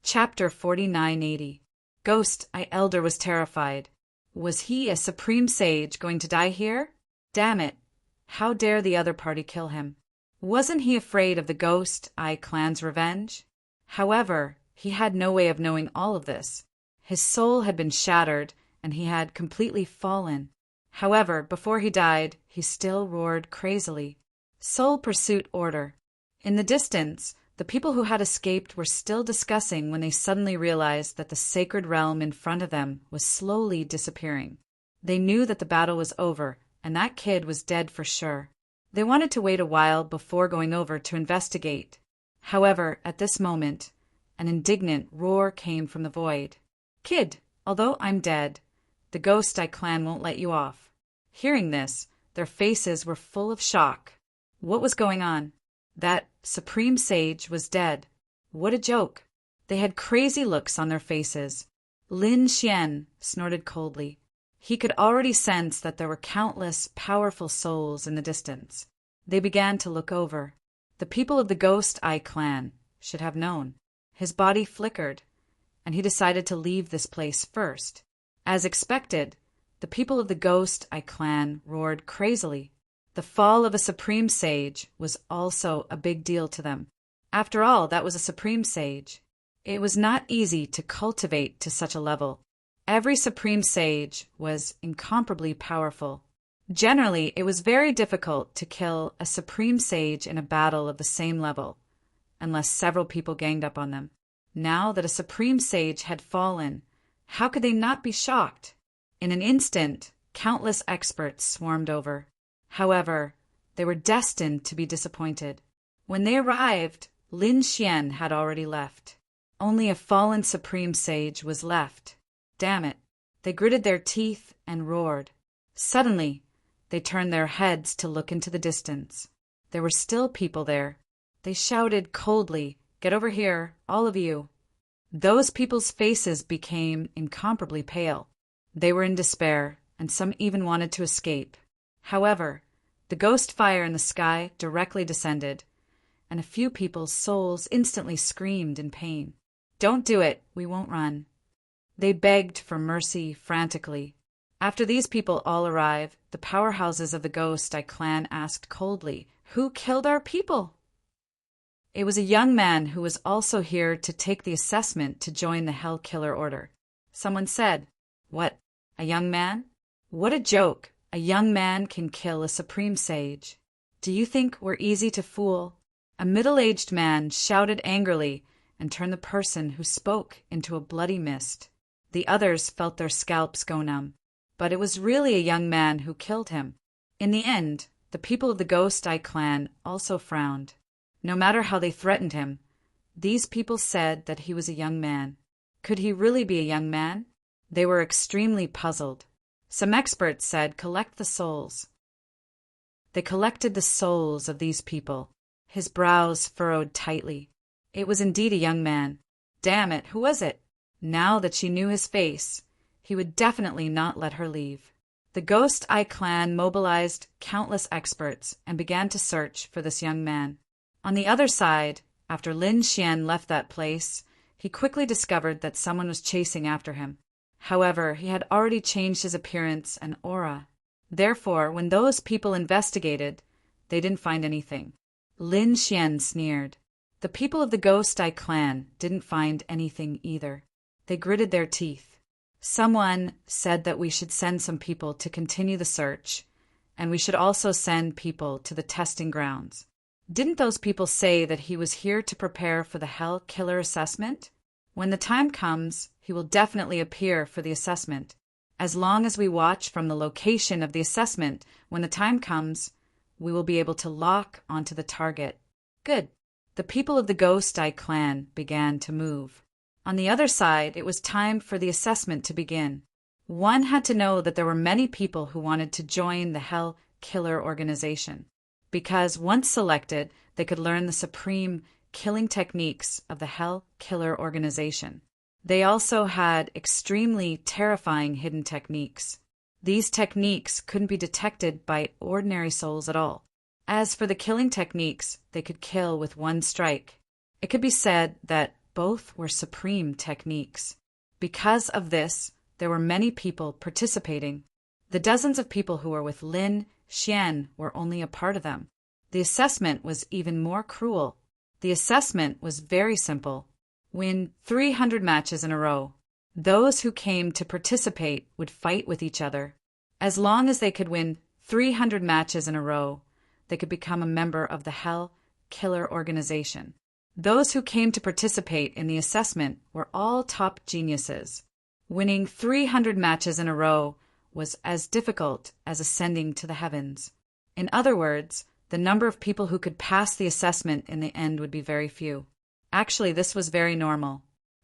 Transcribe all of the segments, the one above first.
Chapter 4980. Ghost I Elder was terrified. Was he, a supreme sage, going to die here? Damn it. How dare the other party kill him? Wasn't he afraid of the Ghost I clan's revenge? However, he had no way of knowing all of this. His soul had been shattered, and he had completely fallen. However, before he died, he still roared crazily. Soul pursuit order. In the distance, the people who had escaped were still discussing when they suddenly realized that the sacred realm in front of them was slowly disappearing. They knew that the battle was over, and that kid was dead for sure. They wanted to wait a while before going over to investigate. However, at this moment, an indignant roar came from the void. Kid, although I'm dead, the Ghost I clan won't let you off. Hearing this, their faces were full of shock. What was going on? That supreme sage was dead. What a joke. They had crazy looks on their faces. Lin Xian snorted coldly. He could already sense that there were countless powerful souls in the distance. They began to look over. The people of the Ghost I clan should have known. His body flickered, and he decided to leave this place first. As expected, the people of the Ghost I clan roared crazily. The fall of a supreme sage was also a big deal to them. After all, that was a supreme sage. It was not easy to cultivate to such a level. Every supreme sage was incomparably powerful. Generally, it was very difficult to kill a supreme sage in a battle of the same level, unless several people ganged up on them. Now that a supreme sage had fallen, how could they not be shocked? In an instant, countless experts swarmed over. However, they were destined to be disappointed. When they arrived, Lin Xian had already left. Only a fallen supreme sage was left. Damn it. They gritted their teeth and roared. Suddenly, they turned their heads to look into the distance. There were still people there. They shouted coldly, "Get over here, all of you." Those people's faces became incomparably pale. They were in despair, and some even wanted to escape. However, the ghost fire in the sky directly descended, and a few people's souls instantly screamed in pain. "Don't do it, we won't run." They begged for mercy frantically. After these people all arrived, the powerhouses of the Ghost I clan asked coldly, "Who killed our people?" It was a young man who was also here to take the assessment to join the Hell Killer Order. Someone said, "What, a young man? What a joke. A young man can kill a supreme sage. Do you think we're easy to fool?" A middle-aged man shouted angrily and turned the person who spoke into a bloody mist. The others felt their scalps go numb. But it was really a young man who killed him. In the end, the people of the Ghost I clan also frowned. No matter how they threatened him, these people said that he was a young man. Could he really be a young man? They were extremely puzzled. Some experts said, "Collect the souls." They collected the souls of these people. His brows furrowed tightly. It was indeed a young man. Damn it, who was it? Now that she knew his face, he would definitely not let her leave. The Ghost I clan mobilized countless experts and began to search for this young man. On the other side, after Lin Xian left that place, he quickly discovered that someone was chasing after him. However, he had already changed his appearance and aura. Therefore, when those people investigated, they didn't find anything. Lin Xian sneered. The people of the Ghost I clan didn't find anything either. They gritted their teeth. Someone said that we should send some people to continue the search, and we should also send people to the testing grounds. Didn't those people say that he was here to prepare for the Hell Killer assessment? When the time comes, he will definitely appear for the assessment. As long as we watch from the location of the assessment, when the time comes, we will be able to lock onto the target. Good. The people of the Ghost I clan began to move. On the other side, it was time for the assessment to begin. One had to know that there were many people who wanted to join the Hell Killer organization, because once selected, they could learn the supreme killing techniques of the Hell Killer organization. They also had extremely terrifying hidden techniques. These techniques couldn't be detected by ordinary souls at all. As for the killing techniques, they could kill with one strike. It could be said that both were supreme techniques. Because of this, there were many people participating. The dozens of people who were with Lin Xian were only a part of them. The assessment was even more cruel. The assessment was very simple. Win 300 matches in a row. Those who came to participate would fight with each other. As long as they could win 300 matches in a row, they could become a member of the Hell Killer organization. Those who came to participate in the assessment were all top geniuses. Winning 300 matches in a row was as difficult as ascending to the heavens. In other words, the number of people who could pass the assessment in the end would be very few. Actually, this was very normal.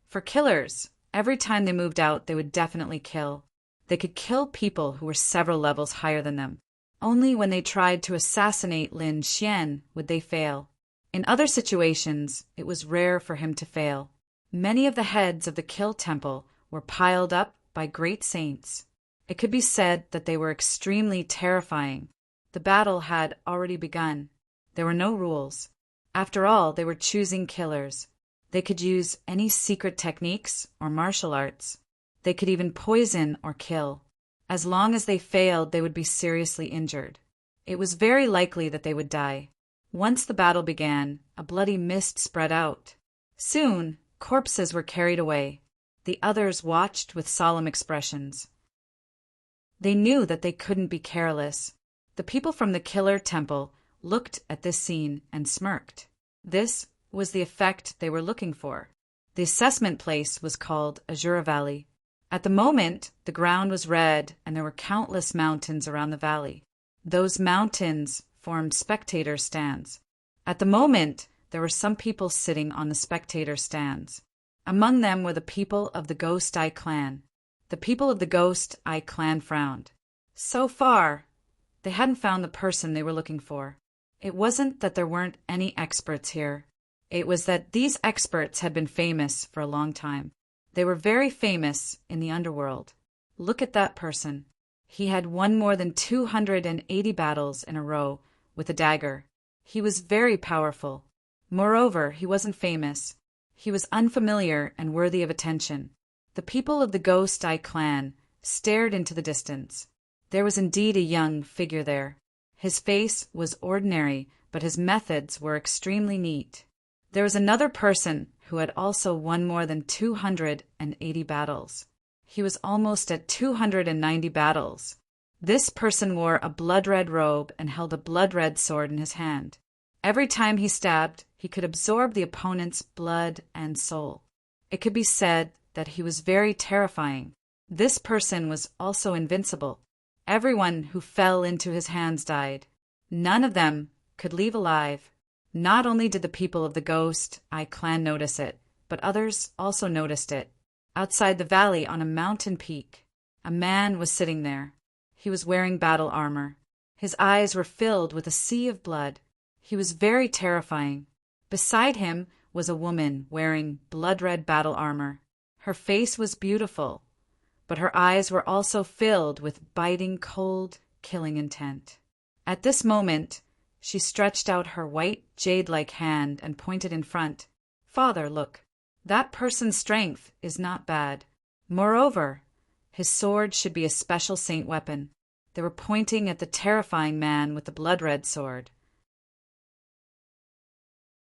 For killers, every time they moved out, they would definitely kill. They could kill people who were several levels higher than them. Only when they tried to assassinate Lin Xian would they fail. In other situations, it was rare for him to fail. Many of the heads of the Kill Temple were piled up by great saints. It could be said that they were extremely terrifying. The battle had already begun. There were no rules. After all, they were choosing killers. They could use any secret techniques or martial arts. They could even poison or kill. As long as they failed, they would be seriously injured. It was very likely that they would die. Once the battle began, a bloody mist spread out. Soon, corpses were carried away. The others watched with solemn expressions. They knew that they couldn't be careless. The people from the Killer Temple looked at this scene and smirked. This was the effect they were looking for. The assessment place was called Azura Valley. At the moment, the ground was red and there were countless mountains around the valley. Those mountains formed spectator stands. At the moment, there were some people sitting on the spectator stands. Among them were the people of the Ghost Eye Clan. The people of the Ghost Eye Clan frowned. So far, they hadn't found the person they were looking for. It wasn't that there weren't any experts here. It was that these experts had been famous for a long time. They were very famous in the underworld. Look at that person. He had won more than 280 battles in a row with a dagger. He was very powerful. Moreover, he wasn't famous. He was unfamiliar and worthy of attention. The people of the Ghost Eye Clan stared into the distance. There was indeed a young figure there. His face was ordinary, but his methods were extremely neat. There was another person who had also won more than 280 battles. He was almost at 290 battles. This person wore a blood-red robe and held a blood-red sword in his hand. Every time he stabbed, he could absorb the opponent's blood and soul. It could be said that he was very terrifying. This person was also invincible. Everyone who fell into his hands died. None of them could leave alive. Not only did the people of the Ghost Eye Clan notice it, but others also noticed it. Outside the valley on a mountain peak, a man was sitting there. He was wearing battle armor. His eyes were filled with a sea of blood. He was very terrifying. Beside him was a woman wearing blood-red battle armor. Her face was beautiful, but her eyes were also filled with biting, cold, killing intent. At this moment, she stretched out her white, jade-like hand and pointed in front. "Father, look. That person's strength is not bad. Moreover, his sword should be a special saint weapon." They were pointing at the terrifying man with the blood-red sword.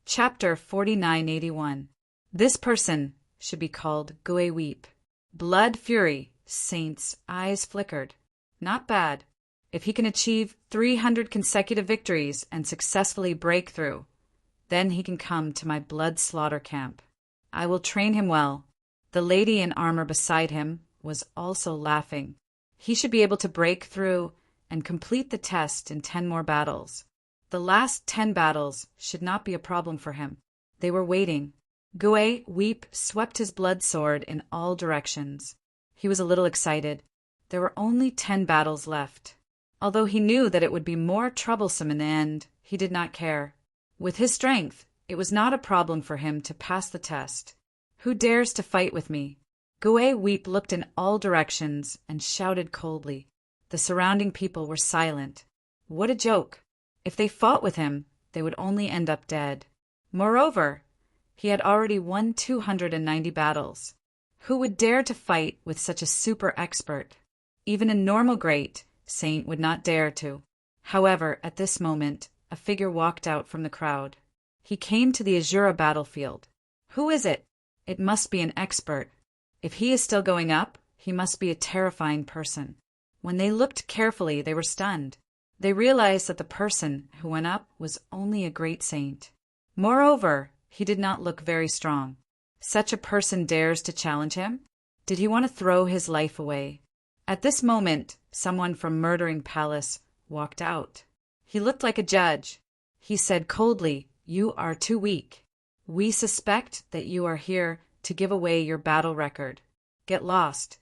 Chapter 4981. This person should be called Gue Weep. Blood fury, saint's eyes flickered. Not bad. If he can achieve 300 consecutive victories and successfully break through, then he can come to my blood slaughter camp. I will train him well. The lady in armor beside him was also laughing. He should be able to break through and complete the test in 10 more battles. The last 10 battles should not be a problem for him. They were waiting. Gue Weep swept his blood sword in all directions. He was a little excited. There were only 10 battles left. Although he knew that it would be more troublesome in the end, he did not care. With his strength, it was not a problem for him to pass the test. Who dares to fight with me? Gue Weep looked in all directions and shouted coldly. The surrounding people were silent. What a joke! If they fought with him, they would only end up dead. Moreover, He had already won 290 battles. Who would dare to fight with such a super expert? Even a normal great saint would not dare to. However, at this moment, a figure walked out from the crowd. He came to the Azura battlefield. Who is it? It must be an expert. If he is still going up, he must be a terrifying person. When they looked carefully, they were stunned. They realized that the person who went up was only a great saint. Moreover, he did not look very strong. Such a person dares to challenge him? Did he want to throw his life away? At this moment, someone from Murdering Palace walked out. He looked like a judge. He said coldly, "You are too weak. We suspect that you are here to give away your battle record. Get lost."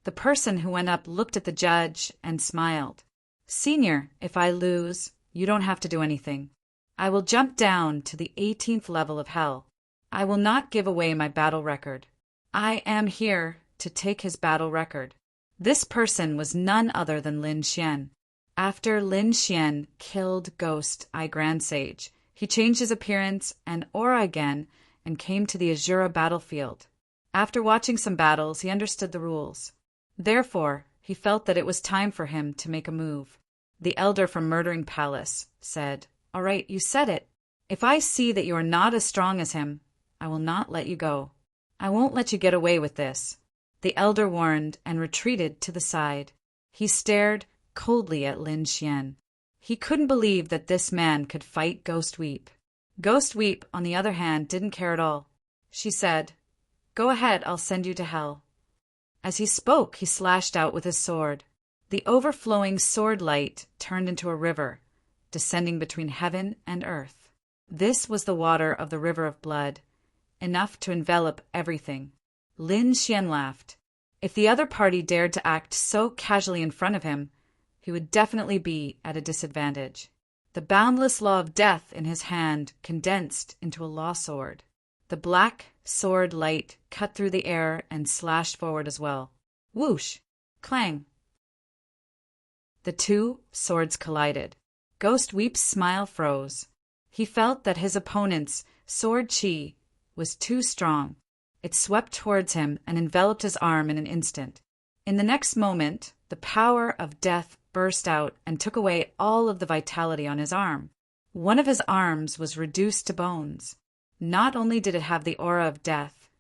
The person who went up looked at the judge and smiled. "Senior, if I lose, you don't have to do anything. I will jump down to the 18th level of hell. I will not give away my battle record. I am here to take his battle record." This person was none other than Lin Xian. After Lin Xian killed Ghost Eye Grand Sage, he changed his appearance and aura again and came to the Azura battlefield. After watching some battles, he understood the rules. Therefore, he felt that it was time for him to make a move. The elder from Murdering Palace said, "All right, you said it. If I see that you are not as strong as him, I will not let you go. I won't let you get away with this." The elder warned and retreated to the side. He stared coldly at Lin Xian. He couldn't believe that this man could fight Ghost Weep. Ghost Weep, on the other hand, didn't care at all. She said, "Go ahead, I'll send you to hell." As he spoke, he slashed out with his sword. The overflowing sword light turned into a river, descending between heaven and earth. This was the water of the river of blood, enough to envelop everything. Lin Xian laughed. If the other party dared to act so casually in front of him, he would definitely be at a disadvantage. The boundless law of death in his hand condensed into a law sword. The black sword light cut through the air and slashed forward as well. Whoosh! Clang! The two swords collided. Ghost Weep's smile froze. He felt that his opponent's sword chi was too strong. It swept towards him and enveloped his arm in an instant. In the next moment, the power of death burst out and took away all of the vitality on his arm. One of his arms was reduced to bones. Not only did it have the aura of death,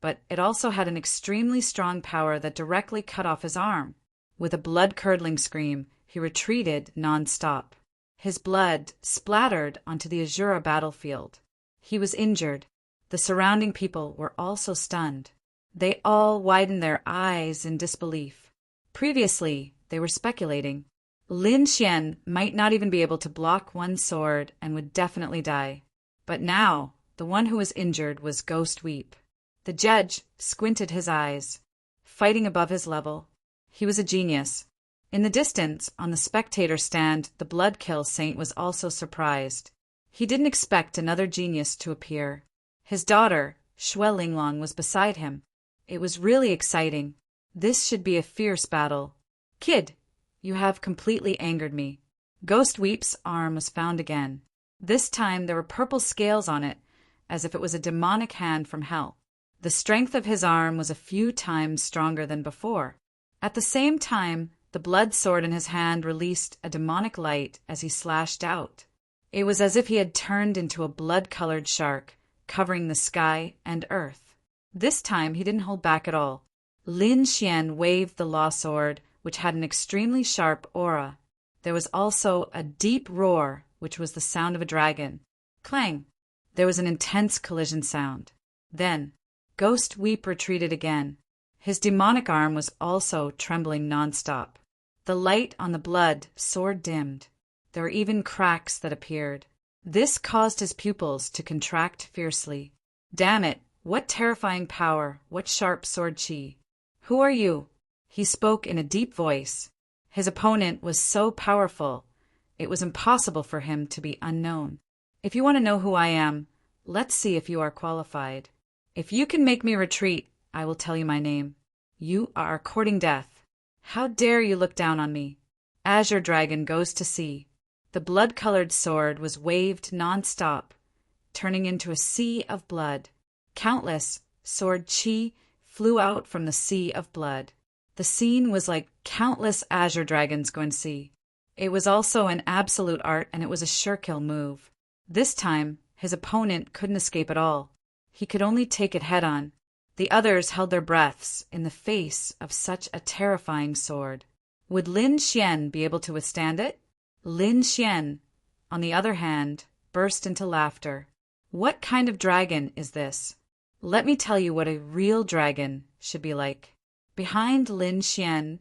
but it also had an extremely strong power that directly cut off his arm. With a blood-curdling scream, he retreated non-stop. His blood splattered onto the Azura battlefield. He was injured. The surrounding people were also stunned. They all widened their eyes in disbelief. Previously, they were speculating. Lin Xian might not even be able to block one sword and would definitely die. But now, the one who was injured was Ghost Weep. The judge squinted his eyes. Fighting above his level. He was a genius. In the distance, on the spectator stand, the Bloodkill Saint was also surprised. He didn't expect another genius to appear. His daughter, Xue Linglong, was beside him. It was really exciting. This should be a fierce battle. "Kid, you have completely angered me." Ghost Weep's arm was found again. This time there were purple scales on it, as if it was a demonic hand from hell. The strength of his arm was a few times stronger than before. At the same time, the blood sword in his hand released a demonic light as he slashed out. It was as if he had turned into a blood-colored shark, covering the sky and earth. This time he didn't hold back at all. Lin Xian waved the law sword, which had an extremely sharp aura. There was also a deep roar, which was the sound of a dragon. Clang! There was an intense collision sound. Then, Ghost Weep retreated again. His demonic arm was also trembling non-stop. The light on the blood sword dimmed. There were even cracks that appeared. This caused his pupils to contract fiercely. Damn it! What terrifying power! What sharp sword chi! "Who are you?" He spoke in a deep voice. His opponent was so powerful, it was impossible for him to be unknown. "If you want to know who I am, let's see if you are qualified. If you can make me retreat, I will tell you my name. You are courting death. How dare you look down on me? Azure Dragon goes to sea." The blood-colored sword was waved non-stop. turning into a sea of blood. Countless sword chi flew out from the sea of blood. The scene was like countless azure dragons going to sea. It was also an absolute art, and it was a sure kill move. This time, his opponent couldn't escape at all. He could only take it head on. The others held their breaths in the face of such a terrifying sword. Would Lin Xian be able to withstand it? Lin Xian, on the other hand, burst into laughter. What kind of dragon is this? Let me tell you what a real dragon should be like. Behind Lin Xian,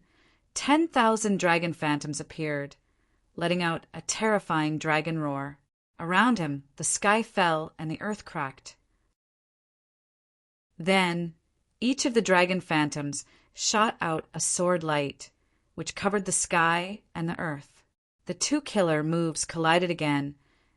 10,000 dragon phantoms appeared, letting out a terrifying dragon roar. Around him, the sky fell and the earth cracked. Then, each of the dragon phantoms shot out a sword light, which covered the sky and the earth. The two killer moves collided again,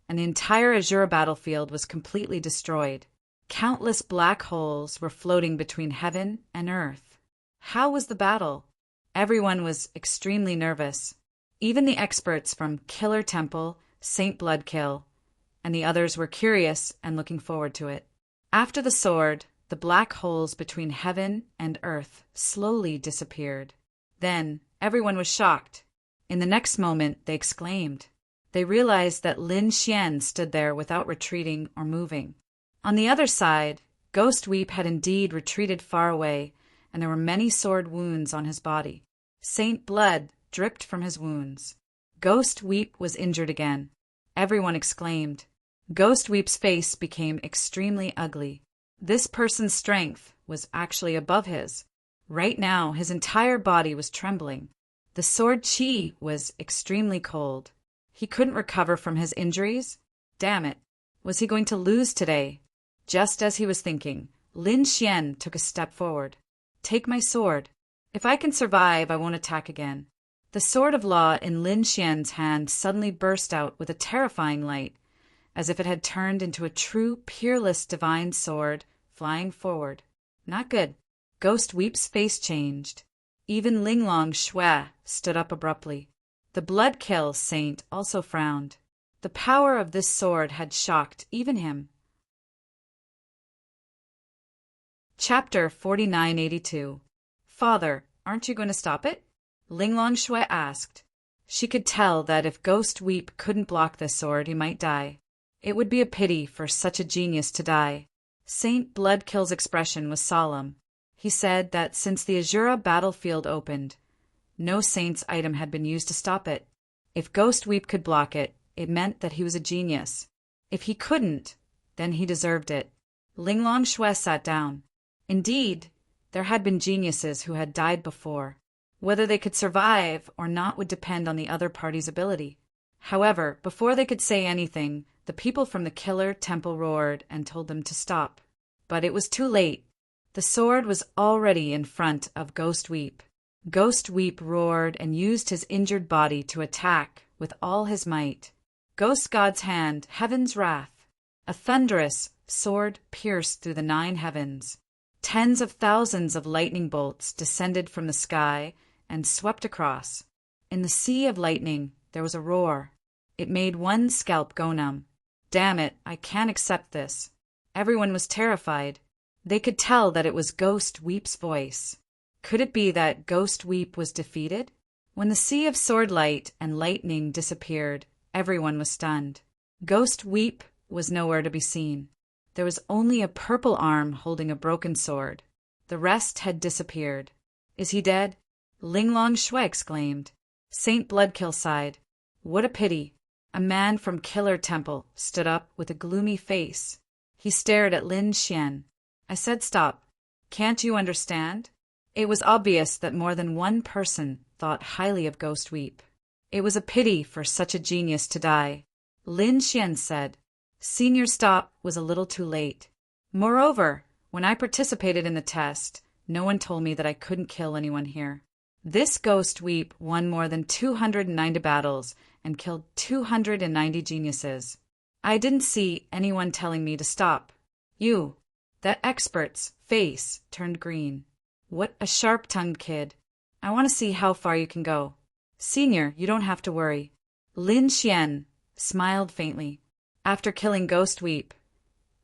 and the entire Azure battlefield was completely destroyed. Countless black holes were floating between heaven and earth. How was the battle? Everyone was extremely nervous. Even the experts from Killer Temple, Saint Bloodkill, and the others were curious and looking forward to it. After the sword, the black holes between heaven and earth slowly disappeared. Then everyone was shocked. In the next moment, they exclaimed. They realized that Lin Xian stood there without retreating or moving. On the other side, Ghost Weep had indeed retreated far away, and there were many sword wounds on his body. Saint Blood dripped from his wounds. Ghost Weep was injured again. Everyone exclaimed. Ghost Weep's face became extremely ugly. This person's strength was actually above his. Right now, his entire body was trembling. The sword chi was extremely cold. He couldn't recover from his injuries. Damn it. Was he going to lose today? Just as he was thinking, Lin Xian took a step forward. Take my sword. If I can survive, I won't attack again. The sword of law in Lin Xian's hand suddenly burst out with a terrifying light, as if it had turned into a true, peerless divine sword, flying forward. Not good. Ghost Weep's face changed. Even Linglong Shui stood up abruptly. The Bloodkill saint also frowned. The power of this sword had shocked even him. Chapter 4982. Father, aren't you going to stop it? Linglong Shui asked. She could tell that if Ghost Weep couldn't block this sword, he might die. It would be a pity for such a genius to die. Saint Bloodkill's expression was solemn. He said that since the Azura battlefield opened, no saint's item had been used to stop it. If Ghost Weep could block it, it meant that he was a genius. If he couldn't, then he deserved it. Linglong Shui sat down. Indeed, there had been geniuses who had died before. Whether they could survive or not would depend on the other party's ability. However, before they could say anything, the people from the Killer Temple roared and told them to stop. But it was too late. The sword was already in front of Ghost Weep. Ghost Weep roared and used his injured body to attack with all his might. Ghost God's hand, Heaven's wrath. A thunderous sword pierced through the 9 heavens. Tens of thousands of lightning bolts descended from the sky and swept across. In the sea of lightning, there was a roar. It made one scalp go numb. Damn it, I can't accept this. Everyone was terrified. They could tell that it was Ghost Weep's voice. Could it be that Ghost Weep was defeated? When the sea of sword light and lightning disappeared, everyone was stunned. Ghost Weep was nowhere to be seen. There was only a purple arm holding a broken sword. The rest had disappeared. Is he dead? Linglong Shui exclaimed. Saint Bloodkill sighed. What a pity. A man from Killer Temple stood up with a gloomy face. He stared at Lin Xian. I said stop. Can't you understand? It was obvious that more than one person thought highly of Ghost Weep. It was a pity for such a genius to die. Lin Xian said. Senior stop was a little too late. Moreover, when I participated in the test, no one told me that I couldn't kill anyone here. This Ghost Weep won more than 290 battles and killed 290 geniuses. I didn't see anyone telling me to stop. You, that expert's face turned green. What a sharp-tongued kid. I want to see how far you can go. Senior, you don't have to worry. Lin Xian smiled faintly. After killing Ghost Weep,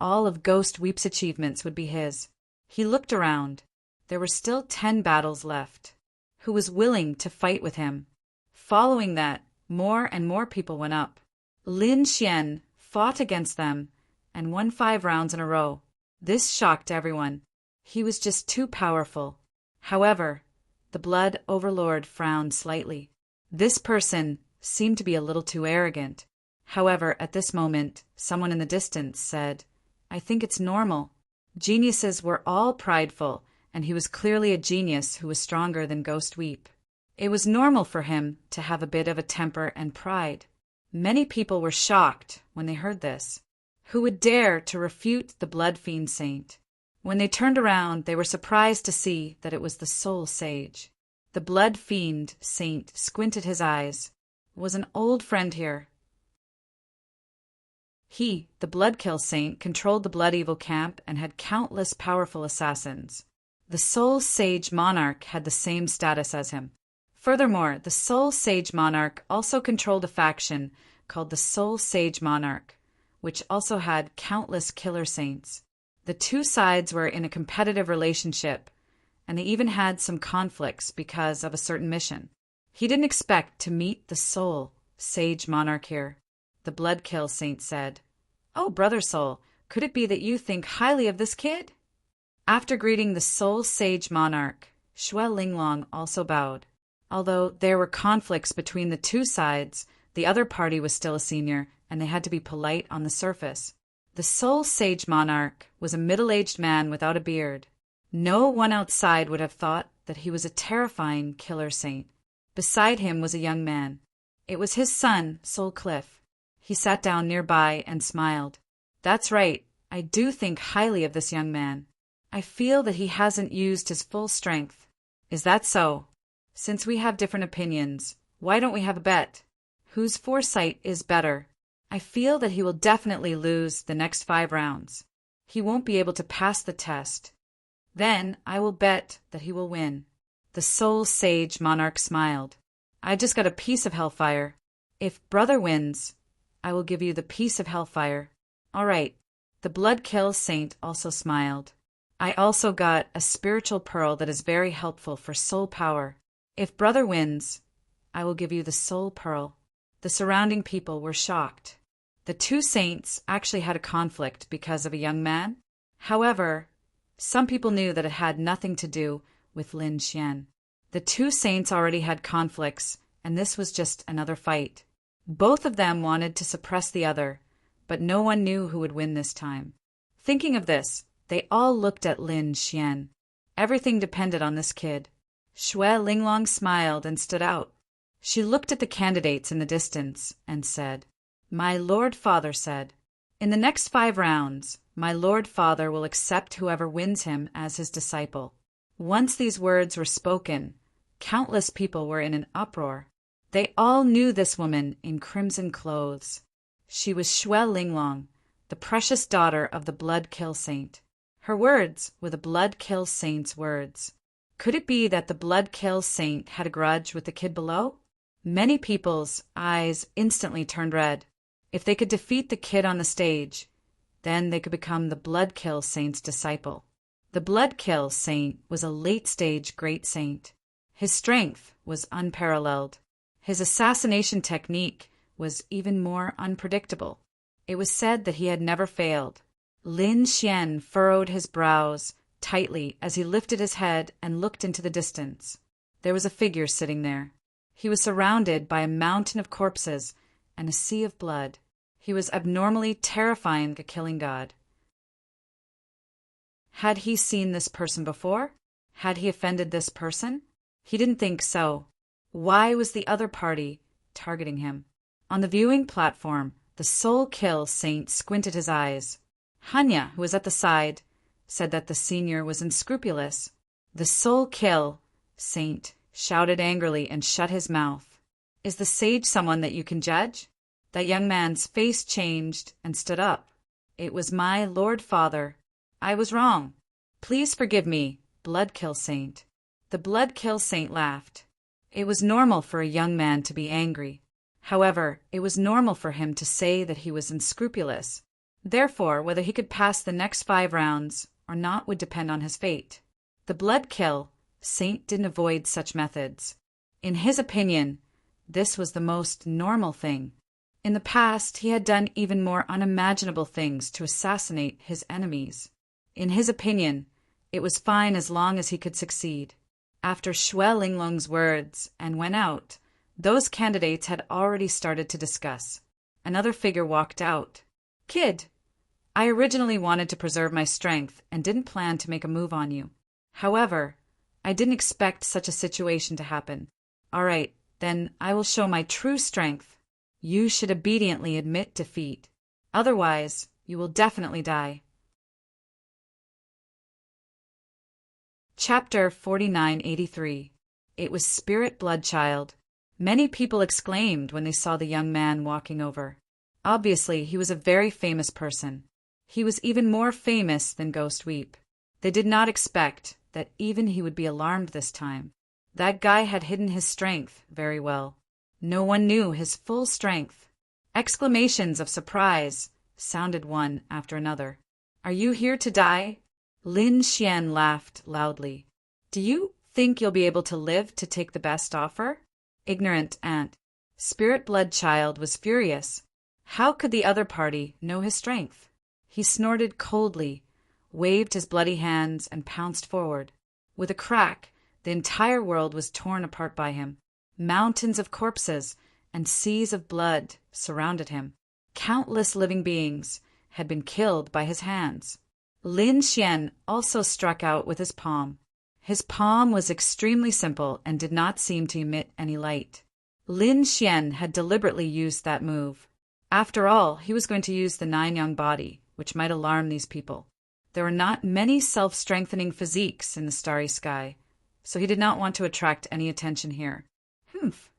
all of Ghost Weep's achievements would be his. He looked around. There were still 10 battles left. Who was willing to fight with him? Following that, more and more people went up. Lin Xian fought against them and won 5 rounds in a row. This shocked everyone. He was just too powerful. However, the Blood Overlord frowned slightly. This person seemed to be a little too arrogant. However, at this moment, someone in the distance said, "I think it's normal." Geniuses were all prideful, and he was clearly a genius who was stronger than Ghost Weep. It was normal for him to have a bit of a temper and pride. Many people were shocked when they heard this. Who would dare to refute the Blood Fiend Saint? When they turned around, they were surprised to see that it was the Soul Sage. The Blood Fiend Saint squinted his eyes. Was an old friend here. He, the Bloodkill Saint, controlled the Blood Evil camp and had countless powerful assassins. The Soul Sage Monarch had the same status as him. Furthermore, the Soul Sage Monarch also controlled a faction called the Soul Sage Monarch, which also had countless killer saints. The two sides were in a competitive relationship, and they even had some conflicts because of a certain mission. He didn't expect to meet the Soul Sage Monarch here. The Bloodkill Saint said, "Oh, Brother Soul, could it be that you think highly of this kid?" After greeting the Soul Sage Monarch, Xue Linglong also bowed. Although there were conflicts between the two sides, the other party was still a senior, and they had to be polite on the surface. The Soul Sage Monarch was a middle-aged man without a beard. No one outside would have thought that he was a terrifying killer saint. Beside him was a young man. It was his son, Soul Cliff. He sat down nearby and smiled. "That's right, I do think highly of this young man. I feel that he hasn't used his full strength." "Is that so? Since we have different opinions, why don't we have a bet? Whose foresight is better? I feel that he will definitely lose the next 5 rounds. He won't be able to pass the test. Then I will bet that he will win." The Soul Sage Monarch smiled. "I just got a piece of hellfire. If brother wins, I will give you the piece of hellfire." "All right." The Bloodkill Saint also smiled. "I also got a spiritual pearl that is very helpful for soul power. If brother wins, I will give you the soul pearl." The surrounding people were shocked. The two saints actually had a conflict because of a young man. However, some people knew that it had nothing to do with Lin Xian. The two saints already had conflicts, and this was just another fight. Both of them wanted to suppress the other, but no one knew who would win this time. Thinking of this, they all looked at Lin Xian. Everything depended on this kid. Xue Linglong smiled and stood out. She looked at the candidates in the distance and said, "My Lord Father said, in the next 5 rounds, my Lord Father will accept whoever wins him as his disciple." Once these words were spoken, countless people were in an uproar. They all knew this woman in crimson clothes. She was Xue Linglong, the precious daughter of the Bloodkill Saint. Her words were the Bloodkill Saint's words. Could it be that the Bloodkill Saint had a grudge with the kid below? Many people's eyes instantly turned red. If they could defeat the kid on the stage, then they could become the Bloodkill Saint's disciple. The Bloodkill Saint was a late-stage great saint. His strength was unparalleled. His assassination technique was even more unpredictable. It was said that he had never failed. Lin Xian furrowed his brows tightly as he lifted his head and looked into the distance. There was a figure sitting there. He was surrounded by a mountain of corpses and a sea of blood. He was abnormally terrifying like a killing god. Had he seen this person before? Had he offended this person? He didn't think so. Why was the other party targeting him? On the viewing platform, the Soul Kill Saint squinted his eyes. Hanya, who was at the side, said that the senior was unscrupulous. The Soul Kill Saint shouted angrily and shut his mouth. "Is the sage someone that you can judge?" That young man's face changed and stood up. "It was my Lord Father. I was wrong. Please forgive me, Bloodkill Saint." The Bloodkill Saint laughed. It was normal for a young man to be angry. However, it was normal for him to say that he was unscrupulous. Therefore, whether he could pass the next 5 rounds or not would depend on his fate. The blood kill, Saint didn't avoid such methods. In his opinion, this was the most normal thing. In the past, he had done even more unimaginable things to assassinate his enemies. In his opinion, it was fine as long as he could succeed. After Xue Linglong's words and went out, those candidates had already started to discuss. Another figure walked out. "Kid, I originally wanted to preserve my strength and didn't plan to make a move on you. However, I didn't expect such a situation to happen. All right, then I will show my true strength. You should obediently admit defeat. Otherwise, you will definitely die." Chapter 4983. It was Spirit Bloodchild. Many people exclaimed when they saw the young man walking over. Obviously, he was a very famous person. He was even more famous than Ghost Weep. They did not expect that even he would be alarmed this time. That guy had hidden his strength very well. No one knew his full strength. Exclamations of surprise sounded one after another. "Are you here to die?" Lin Xian laughed loudly. "Do you think you'll be able to live to take the best offer?" Ignorant ant. Spirit Bloodchild was furious. How could the other party know his strength? He snorted coldly, waved his bloody hands, and pounced forward. With a crack, the entire world was torn apart by him. Mountains of corpses and seas of blood surrounded him. Countless living beings had been killed by his hands. Lin Xian also struck out with his palm. His palm was extremely simple and did not seem to emit any light. Lin Xian had deliberately used that move. After all, he was going to use the Nine-Yang body, which might alarm these people. There were not many self-strengthening physiques in the starry sky, so he did not want to attract any attention here. "Humph.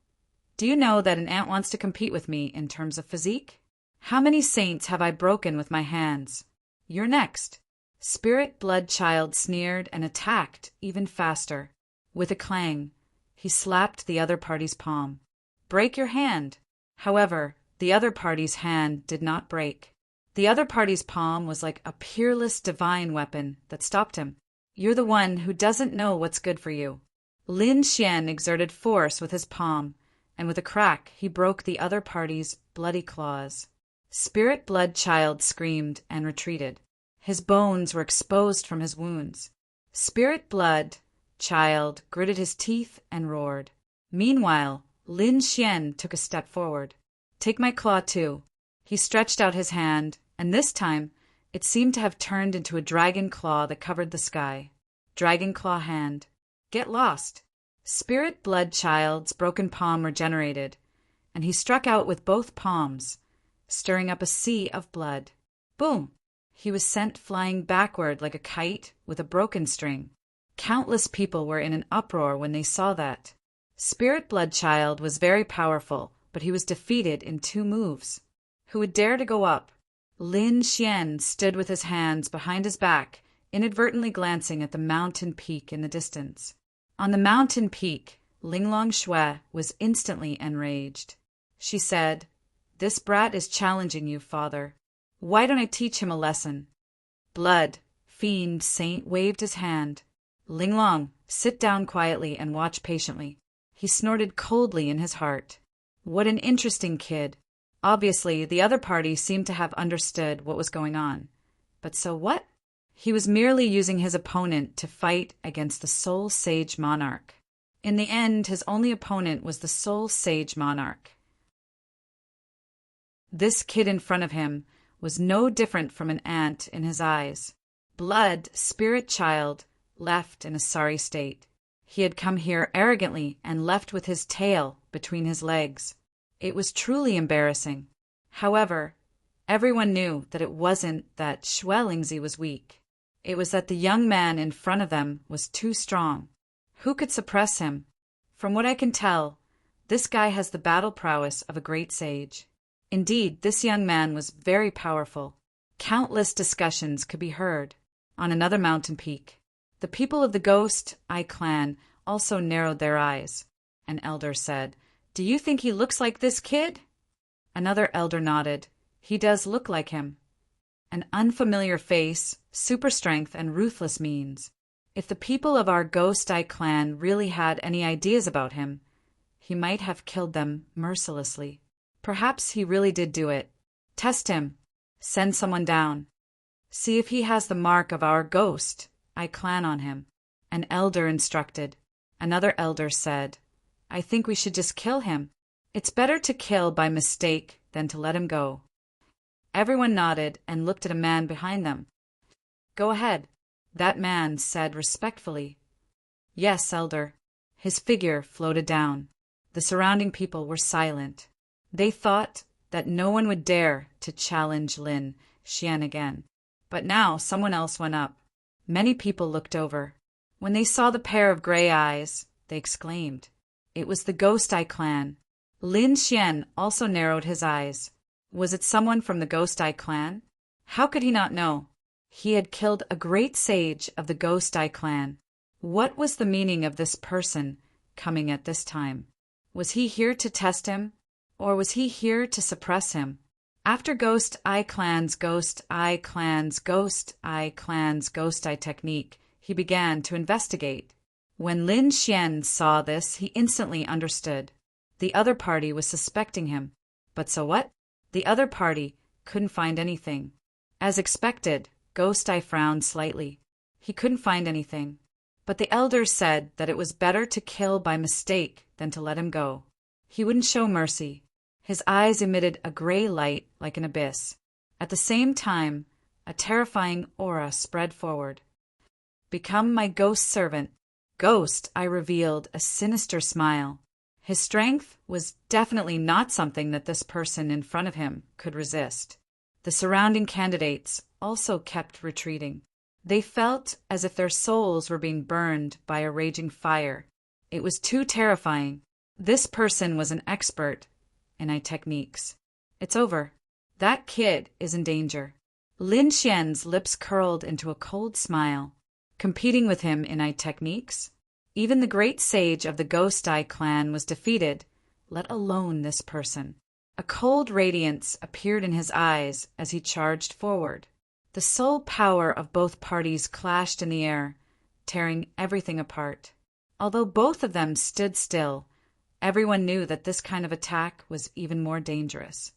Do you know that an ant wants to compete with me in terms of physique? How many saints have I broken with my hands? You're next." Spirit Bloodchild sneered and attacked even faster. With a clang, he slapped the other party's palm. "Break your hand." However, the other party's hand did not break. The other party's palm was like a peerless divine weapon that stopped him. "You're the one who doesn't know what's good for you." Lin Xian exerted force with his palm, and with a crack he broke the other party's bloody claws. Spirit Bloodchild screamed and retreated. His bones were exposed from his wounds. Spirit Bloodchild gritted his teeth and roared. Meanwhile, Lin Xian took a step forward. "Take my claw too." He stretched out his hand, and this time it seemed to have turned into a dragon claw that covered the sky. Dragon claw hand. "Get lost." Spirit Bloodchild's broken palm regenerated, and he struck out with both palms, stirring up a sea of blood. Boom! He was sent flying backward like a kite with a broken string. Countless people were in an uproar when they saw that. Spirit Bloodchild was very powerful, but he was defeated in 2 moves. Who would dare to go up? Lin Xian stood with his hands behind his back, inadvertently glancing at the mountain peak in the distance. On the mountain peak, Linglong Xue was instantly enraged. She said, "This brat is challenging you, father. Why don't I teach him a lesson?" Blood, Fiend Saint waved his hand. "Linglong, sit down quietly and watch patiently." He snorted coldly in his heart. What an interesting kid. Obviously, the other party seemed to have understood what was going on. But so what? He was merely using his opponent to fight against the Soul Sage Monarch. In the end, his only opponent was the Soul Sage Monarch. This kid in front of him was no different from an ant in his eyes. Blood, Spirit Child, left in a sorry state. He had come here arrogantly and left with his tail between his legs. It was truly embarrassing. However, everyone knew that it wasn't that Xue was weak. It was that the young man in front of them was too strong. Who could suppress him? From what I can tell, this guy has the battle prowess of a great sage. Indeed, this young man was very powerful. Countless discussions could be heard. On another mountain peak, the people of the Ghost Eye clan also narrowed their eyes. An elder said, "Do you think he looks like this kid?" Another elder nodded. "He does look like him." An unfamiliar face, super strength, and ruthless means. If the people of our Ghost Eye clan really had any ideas about him, he might have killed them mercilessly. Perhaps he really did do it. Test him. Send someone down. See if he has the mark of our Ghost Eye clan on him. An elder instructed. Another elder said, I think we should just kill him. It's better to kill by mistake than to let him go. Everyone nodded and looked at a man behind them. Go ahead, that man said respectfully. Yes, elder. His figure floated down. The surrounding people were silent. They thought that no one would dare to challenge Lin Xian again. But now someone else went up. Many people looked over. When they saw the pair of gray eyes, they exclaimed. It was the Ghost Eye clan. Lin Xian also narrowed his eyes. Was it someone from the Ghost Eye clan? How could he not know? He had killed a great sage of the Ghost Eye clan. What was the meaning of this person coming at this time? Was he here to test him, or was he here to suppress him? After Ghost Eye clan's Ghost Eye clan's Ghost Eye clan's Ghost Eye technique, he began to investigate. When Lin Xian saw this, he instantly understood. The other party was suspecting him. But so what? The other party couldn't find anything. As expected, Ghost Eye frowned slightly. He couldn't find anything. But the elders said that it was better to kill by mistake than to let him go. He wouldn't show mercy. His eyes emitted a gray light like an abyss. At the same time, a terrifying aura spread forward. Become my ghost servant. Ghost Eye revealed a sinister smile. His strength was definitely not something that this person in front of him could resist. The surrounding candidates also kept retreating. They felt as if their souls were being burned by a raging fire. It was too terrifying. This person was an expert in eye techniques. It's over. That kid is in danger. Lin Xian's lips curled into a cold smile. Competing with him in eye techniques? Even the great sage of the Ghost Eye clan was defeated, let alone this person. A cold radiance appeared in his eyes as he charged forward. The soul power of both parties clashed in the air, tearing everything apart. Although both of them stood still, everyone knew that this kind of attack was even more dangerous.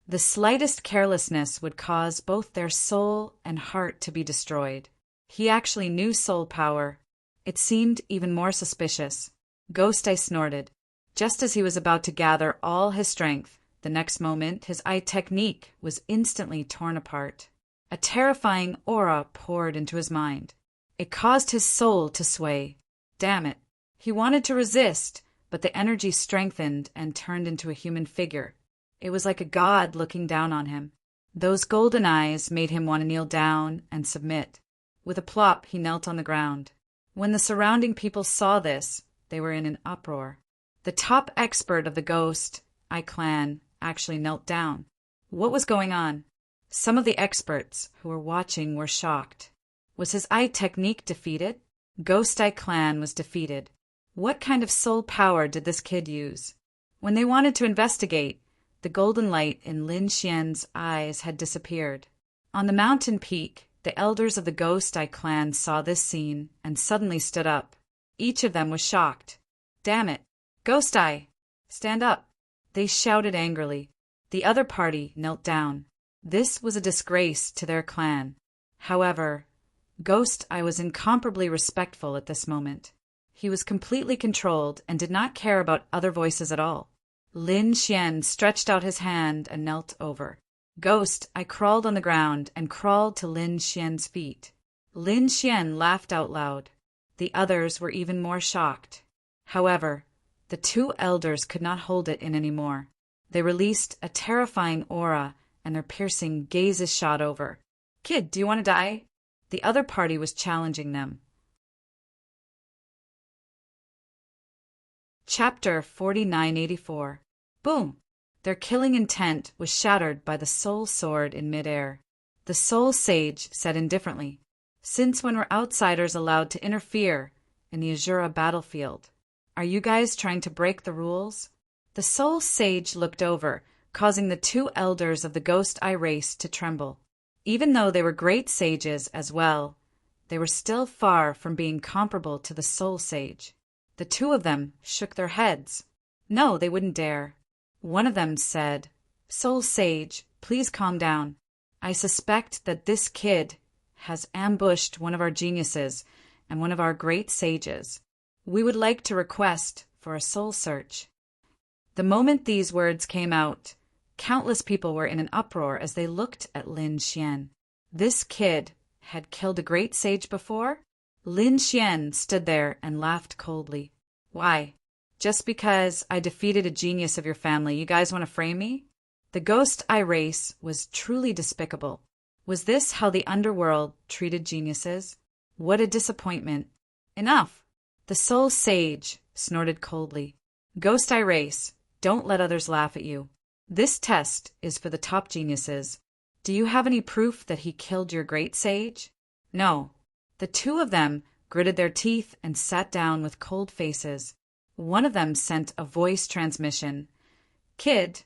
The slightest carelessness would cause both their soul and heart to be destroyed. He actually knew soul power. It seemed even more suspicious. Ghost Eye snorted. Just as he was about to gather all his strength, the next moment his eye technique was instantly torn apart. A terrifying aura poured into his mind. It caused his soul to sway. Damn it. He wanted to resist, but the energy strengthened and turned into a human figure. It was like a god looking down on him. Those golden eyes made him want to kneel down and submit. With a plop, he knelt on the ground. When the surrounding people saw this, they were in an uproar. The top expert of the Ghost Eye clan actually knelt down. What was going on? Some of the experts who were watching were shocked. Was his eye technique defeated? Ghost Eye clan was defeated. What kind of soul power did this kid use? When they wanted to investigate, the golden light in Lin Xian's eyes had disappeared. On the mountain peak, the elders of the Ghost Eye clan saw this scene and suddenly stood up. Each of them was shocked. Damn it! Ghost Eye! Stand up! They shouted angrily. The other party knelt down. This was a disgrace to their clan. However, Ghost Eye was incomparably respectful at this moment. He was completely controlled and did not care about other voices at all. Lin Xian stretched out his hand and knelt over. Ghost Eye crawled on the ground and crawled to Lin Xian's feet. Lin Xian laughed out loud. The others were even more shocked. However, the two elders could not hold it in anymore. They released a terrifying aura, and their piercing gazes shot over. Kid, do you want to die? The other party was challenging them. Chapter 4984. Boom! Their killing intent was shattered by the soul sword in midair. The soul sage said indifferently, "Since when were outsiders allowed to interfere in the Azura battlefield? Are you guys trying to break the rules?" The soul sage looked over, causing the two elders of the Ghost Eye race to tremble. Even though they were great sages as well, they were still far from being comparable to the Soul Sage. The two of them shook their heads. No, they wouldn't dare. One of them said, "Soul Sage, please calm down. I suspect that this kid has ambushed one of our geniuses and one of our great sages. We would like to request for a soul search." The moment these words came out, countless people were in an uproar as they looked at Lin Xian. This kid had killed a great sage before? Lin Xian stood there and laughed coldly. "Why? Just because I defeated a genius of your family, you guys want to frame me?" The Ghost Eye race was truly despicable. Was this how the underworld treated geniuses? What a disappointment. "Enough!" The Soul Sage snorted coldly. "Ghost Eye race, don't let others laugh at you. This test is for the top geniuses. Do you have any proof that he killed your great sage?" "No." The two of them gritted their teeth and sat down with cold faces. One of them sent a voice transmission. "Kid,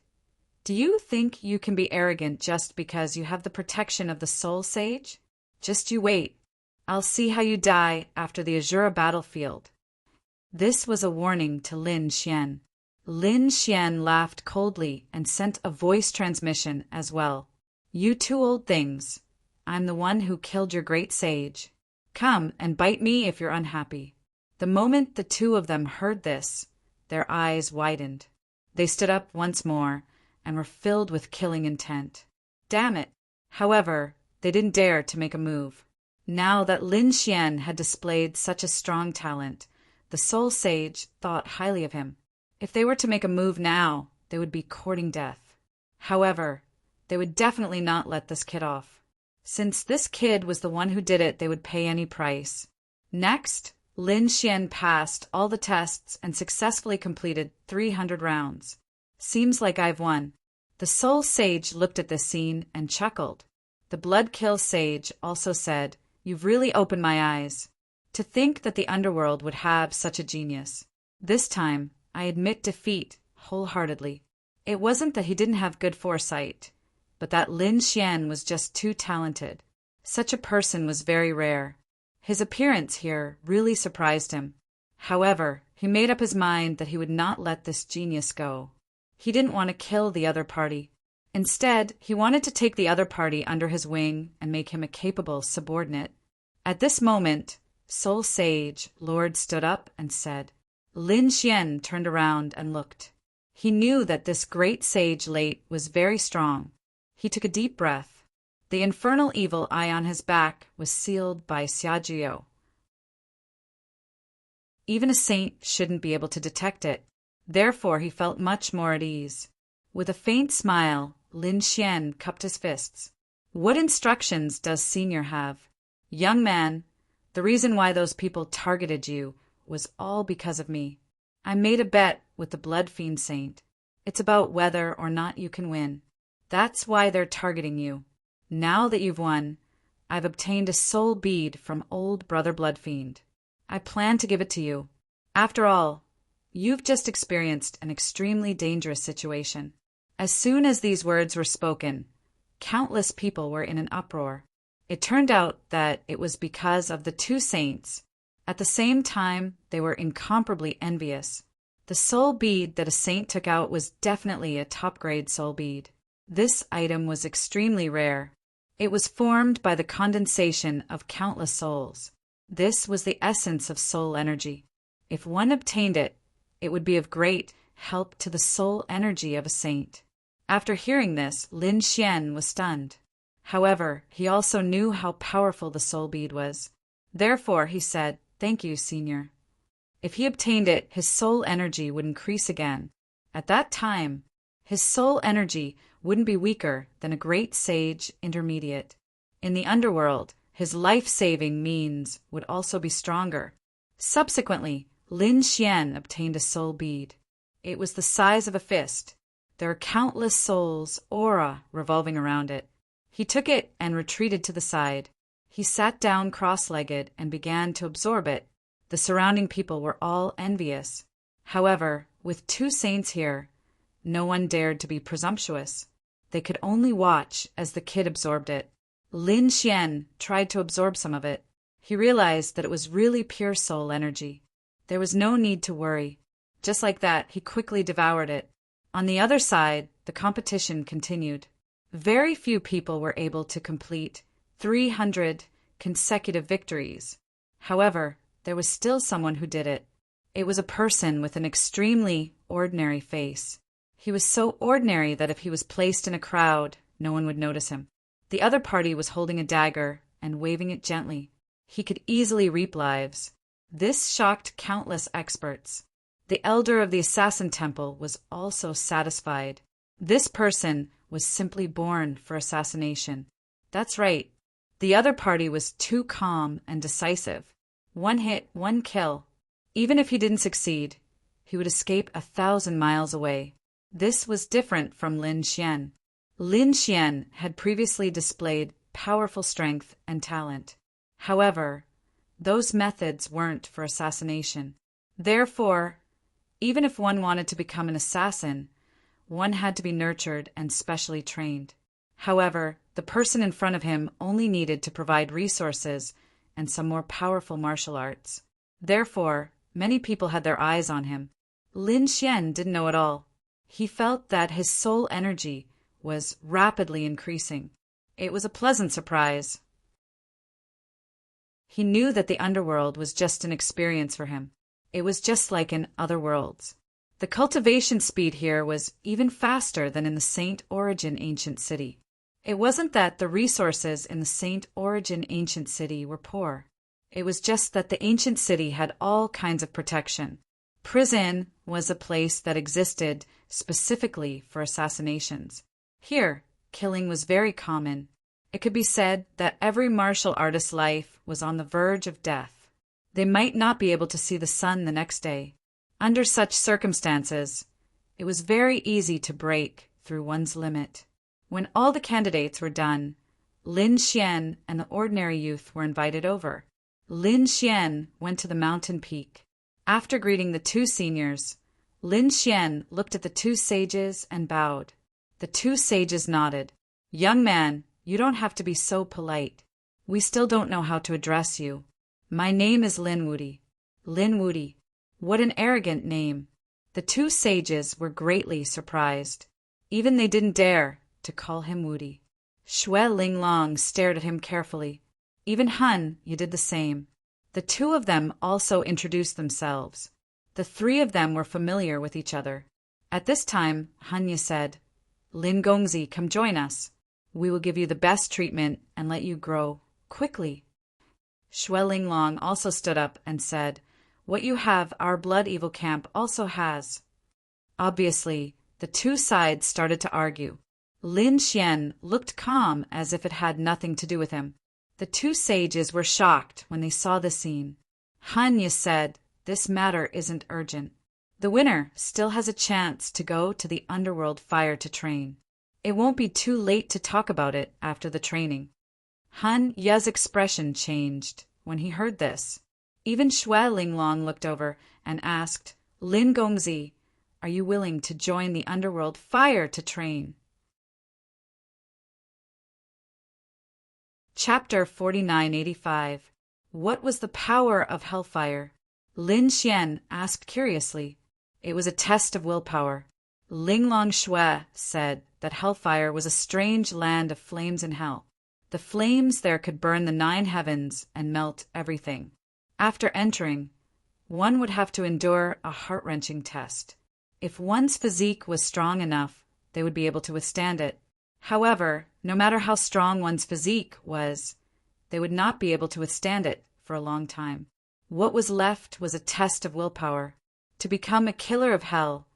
do you think you can be arrogant just because you have the protection of the Soul Sage? Just you wait. I'll see how you die after the Azura battlefield." This was a warning to Lin Xian. Lin Xian laughed coldly and sent a voice transmission as well. "You two old things. I'm the one who killed your great sage. Come and bite me if you're unhappy." The moment the two of them heard this, their eyes widened. They stood up once more and were filled with killing intent. Damn it! However, they didn't dare to make a move. Now that Lin Xian had displayed such a strong talent, the Soul Sage thought highly of him. If they were to make a move now, they would be courting death. However, they would definitely not let this kid off. Since this kid was the one who did it, they would pay any price. Next, Lin Xian passed all the tests and successfully completed 300 rounds. "Seems like I've won." The Soul Sage looked at this scene and chuckled. The Bloodkill Sage also said, "You've really opened my eyes. To think that the underworld would have such a genius. This time, I admit defeat wholeheartedly. It wasn't that he didn't have good foresight, but that Lin Xian was just too talented. Such a person was very rare. His appearance here really surprised him. However, he made up his mind that he would not let this genius go. He didn't want to kill the other party. Instead, he wanted to take the other party under his wing and make him a capable subordinate." At this moment, Soul Sage Lord stood up and said. Lin Xian turned around and looked. He knew that this great sage late was very strong. He took a deep breath. The infernal evil eye on his back was sealed by Xiajiao. Even a saint shouldn't be able to detect it. Therefore, he felt much more at ease. With a faint smile, Lin Xian cupped his fists. "What instructions does Senior have?" "Young man, the reason why those people targeted you was all because of me. I made a bet with the Blood Fiend Saint. It's about whether or not you can win. That's why they're targeting you. Now that you've won, I've obtained a soul bead from old Brother Bloodfiend. I plan to give it to you. After all, you've just experienced an extremely dangerous situation." As soon as these words were spoken, countless people were in an uproar. It turned out that it was because of the two saints. At the same time, they were incomparably envious. The soul bead that a saint took out was definitely a top-grade soul bead. This item was extremely rare. It was formed by the condensation of countless souls. This was the essence of soul energy. If one obtained it, it would be of great help to the soul energy of a saint. After hearing this, Lin Xian was stunned. However, he also knew how powerful the soul bead was. Therefore, he said, "Thank you, Senior." If he obtained it, his soul energy would increase again. At that time, his soul energy wouldn't be weaker than a great sage intermediate. In the underworld, his life-saving means would also be stronger. Subsequently, Lin Xian obtained a soul bead. It was the size of a fist. There are countless souls' aura revolving around it. He took it and retreated to the side. He sat down cross-legged and began to absorb it. The surrounding people were all envious. However, with two saints here, no one dared to be presumptuous. They could only watch as the kid absorbed it. Lin Xian tried to absorb some of it. He realized that it was really pure soul energy. There was no need to worry. Just like that, he quickly devoured it. On the other side, the competition continued. Very few people were able to complete 300 consecutive victories. However, there was still someone who did it. It was a person with an extremely ordinary face. He was so ordinary that if he was placed in a crowd, no one would notice him. The other party was holding a dagger and waving it gently. He could easily reap lives. This shocked countless experts. The elder of the assassin temple was also satisfied. This person was simply born for assassination. That's right. The other party was too calm and decisive. One hit, one kill. Even if he didn't succeed, he would escape 1,000 miles away. This was different from Lin Xian. Lin Xian had previously displayed powerful strength and talent. However, those methods weren't for assassination. Therefore, even if one wanted to become an assassin, one had to be nurtured and specially trained. However, the person in front of him only needed to provide resources and some more powerful martial arts. Therefore, many people had their eyes on him. Lin Xian didn't know it all. He felt that his soul energy was rapidly increasing. It was a pleasant surprise. He knew that the underworld was just an experience for him. It was just like in other worlds. The cultivation speed here was even faster than in the Saint Origin ancient city. It wasn't that the resources in the Saint Origin ancient city were poor. It was just that the ancient city had all kinds of protection. Prison was a place that existed specifically for assassinations. Here, killing was very common. It could be said that every martial artist's life was on the verge of death. They might not be able to see the sun the next day. Under such circumstances, it was very easy to break through one's limit. When all the candidates were done, Lin Xian and the ordinary youth were invited over. Lin Xian went to the mountain peak. After greeting the two seniors, Lin Xian looked at the two sages and bowed. The two sages nodded. "Young man, you don't have to be so polite. We still don't know how to address you. My name is Lin Wudi." Lin Wudi. What an arrogant name. The two sages were greatly surprised. Even they didn't dare to call him Wudi. Xue Linglong stared at him carefully. Even Han, you did the same. The two of them also introduced themselves. The three of them were familiar with each other. At this time, Hanya said, "Lin Gongzi, come join us. We will give you the best treatment and let you grow quickly." Xue Linglong also stood up and said, "What you have, our blood evil camp also has." Obviously, the two sides started to argue. Lin Xian looked calm as if it had nothing to do with him. The two sages were shocked when they saw the scene. Hanya said, "This matter isn't urgent. The winner still has a chance to go to the underworld fire to train. It won't be too late to talk about it after the training." Han Ye's expression changed when he heard this. Even Xue Linglong looked over and asked, "Lin Gongzi, are you willing to join the underworld fire to train?" Chapter 4985. What was the power of hellfire? Lin Xian asked curiously. It was a test of willpower. Linglong Xue said that hellfire was a strange land of flames in hell. The flames there could burn the 9 heavens and melt everything. After entering, one would have to endure a heart-wrenching test. If one's physique was strong enough, they would be able to withstand it. However, no matter how strong one's physique was, they would not be able to withstand it for a long time. What was left was a test of willpower. To become a killer of hell,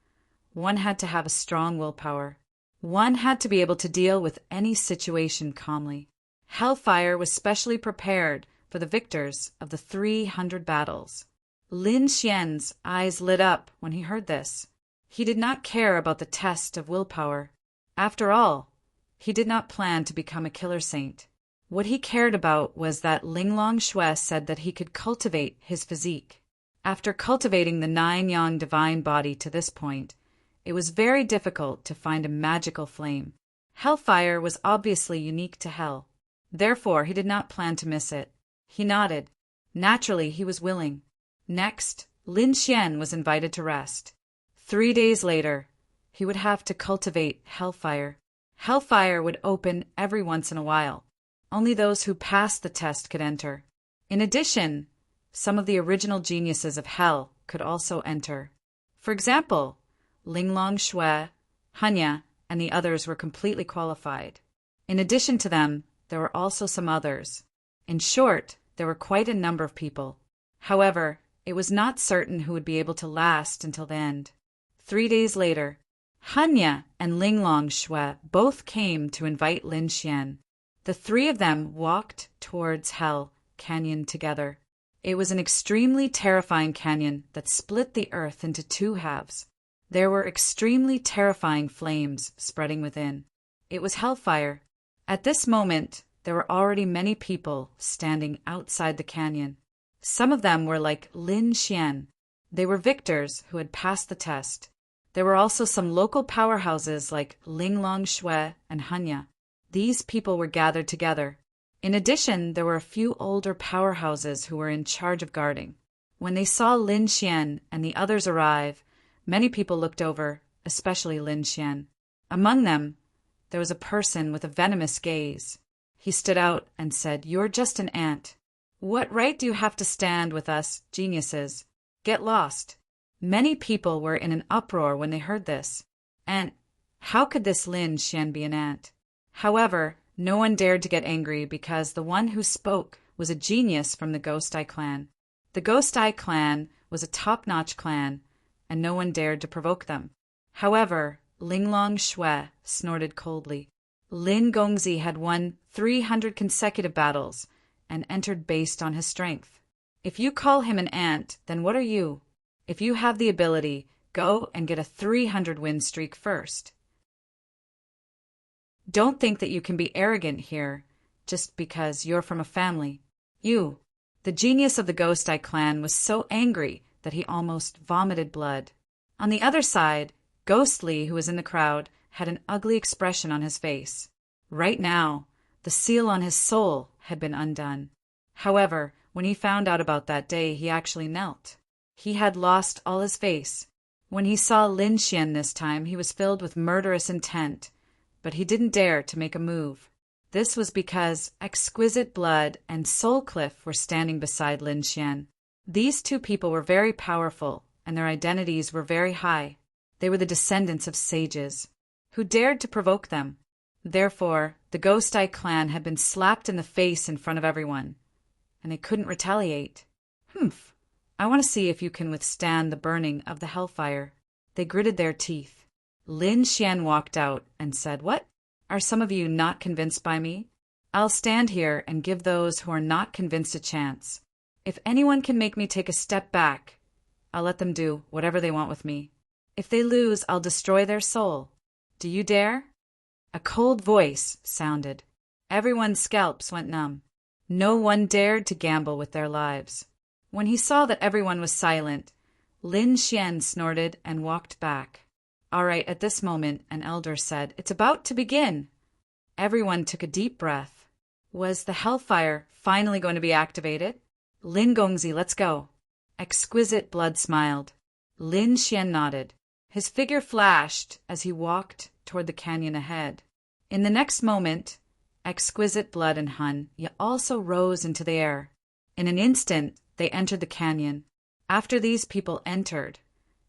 one had to have a strong willpower. One had to be able to deal with any situation calmly. Hellfire was specially prepared for the victors of the 300 battles. Lin Xian's eyes lit up when he heard this. He did not care about the test of willpower. After all, he did not plan to become a killer saint. What he cared about was that Linglong Xue said that he could cultivate his physique. After cultivating the 9 yang divine body to this point, It was very difficult to find a magical flame. Hellfire was obviously unique to hell. Therefore, he did not plan to miss it. He nodded. Naturally, he was willing. Next, Lin Xian was invited to rest. 3 days later, he would have to cultivate hellfire. Hellfire would open every once in a while. Only those who passed the test could enter. In addition, some of the original geniuses of hell could also enter. For example, Linglong Shui, Hanya, and the others were completely qualified. In addition to them, there were also some others. In short, there were quite a number of people. However, it was not certain who would be able to last until the end. 3 days later, Hanya and Linglong Shui both came to invite Lin Xian. The three of them walked towards Hell Canyon together. It was an extremely terrifying canyon that split the earth into 2 halves. There were extremely terrifying flames spreading within. It was hellfire. At this moment, there were already many people standing outside the canyon. Some of them were like Lin Xian. They were victors who had passed the test. There were also some local powerhouses like Linglong Shui and Hanya. These people were gathered together. In addition, there were a few older powerhouses who were in charge of guarding. When they saw Lin Xian and the others arrive, many people looked over, especially Lin Xian. Among them, there was a person with a venomous gaze. He stood out and said, "You're just an ant. What right do you have to stand with us, geniuses? Get lost." Many people were in an uproar when they heard this. Ant? How could this Lin Xian be an ant? However, no one dared to get angry because the one who spoke was a genius from the Ghost Eye clan. The Ghost Eye clan was a top-notch clan, and no one dared to provoke them. However, Linglong Shui snorted coldly. Lin Gongzi had won 300 consecutive battles and entered based on his strength. If you call him an ant, then what are you? If you have the ability, go and get a 300-win streak first. Don't think that you can be arrogant here just because you're from a family. You, the genius of the Ghost Eye clan, was so angry that he almost vomited blood. On the other side, Ghostly, who was in the crowd, had an ugly expression on his face. Right now, the seal on his soul had been undone. However, when he found out about that day, he actually knelt. He had lost all his face. When he saw Lin Xian this time, he was filled with murderous intent, but he didn't dare to make a move. This was because Exquisite Blood and Soul Cliff were standing beside Lin Xian. These 2 people were very powerful, and their identities were very high. They were the descendants of sages. Who dared to provoke them? Therefore, the Ghost Eye clan had been slapped in the face in front of everyone, and they couldn't retaliate. Humph! I want to see if you can withstand the burning of the hellfire. They gritted their teeth. Lin Xian walked out and said, "What? Are some of you not convinced by me? I'll stand here and give those who are not convinced a chance. If anyone can make me take a step back, I'll let them do whatever they want with me. If they lose, I'll destroy their soul. Do you dare?" A cold voice sounded. Everyone's scalps went numb. No one dared to gamble with their lives. When he saw that everyone was silent, Lin Xian snorted and walked back. All right, at this moment, an elder said, "It's about to begin." Everyone took a deep breath. Was the hellfire finally going to be activated? Lin Gongzi, let's go. Exquisite Blood smiled. Lin Xian nodded. His figure flashed as he walked toward the canyon ahead. In the next moment, Exquisite Blood and Hun also rose into the air. In an instant, they entered the canyon. After these people entered,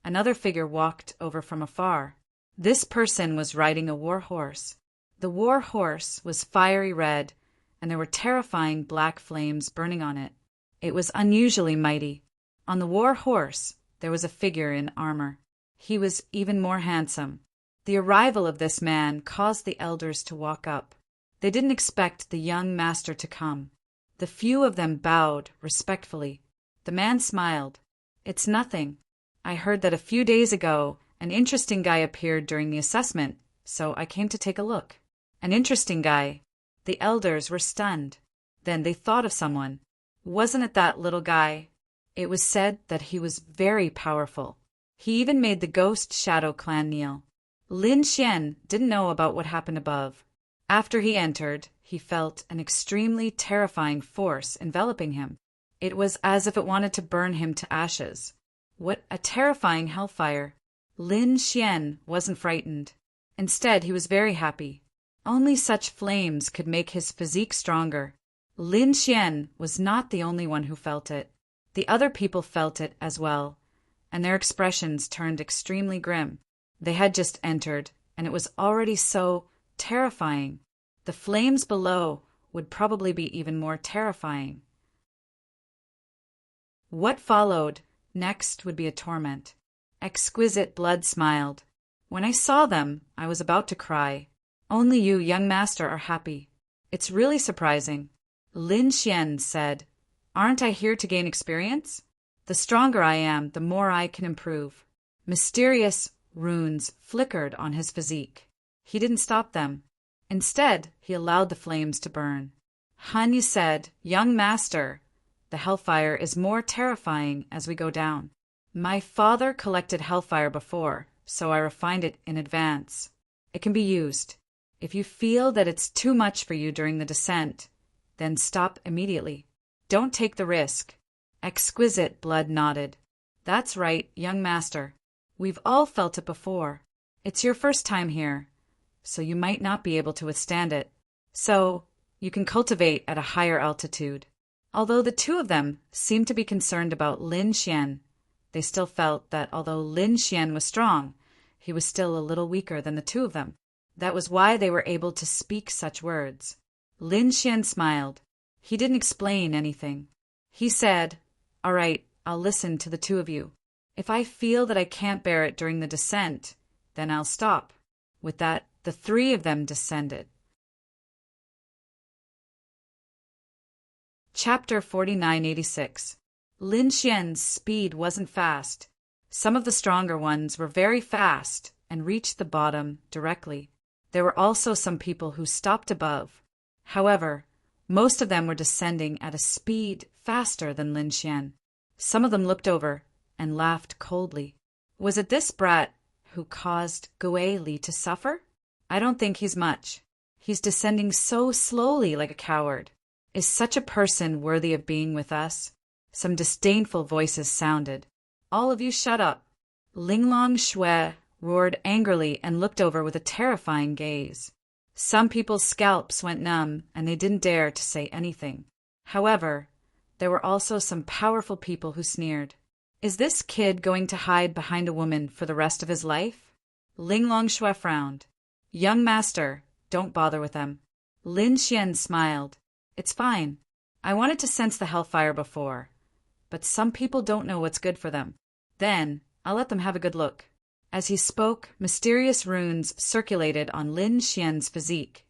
another figure walked over from afar. This person was riding a war horse. The war horse was fiery red, and there were terrifying black flames burning on it. It was unusually mighty. On the war horse, there was a figure in armor. He was even more handsome. The arrival of this man caused the elders to walk up. They didn't expect the young master to come. The few of them bowed respectfully. The man smiled. "It's nothing. I heard that a few days ago an interesting guy appeared during the assessment, so I came to take a look." An interesting guy. The elders were stunned. Then they thought of someone. Wasn't it that little guy? It was said that he was very powerful. He even made the Ghost Shadow clan kneel. Lin Xian didn't know about what happened above. After he entered, he felt an extremely terrifying force enveloping him. It was as if it wanted to burn him to ashes. What a terrifying hellfire! Lin Xian wasn't frightened. Instead, he was very happy. Only such flames could make his physique stronger. Lin Xian was not the only one who felt it. The other people felt it as well, and their expressions turned extremely grim. They had just entered, and it was already so terrifying. The flames below would probably be even more terrifying. What followed next would be a torment. Exquisite Blood smiled. When I saw them, I was about to cry. Only you, young master, are happy. It's really surprising. Lin Xian said, Aren't I here to gain experience? The stronger I am, the more I can improve. Mysterious runes flickered on his physique. He didn't stop them. Instead, he allowed the flames to burn. Han said, Young master, the hellfire is more terrifying as we go down. My father collected hellfire before, so I refined it in advance. It can be used. If you feel that it's too much for you during the descent, then stop immediately. Don't take the risk. Exquisite Blood nodded. That's right, young master. We've all felt it before. It's your first time here, so you might not be able to withstand it. So, you can cultivate at a higher altitude. Although the two of them seemed to be concerned about Lin Xian, they still felt that although Lin Xian was strong, he was still a little weaker than the two of them. That was why they were able to speak such words. Lin Xian smiled. He didn't explain anything. He said, All right, I'll listen to the two of you. If I feel that I can't bear it during the descent, then I'll stop. With that, the three of them descended. Chapter 4986. Lin Xian's speed wasn't fast. Some of the stronger ones were very fast and reached the bottom directly. There were also some people who stopped above. However, most of them were descending at a speed faster than Lin Xian. Some of them looked over and laughed coldly. Was it this brat who caused Gui Li to suffer? I don't think he's much. He's descending so slowly like a coward. Is such a person worthy of being with us? Some disdainful voices sounded. All of you shut up. Linglong Shui roared angrily and looked over with a terrifying gaze. Some people's scalps went numb and they didn't dare to say anything. However, there were also some powerful people who sneered. Is this kid going to hide behind a woman for the rest of his life? Linglong Shui frowned. Young master, don't bother with them. Lin Xian smiled. It's fine. I wanted to sense the hellfire before, but some people don't know what's good for them. Then, I'll let them have a good look. As he spoke, mysterious runes circulated on Lin Xian's physique,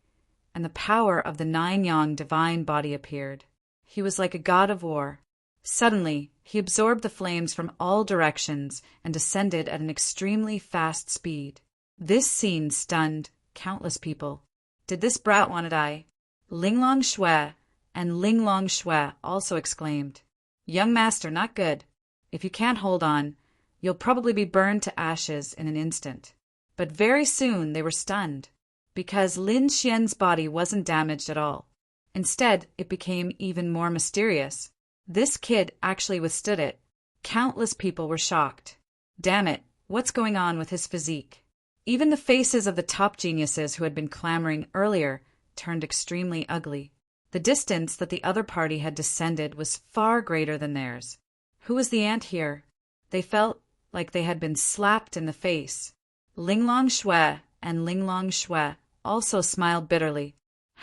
and the power of the nine-yang divine body appeared. He was like a god of war. Suddenly, he absorbed the flames from all directions and descended at an extremely fast speed. This scene stunned countless people. Did this brat want to die? Linglong Shui and Linglong Shui also exclaimed, Young master, not good. If you can't hold on, you'll probably be burned to ashes in an instant. But very soon they were stunned, because Lin Xian's body wasn't damaged at all. Instead, it became even more mysterious. This kid actually withstood it. Countless people were shocked. Damn it, what's going on with his physique? Even the faces of the top geniuses who had been clamoring earlier turned extremely ugly. The distance that the other party had descended was far greater than theirs. Who was the ant here? They felt like they had been slapped in the face. Linglong Shui and Linglong Shui also smiled bitterly.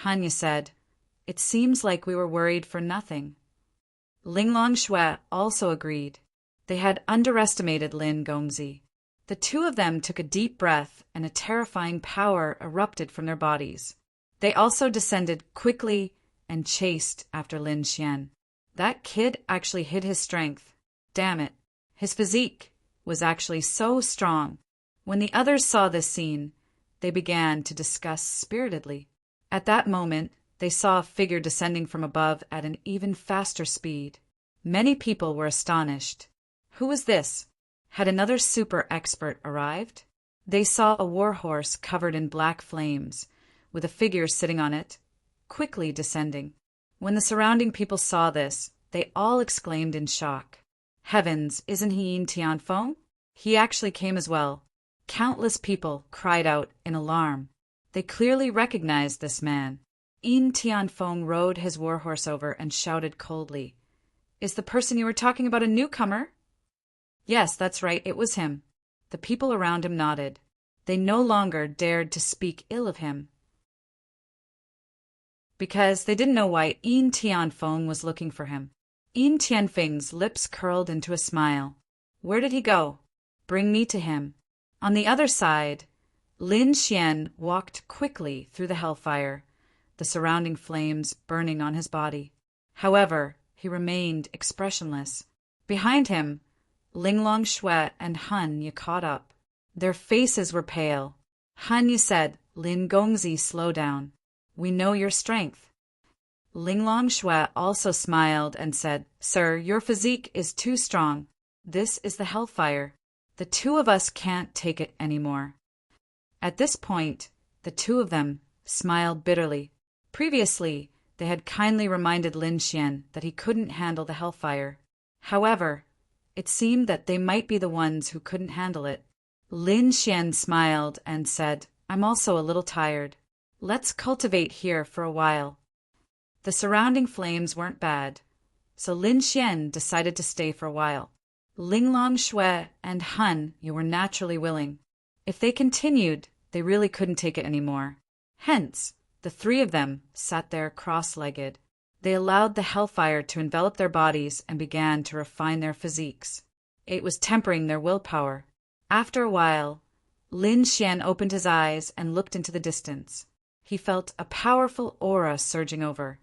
Hanya said, It seems like we were worried for nothing. Linglong Shui also agreed. They had underestimated Lin Gongzi. The two of them took a deep breath and a terrifying power erupted from their bodies. They also descended quickly and chased after Lin Xian. That kid actually hid his strength. Damn it. His physique was actually so strong. When the others saw this scene, they began to discuss spiritedly. At that moment, they saw a figure descending from above at an even faster speed. Many people were astonished. Who was this? Had another super expert arrived? They saw a warhorse covered in black flames, with a figure sitting on it, quickly descending. When the surrounding people saw this, they all exclaimed in shock. Heavens, isn't he Yin Tianfeng? He actually came as well. Countless people cried out in alarm. They clearly recognized this man. Yin Tianfeng rode his warhorse over and shouted coldly, "Is the person you were talking about a newcomer?" Yes, that's right, it was him. The people around him nodded. They no longer dared to speak ill of him, because they didn't know why Yin Tianfeng was looking for him. Yin Tianfeng's lips curled into a smile. Where did he go? Bring me to him. On the other side, Lin Xian walked quickly through the hellfire, the surrounding flames burning on his body. However, he remained expressionless. Behind him, Linglong Shui and Han Yi caught up. Their faces were pale. Han Yi said, "Lin Gongzi, slow down. We know your strength." Linglong Shui also smiled and said, "Sir, your physique is too strong. This is the hellfire. The two of us can't take it anymore." At this point, the two of them smiled bitterly. Previously, they had kindly reminded Lin Xian that he couldn't handle the hellfire. However, it seemed that they might be the ones who couldn't handle it. Lin Xian smiled and said, "I'm also a little tired. Let's cultivate here for a while." The surrounding flames weren't bad, so Lin Xian decided to stay for a while. Linglong Shui and Han Yi were naturally willing. If they continued, they really couldn't take it anymore. Hence, the three of them sat there cross-legged. They allowed the hellfire to envelop their bodies and began to refine their physiques. It was tempering their willpower. After a while, Lin Xian opened his eyes and looked into the distance. He felt a powerful aura surging over.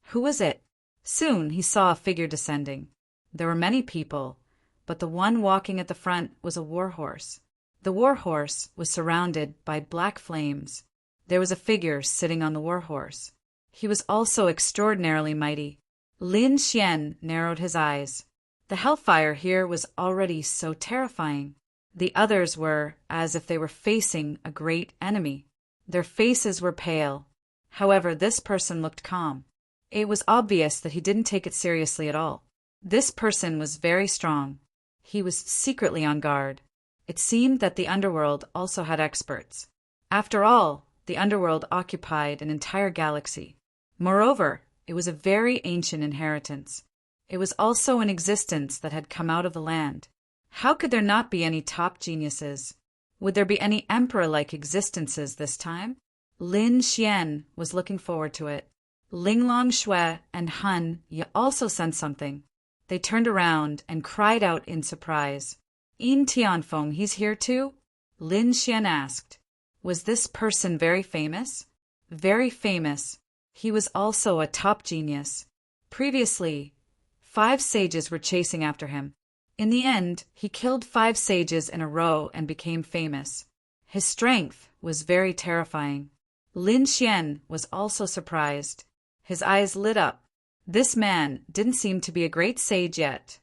Who was it? Soon he saw a figure descending. There were many people, but the one walking at the front was a warhorse. The warhorse was surrounded by black flames. There was a figure sitting on the warhorse. He was also extraordinarily mighty. Lin Xian narrowed his eyes. The hellfire here was already so terrifying. The others were as if they were facing a great enemy. Their faces were pale. However, this person looked calm. It was obvious that he didn't take it seriously at all. This person was very strong. He was secretly on guard. It seemed that the underworld also had experts. After all, the underworld occupied an entire galaxy. Moreover, it was a very ancient inheritance. It was also an existence that had come out of the land. How could there not be any top geniuses? Would there be any emperor-like existences this time? Lin Xian was looking forward to it. Linglong Shui and Han Yi also sensed something. They turned around and cried out in surprise. "Yin Tianfeng, he's here too?" Lin Xian asked. Was this person very famous? Very famous. He was also a top genius. Previously, 5 sages were chasing after him. In the end, he killed 5 sages in a row and became famous. His strength was very terrifying. Lin Xian was also surprised. His eyes lit up. This man didn't seem to be a great sage yet,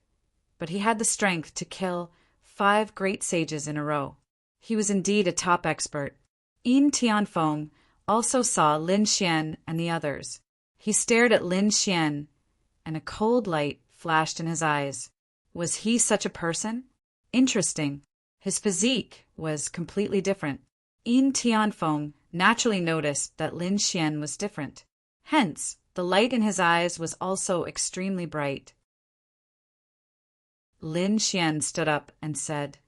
but he had the strength to kill 5 great sages in a row. He was indeed a top expert. Yin Tianfeng also saw Lin Xian and the others. He stared at Lin Xian, and a cold light flashed in his eyes. Was he such a person? Interesting. His physique was completely different. Yin Tianfeng naturally noticed that Lin Xian was different. Hence, the light in his eyes was also extremely bright. Lin Xian stood up and said,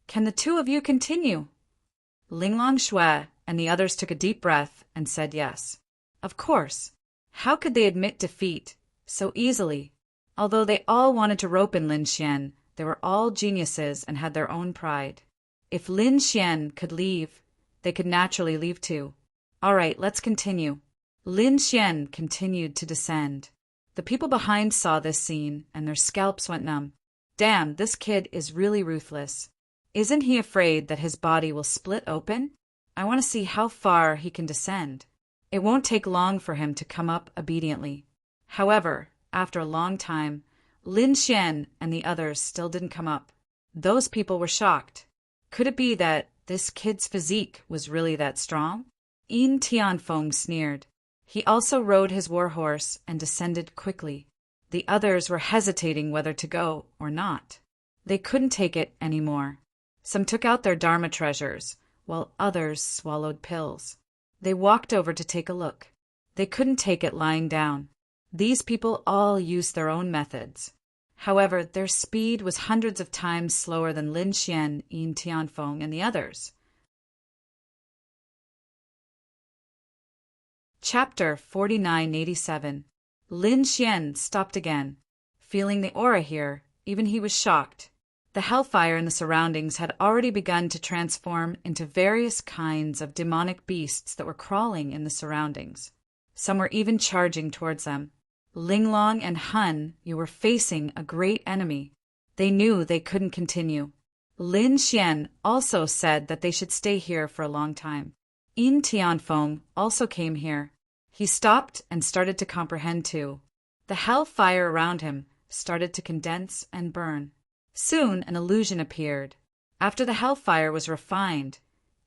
"Can the two of you continue?" Linglong Shui and the others took a deep breath and said yes. Of course. How could they admit defeat so easily? Although they all wanted to rope in Lin Xian, they were all geniuses and had their own pride. If Lin Xian could leave, they could naturally leave too. All right, let's continue. Lin Xian continued to descend. The people behind saw this scene, and their scalps went numb. Damn, this kid is really ruthless. Isn't he afraid that his body will split open? I want to see how far he can descend. It won't take long for him to come up obediently. However, after a long time, Lin Xian and the others still didn't come up. Those people were shocked. Could it be that this kid's physique was really that strong? Yin Tianfeng sneered. He also rode his war horse and descended quickly. The others were hesitating whether to go or not. They couldn't take it anymore. Some took out their Dharma treasures, while others swallowed pills. They walked over to take a look. They couldn't take it lying down. These people all used their own methods. However, their speed was hundreds of times slower than Lin Xian, Yin Tianfeng, and the others. Chapter 4987. Lin Xian stopped again. Feeling the aura here, even he was shocked. The hellfire in the surroundings had already begun to transform into various kinds of demonic beasts that were crawling in the surroundings. Some were even charging towards them. Linglong and Hun, you were facing a great enemy. They knew they couldn't continue. Lin Xian also said that they should stay here for a long time. Yin Tianfeng also came here. He stopped and started to comprehend too. The hellfire around him started to condense and burn. Soon an illusion appeared. After the hellfire was refined,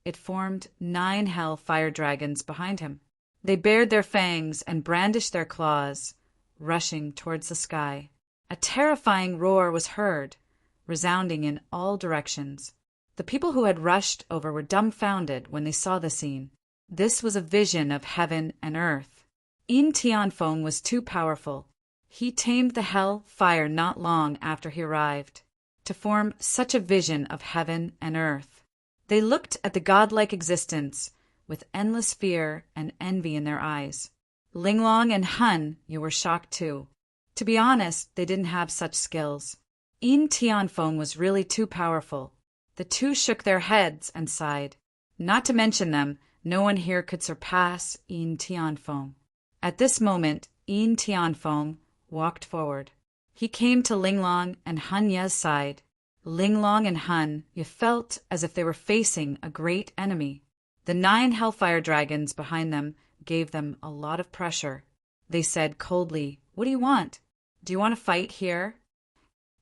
it formed 9 hellfire dragons behind him. They bared their fangs and brandished their claws, rushing towards the sky. A terrifying roar was heard, resounding in all directions. The people who had rushed over were dumbfounded when they saw the scene. This was a vision of heaven and earth. Yin Tianfeng was too powerful. He tamed the hell fire not long after he arrived, to form such a vision of heaven and earth. They looked at the godlike existence with endless fear and envy in their eyes. Linglong and Hun, you were shocked too. To be honest, they didn't have such skills. Yin Tianfeng was really too powerful. The two shook their heads and sighed. Not to mention them, no one here could surpass Yin Tianfeng. At this moment, Yin Tianfeng walked forward. He came to Linglong and Han Ye's side. Linglong and Han Ye felt as if they were facing a great enemy. The 9 hellfire dragons behind them gave them a lot of pressure. They said coldly, "What do you want? Do you want to fight here?"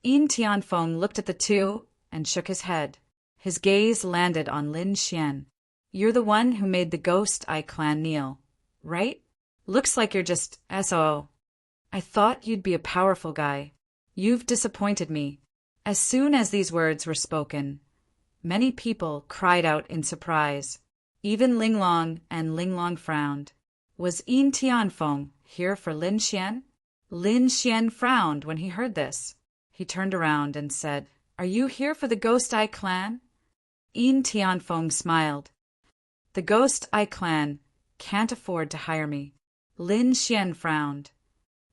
Yin Tianfeng looked at the two and shook his head. His gaze landed on Lin Xian. "You're the one who made the Ghost Eye clan kneel, right? Looks like you're just SO. I thought you'd be a powerful guy. You've disappointed me." As soon as these words were spoken, many people cried out in surprise. Even Linglong and Linglong frowned. Was Yin Tianfeng here for Lin Xian? Lin Xian frowned when he heard this. He turned around and said, "Are you here for the Ghost Eye clan?" Yin Tianfeng smiled. "The Ghost Eye clan can't afford to hire me." Lin Xian frowned.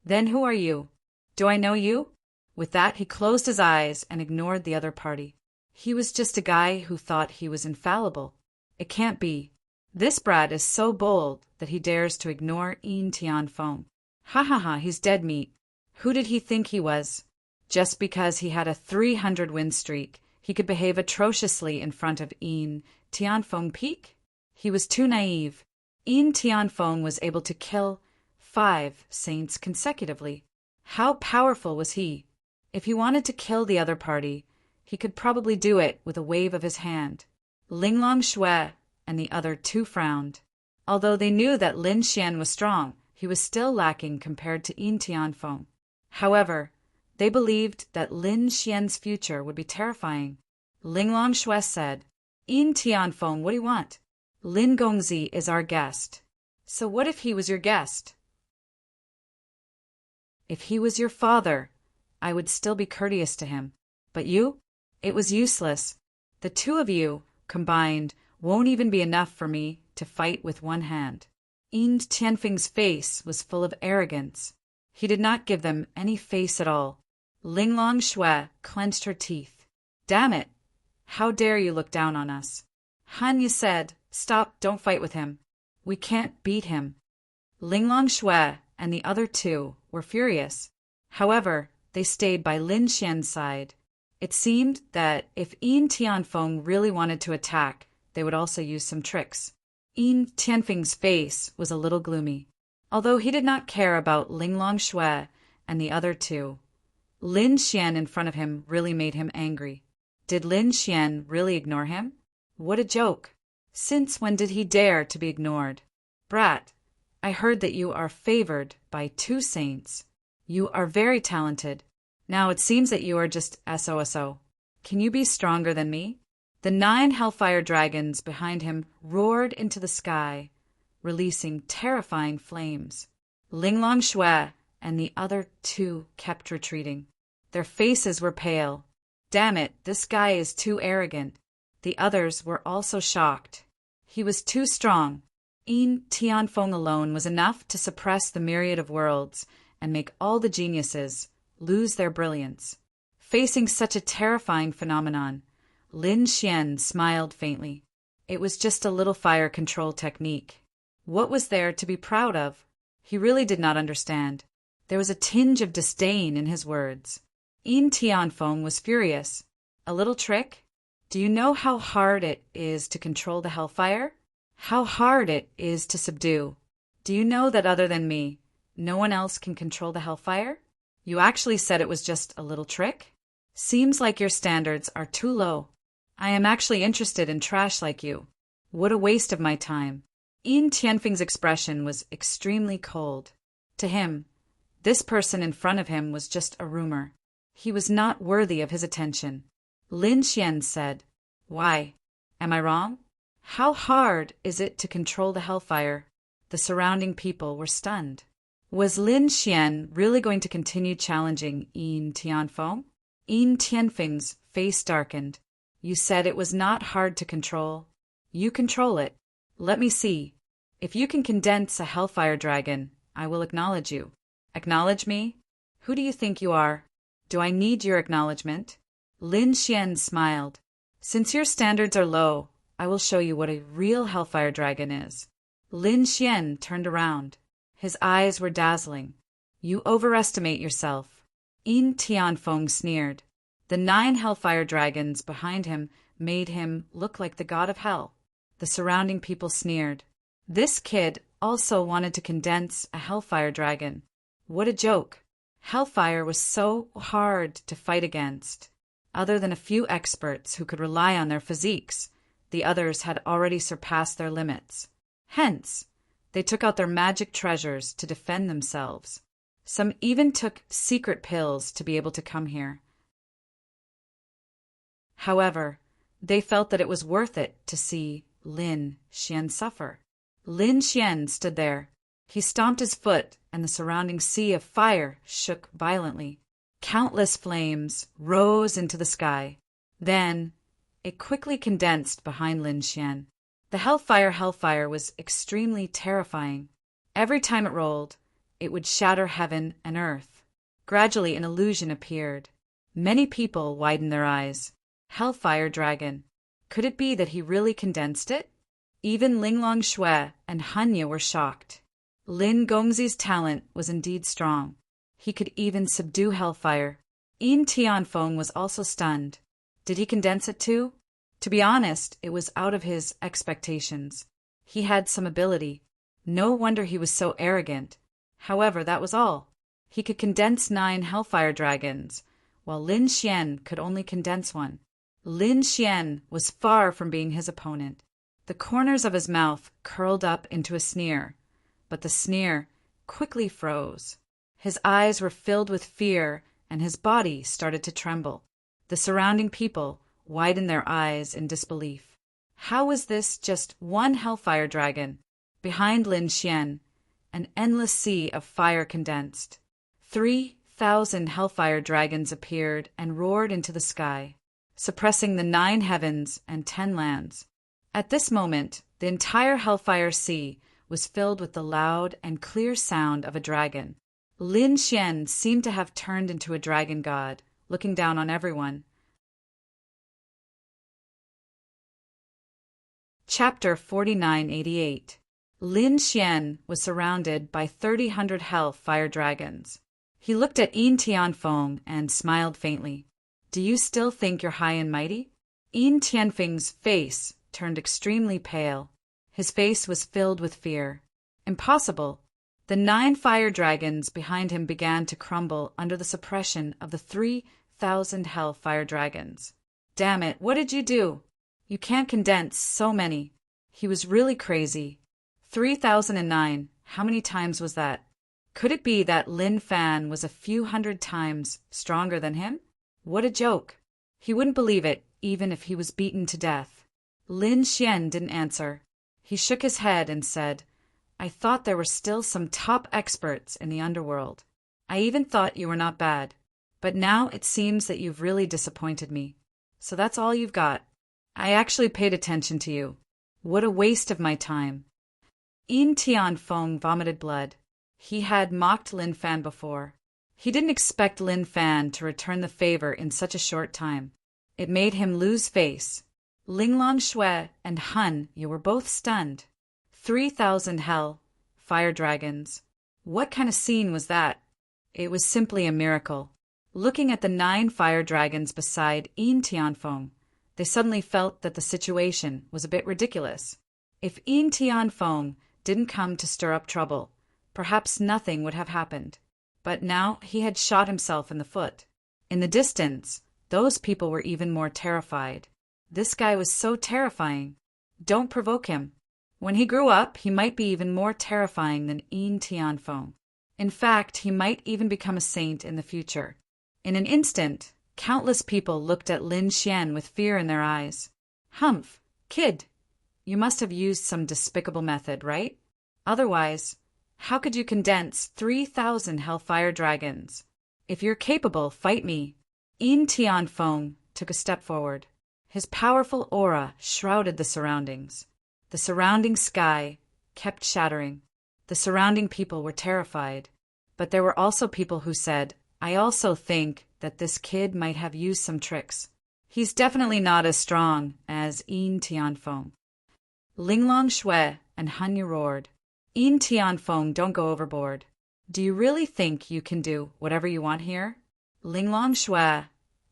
"Then who are you? Do I know you?" With that, he closed his eyes and ignored the other party. He was just a guy who thought he was infallible. It can't be. This brat is so bold that he dares to ignore Yin Tianfeng. Ha ha ha, he's dead meat. Who did he think he was? Just because he had a 300 win streak, he could behave atrociously in front of Yin Tianfeng Peak? He was too naive. Yin Tianfeng was able to kill 5 saints consecutively. How powerful was he? If he wanted to kill the other party, he could probably do it with a wave of his hand. Linglong Shui and the other two frowned. Although they knew that Lin Xian was strong, he was still lacking compared to Yin Tianfeng. However, they believed that Lin Xian's future would be terrifying. Linglong Shui said, "Yin Tianfeng, what do you want? Lin Gongzi is our guest." "So what if he was your guest?" "If he was your father, I would still be courteous to him. But you? It was useless. The two of you combined won't even be enough for me to fight with one hand." Yin Tianfeng's face was full of arrogance. He did not give them any face at all. Linglong Shui clenched her teeth. "Damn it! How dare you look down on us?" Han Ye said, "Stop, don't fight with him. We can't beat him." Linglong Shui and the other two were furious. However, they stayed by Lin Xian's side. It seemed that if Yin Tianfeng really wanted to attack, they would also use some tricks. Yin Tianfeng's face was a little gloomy. Although he did not care about Linglong Shui and the other two, Lin Xian in front of him really made him angry. Did Lin Xian really ignore him? What a joke! Since when did he dare to be ignored? Brat, I heard that you are favored by 2 saints. You are very talented. Now it seems that you are just SOSO. Can you be stronger than me? The 9 hellfire dragons behind him roared into the sky, releasing terrifying flames. Linglong Shui and the other 2 kept retreating. Their faces were pale. Damn it, this guy is too arrogant. The others were also shocked. He was too strong. Yin Tianfeng alone was enough to suppress the myriad of worlds and make all the geniuses lose their brilliance. Facing such a terrifying phenomenon, Lin Xian smiled faintly. It was just a little fire control technique. What was there to be proud of? He really did not understand. There was a tinge of disdain in his words. Yin Tianfeng was furious. A little trick? Do you know how hard it is to control the hellfire? How hard it is to subdue? Do you know that other than me, no one else can control the hellfire? You actually said it was just a little trick? Seems like your standards are too low. I am actually interested in trash like you. What a waste of my time. Yin Tianfeng's expression was extremely cold. To him, this person in front of him was just a rumor. He was not worthy of his attention. Lin Xian said, "Why? Am I wrong? How hard is it to control the hellfire?" The surrounding people were stunned. Was Lin Xian really going to continue challenging Yin Tianfeng? Yin Tianfeng's face darkened. You said it was not hard to control. You control it. Let me see. If you can condense a hellfire dragon, I will acknowledge you. Acknowledge me? Who do you think you are? Do I need your acknowledgement? Lin Xian smiled. Since your standards are low, I will show you what a real hellfire dragon is. Lin Xian turned around. His eyes were dazzling. You overestimate yourself. Yin Tianfeng sneered. The 9 hellfire dragons behind him made him look like the god of hell. The surrounding people sneered. This kid also wanted to condense a hellfire dragon. What a joke. Hellfire was so hard to fight against. Other than a few experts who could rely on their physiques, the others had already surpassed their limits. Hence, they took out their magic treasures to defend themselves. Some even took secret pills to be able to come here. However, they felt that it was worth it to see Lin Xian suffer. Lin Xian stood there. He stomped his foot, and the surrounding sea of fire shook violently. Countless flames rose into the sky. Then, it quickly condensed behind Lin Xian. The hellfire was extremely terrifying. Every time it rolled, it would shatter heaven and earth. Gradually, an illusion appeared. Many people widened their eyes. Hellfire dragon. Could it be that he really condensed it? Even Linglong Shui and Hanya were shocked. Lin Gongzi's talent was indeed strong. He could even subdue hellfire. Yin Tianfeng was also stunned. Did he condense it too? To be honest, it was out of his expectations. He had some ability. No wonder he was so arrogant. However, that was all. He could condense 9 hellfire dragons, while Lin Xian could only condense 1. Lin Xian was far from being his opponent. The corners of his mouth curled up into a sneer, but the sneer quickly froze. His eyes were filled with fear, and his body started to tremble. The surrounding people widened their eyes in disbelief. How was this just 1 hellfire dragon? Behind Lin Xian, an endless sea of fire condensed. 3,000 hellfire dragons appeared and roared into the sky, suppressing the 9 heavens and 10 lands. At this moment, the entire hellfire sea was filled with the loud and clear sound of a dragon. Lin Xian seemed to have turned into a dragon god, looking down on everyone. Chapter 4988. Lin Xian was surrounded by 3,000 hellfire dragons. He looked at Yin Tianfeng and smiled faintly. Do you still think you're high and mighty? Yin Tianfeng's face turned extremely pale. His face was filled with fear. Impossible. The 9 fire dragons behind him began to crumble under the suppression of the 3,000 hellfire dragons. Damn it, what did you do? You can't condense so many. He was really crazy. 3009, how many times was that? Could it be that Lin Fan was a few hundred times stronger than him? What a joke. He wouldn't believe it, even if he was beaten to death. Lin Xian didn't answer. He shook his head and said, I thought there were still some top experts in the underworld. I even thought you were not bad. But now it seems that you've really disappointed me. So that's all you've got. I actually paid attention to you. What a waste of my time. Yin Tianfeng vomited blood. He had mocked Lin Fan before. He didn't expect Lin Fan to return the favor in such a short time. It made him lose face. Linglong Shui and Hun, you were both stunned. 3,000 hell, fire dragons. What kind of scene was that? It was simply a miracle. Looking at the 9 fire dragons beside Yin Tianfeng, they suddenly felt that the situation was a bit ridiculous. If Yin Tianfeng didn't come to stir up trouble, perhaps nothing would have happened. But now he had shot himself in the foot. In the distance, those people were even more terrified. This guy was so terrifying. Don't provoke him. When he grew up, he might be even more terrifying than Yin Tianfeng. In fact, he might even become a saint in the future. In an instant, countless people looked at Lin Xian with fear in their eyes. Humph, kid, you must have used some despicable method, right? Otherwise, how could you condense 3,000 hellfire dragons? If you're capable, fight me. Yin Tianfeng took a step forward. His powerful aura shrouded the surroundings. The surrounding sky kept shattering. The surrounding people were terrified. But there were also people who said, I also think that this kid might have used some tricks. He's definitely not as strong as Yin Tianfeng. Linglong Shui and Han Yu roared. Yin Tianfeng, don't go overboard. Do you really think you can do whatever you want here? Linglong Shui,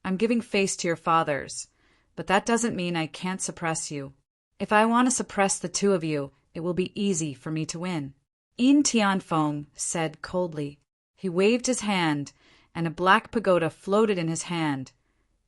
I'm giving face to your fathers, but that doesn't mean I can't suppress you. If I want to suppress the two of you, it will be easy for me to win. Yin Tianfeng said coldly. He waved his hand, and a black pagoda floated in his hand,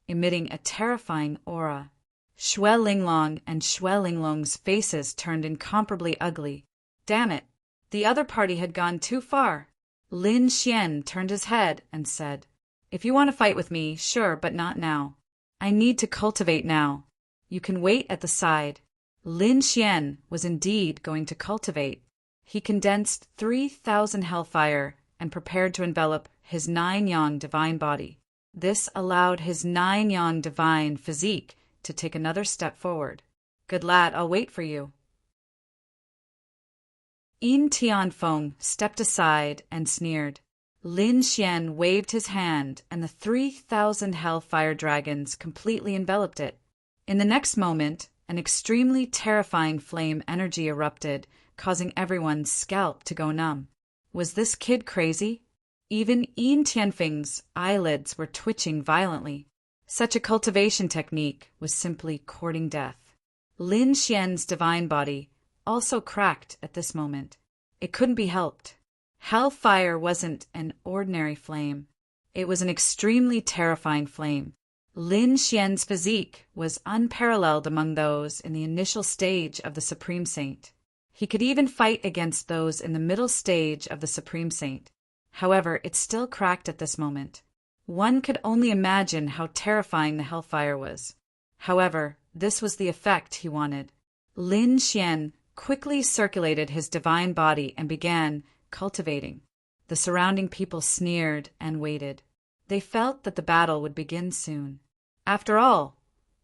emitting a terrifying aura. Shui Linglong and Shui Linglong's faces turned incomparably ugly. Damn it! The other party had gone too far. Lin Xian turned his head and said, If you want to fight with me, sure, but not now. I need to cultivate now. You can wait at the side. Lin Xian was indeed going to cultivate. He condensed 3,000 hellfire and prepared to envelop his 9-yang divine body. This allowed his 9-yang divine physique to take another step forward. Good lad, I'll wait for you. Yin Tianfeng stepped aside and sneered. Lin Xian waved his hand, and the 3,000 hellfire dragons completely enveloped it. In the next moment, an extremely terrifying flame energy erupted, causing everyone's scalp to go numb. Was this kid crazy? Even Yin Tianfeng's eyelids were twitching violently. Such a cultivation technique was simply courting death. Lin Xian's divine body also cracked at this moment. It couldn't be helped. Hellfire wasn't an ordinary flame. It was an extremely terrifying flame. Lin Xian's physique was unparalleled among those in the initial stage of the Supreme Saint. He could even fight against those in the middle stage of the Supreme Saint. However, it still cracked at this moment. One could only imagine how terrifying the hellfire was. However, this was the effect he wanted. Lin Xian quickly circulated his divine body and began cultivating. The surrounding people sneered and waited. They felt that the battle would begin soon. After all,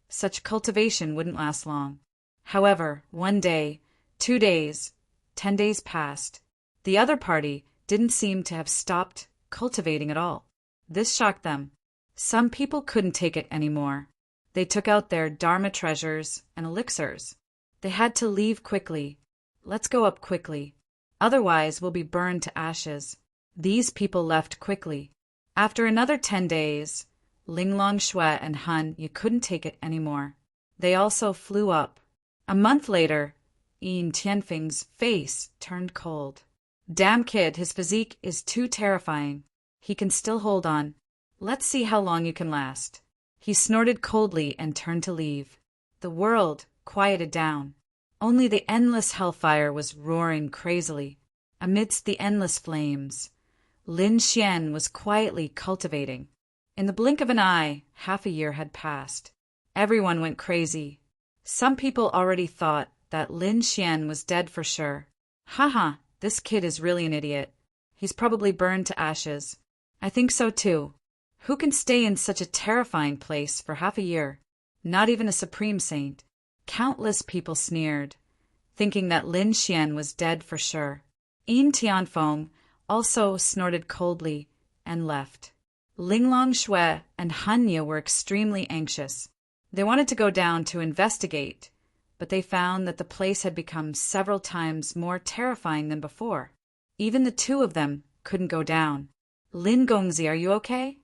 such cultivation wouldn't last long. However, 1 day, 2 days, 10 days passed. The other party didn't seem to have stopped cultivating at all. This shocked them. Some people couldn't take it anymore. They took out their Dharma treasures and elixirs. They had to leave quickly. Let's go up quickly. Otherwise, we'll be burned to ashes. These people left quickly. After another 10 days, Linglong Shui and Han, you couldn't take it anymore. They also flew up. A month later, Yin Tianfeng's face turned cold. Damn kid, his physique is too terrifying. He can still hold on. Let's see how long you can last. He snorted coldly and turned to leave. The world quieted down. Only the endless hellfire was roaring crazily. Amidst the endless flames, Lin Xian was quietly cultivating. In the blink of an eye, half a year had passed. Everyone went crazy. Some people already thought that Lin Xian was dead for sure. Haha, this kid is really an idiot. He's probably burned to ashes. I think so too. Who can stay in such a terrifying place for half a year? Not even a supreme saint. Countless people sneered, thinking that Lin Xian was dead for sure. Yin Tianfeng also snorted coldly and left. Linglong Shui and Hanya were extremely anxious. They wanted to go down to investigate, but they found that the place had become several times more terrifying than before. Even the two of them couldn't go down. Lin Gongzi, are you okay?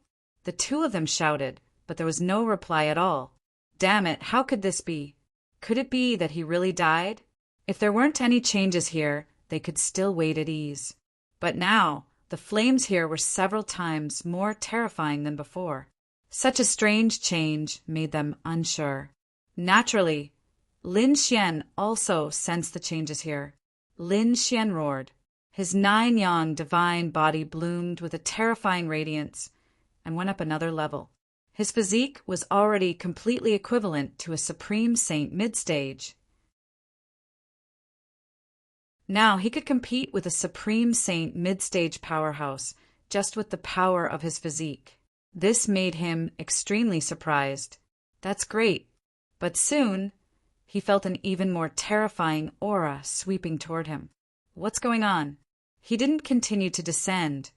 The two of them shouted, but there was no reply at all. Damn it, how could this be? Could it be that he really died? If there weren't any changes here, they could still wait at ease. But now, the flames here were several times more terrifying than before. Such a strange change made them unsure. Naturally, Lin Xian also sensed the changes here. Lin Xian roared. His 9-yang divine body bloomed with a terrifying radiance and went up another level. His physique was already completely equivalent to a supreme saint mid-stage. Now he could compete with a supreme saint mid-stage powerhouse just with the power of his physique. This made him extremely surprised. That's great. But soon, he felt an even more terrifying aura sweeping toward him. What's going on? He didn't continue to descend,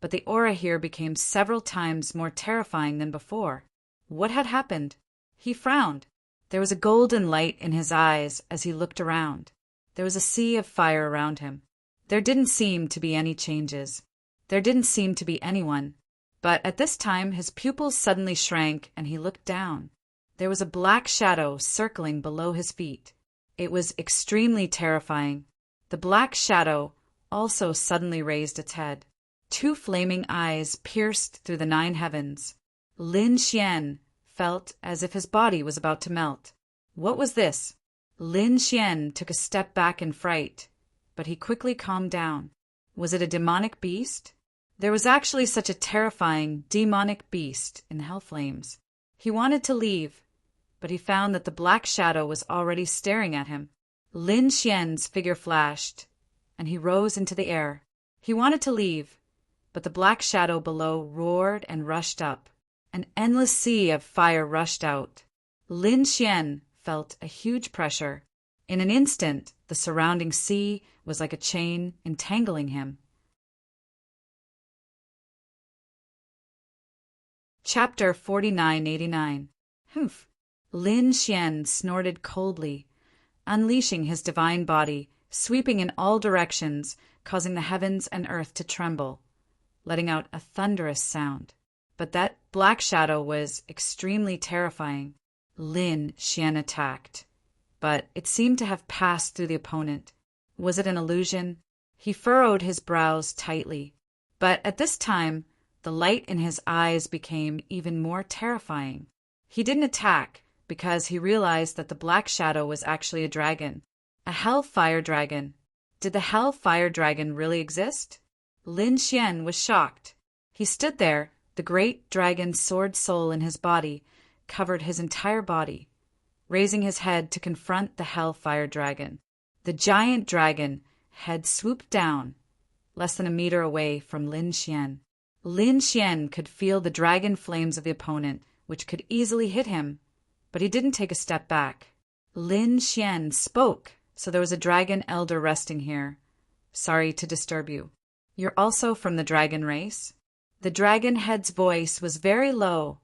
but the aura here became several times more terrifying than before. What had happened? He frowned. There was a golden light in his eyes as he looked around. There was a sea of fire around him. There didn't seem to be any changes. There didn't seem to be anyone. But at this time his pupils suddenly shrank and he looked down. There was a black shadow circling below his feet. It was extremely terrifying. The black shadow also suddenly raised its head. 2 flaming eyes pierced through the 9 heavens. Lin Xian felt as if his body was about to melt. What was this? Lin Xian took a step back in fright, but he quickly calmed down. Was it a demonic beast? There was actually such a terrifying demonic beast in hell flames. He wanted to leave, but he found that the black shadow was already staring at him. Lin Xian's figure flashed, and he rose into the air. He wanted to leave, but the black shadow below roared and rushed up. An endless sea of fire rushed out. Lin Xian felt a huge pressure. In an instant, the surrounding sea was like a chain entangling him. Chapter 4989. Humph. Lin Xian snorted coldly, unleashing his divine body, sweeping in all directions, causing the heavens and earth to tremble, letting out a thunderous sound. But that black shadow was extremely terrifying. Lin Xian attacked, but it seemed to have passed through the opponent. Was it an illusion? He furrowed his brows tightly, but at this time, the light in his eyes became even more terrifying. He didn't attack because he realized that the black shadow was actually a dragon, a hellfire dragon. Did the hellfire dragon really exist? Lin Xian was shocked. He stood there, the great dragon sword soul in his body covered his entire body, raising his head to confront the hellfire dragon. The giant dragon had swooped down, less than a meter away from Lin Xian. Lin Xian could feel the dragon flames of the opponent, which could easily hit him, but he didn't take a step back. Lin Xian spoke, so there was a dragon elder resting here. Sorry to disturb you. You're also from the dragon race? The dragon head's voice was very low.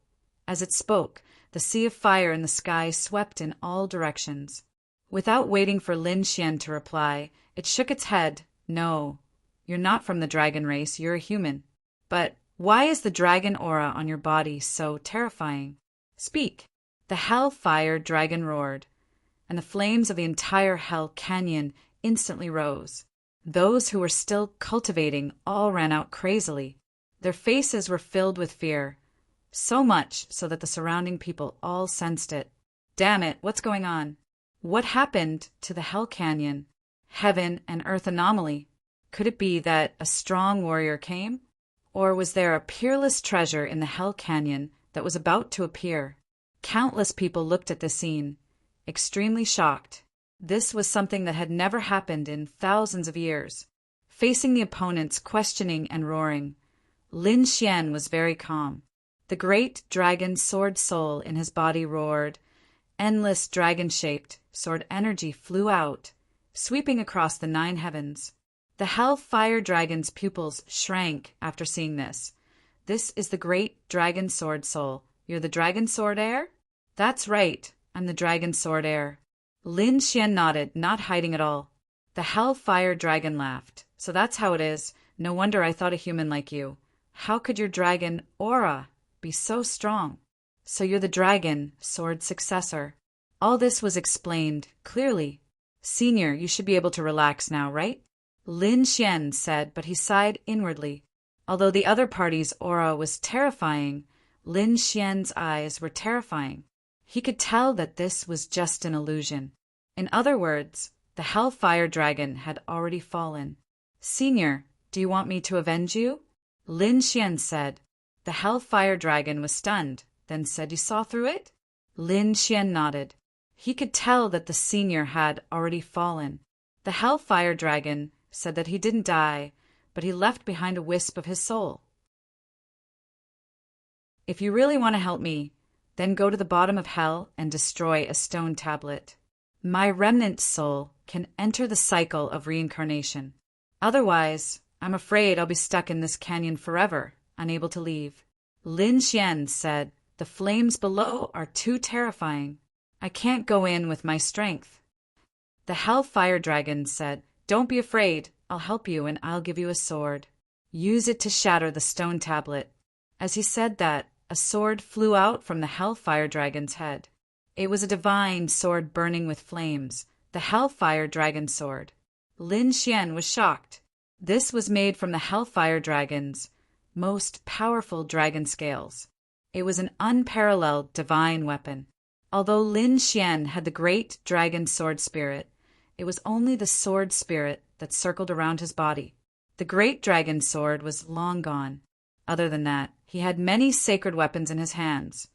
As it spoke, the sea of fire in the sky swept in all directions. Without waiting for Lin Xian to reply, it shook its head. No, you're not from the dragon race, you're a human. But why is the dragon aura on your body so terrifying? Speak. The hellfire dragon roared, and the flames of the entire hell canyon instantly rose. Those who were still cultivating all ran out crazily. Their faces were filled with fear, so much so that the surrounding people all sensed it. Damn it, what's going on? What happened to the Hell Canyon? Heaven and Earth anomaly? Could it be that a strong warrior came? Or was there a peerless treasure in the Hell Canyon that was about to appear? Countless people looked at this scene, extremely shocked. This was something that had never happened in thousands of years. Facing the opponents, questioning and roaring, Lin Xian was very calm. The great dragon sword soul in his body roared. Endless dragon-shaped sword energy flew out, sweeping across the 9 heavens. The Hellfire Dragon's pupils shrank after seeing this. This is the great dragon sword soul. You're the dragon sword heir? That's right, I'm the dragon sword heir. Lin Xian nodded, not hiding at all. The Hellfire Dragon laughed. So that's how it is. No wonder I thought a human like you. How could your dragon aura be so strong? So you're the dragon sword successor. All this was explained clearly. Senior, you should be able to relax now, right? Lin Xian said, but he sighed inwardly. Although the other party's aura was terrifying, Lin Xian's eyes were terrifying. He could tell that this was just an illusion. In other words, the Hellfire Dragon had already fallen. Senior, do you want me to avenge you? Lin Xian said. The Hellfire Dragon was stunned, then said, you saw through it? Lin Xian nodded. He could tell that the senior had already fallen. The Hellfire Dragon said that he didn't die, but he left behind a wisp of his soul. If you really want to help me, then go to the bottom of hell and destroy a stone tablet. My remnant soul can enter the cycle of reincarnation. Otherwise, I'm afraid I'll be stuck in this canyon forever, unable to leave. Lin Xian said, the flames below are too terrifying. I can't go in with my strength. The Hellfire Dragon said, don't be afraid, I'll help you and I'll give you a sword. Use it to shatter the stone tablet. As he said that, a sword flew out from the Hellfire Dragon's head. It was a divine sword burning with flames, the Hellfire Dragon sword. Lin Xian was shocked. This was made from the Hellfire Dragon's most powerful dragon scales. It was an unparalleled divine weapon. Although Lin Xian had the great dragon sword spirit, it was only the sword spirit that circled around his body. The great dragon sword was long gone. Other than that, he had many sacred weapons in his hands,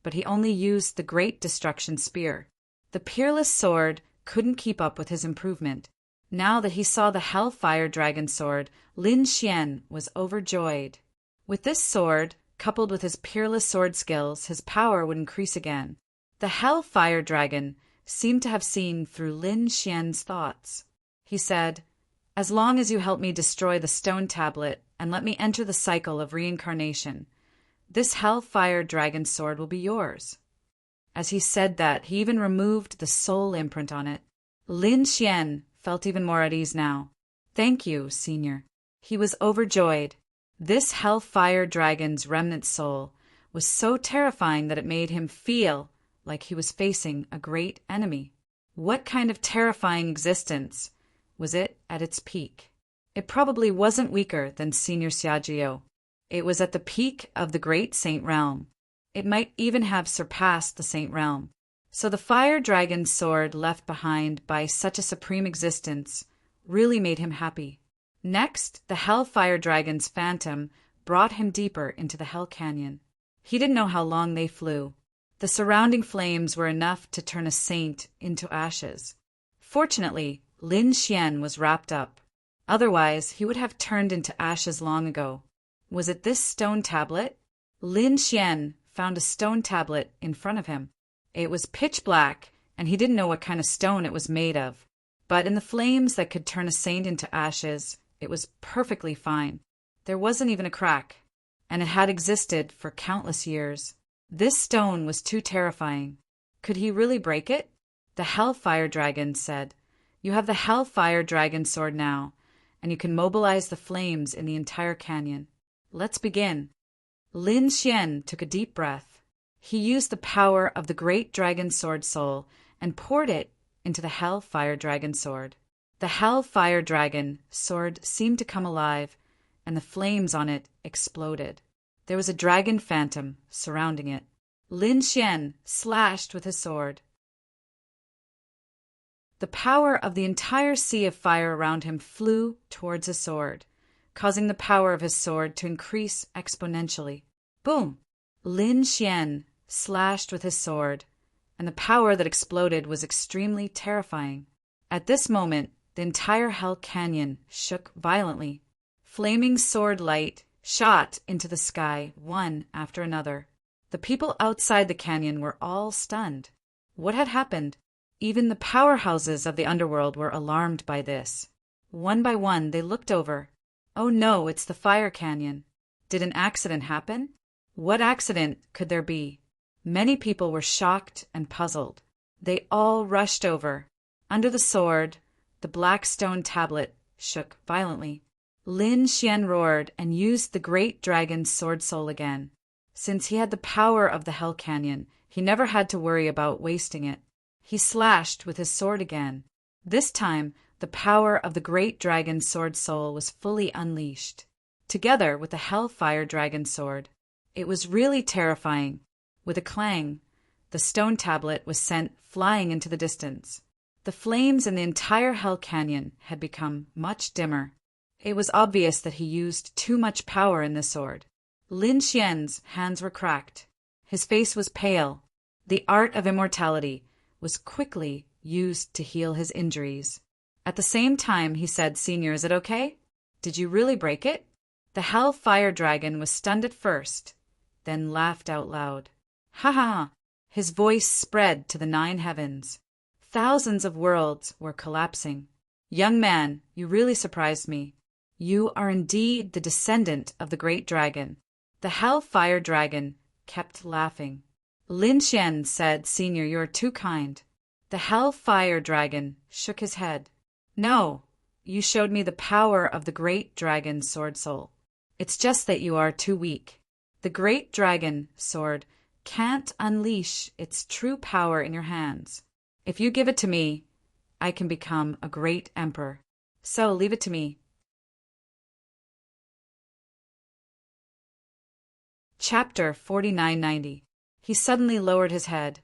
but he only used the great destruction spear. The peerless sword couldn't keep up with his improvement. Now that he saw the Hellfire Dragon sword, Lin Xian was overjoyed. With this sword, coupled with his peerless sword skills, his power would increase again. The Hellfire Dragon seemed to have seen through Lin Xian's thoughts. He said, as long as you help me destroy the stone tablet and let me enter the cycle of reincarnation, this Hellfire Dragon sword will be yours. As he said that, he even removed the soul imprint on it. Lin Xian felt even more at ease now. Thank you, Senior. He was overjoyed. This Hellfire Dragon's remnant soul was so terrifying that it made him feel like he was facing a great enemy. What kind of terrifying existence was it at its peak? It probably wasn't weaker than Senior Xiajiao. It was at the peak of the great Saint Realm. It might even have surpassed the Saint Realm. So the Fire Dragon's sword left behind by such a supreme existence really made him happy. Next, the Hellfire Dragon's phantom brought him deeper into the Hell Canyon. He didn't know how long they flew. The surrounding flames were enough to turn a saint into ashes. Fortunately, Lin Xian was wrapped up. Otherwise, he would have turned into ashes long ago. Was it this stone tablet? Lin Xian found a stone tablet in front of him. It was pitch black, and he didn't know what kind of stone it was made of. But in the flames that could turn a saint into ashes, it was perfectly fine. There wasn't even a crack, and it had existed for countless years. This stone was too terrifying. Could he really break it? The Hellfire Dragon said, you have the Hellfire Dragon sword now, and you can mobilize the flames in the entire canyon. Let's begin. Lin Xian took a deep breath. He used the power of the great dragon sword soul and poured it into the Hellfire Dragon sword. The Hellfire Dragon sword seemed to come alive, and the flames on it exploded. There was a dragon phantom surrounding it. Lin Xian slashed with his sword. The power of the entire sea of fire around him flew towards his sword, causing the power of his sword to increase exponentially. Boom! Lin Xian slashed with his sword, and the power that exploded was extremely terrifying. At this moment, the entire Hell Canyon shook violently. Flaming sword light shot into the sky, one after another. The people outside the canyon were all stunned. What had happened? Even the powerhouses of the underworld were alarmed by this. One by one, they looked over. Oh no, it's the fire canyon. Did an accident happen? What accident could there be? Many people were shocked and puzzled. They all rushed over. Under the sword, the black stone tablet shook violently. Lin Xian roared and used the great dragon's sword soul again. Since he had the power of the Hell Canyon, he never had to worry about wasting it. He slashed with his sword again. This time, the power of the great dragon's sword soul was fully unleashed, together with the Hellfire Dragon sword. It was really terrifying. With a clang, the stone tablet was sent flying into the distance. The flames in the entire Hell Canyon had become much dimmer. It was obvious that he used too much power in the sword. Lin Xian's hands were cracked. His face was pale. The art of immortality was quickly used to heal his injuries. At the same time, he said, "Senior, is it okay? Did you really break it?" The Hellfire Dragon was stunned at first, then laughed out loud. Ha ha ha! His voice spread to the 9 heavens. Thousands of worlds were collapsing. Young man, you really surprised me. You are indeed the descendant of the great dragon. The Hellfire Dragon kept laughing. Lin Xian said, "Senior, you are too kind." The Hellfire Dragon shook his head. "No, you showed me the power of the great dragon's sword soul. It's just that you are too weak. The great dragon sword can't unleash its true power in your hands. If you give it to me, I can become a great emperor. So leave it to me." Chapter 4990. He suddenly lowered his head.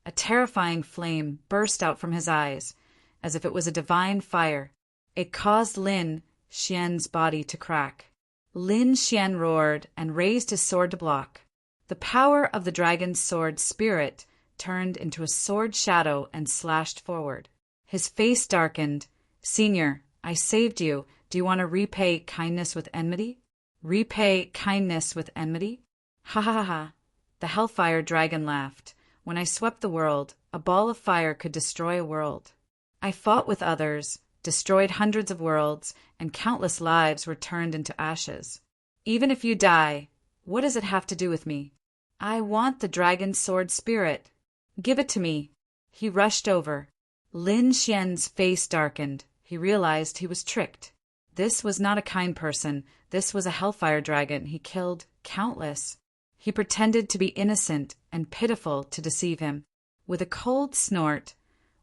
A terrifying flame burst out from his eyes, as if it was a divine fire. It caused Lin Xian's body to crack. Lin Xian roared and raised his sword to block. The power of the dragon's sword spirit turned into a sword shadow and slashed forward. His face darkened. "Senior, I saved you. Do you want to repay kindness with enmity?" "Repay kindness with enmity?" Ha ha ha ha! The Hellfire Dragon laughed. "When I swept the world, a ball of fire could destroy a world. I fought with others, destroyed hundreds of worlds, and countless lives were turned into ashes. Even if you die, what does it have to do with me? I want the dragon's sword spirit. Give it to me." He rushed over. Lin Xian's face darkened. He realized he was tricked. This was not a kind person. This was a Hellfire Dragon. He killed countless. He pretended to be innocent and pitiful to deceive him. With a cold snort,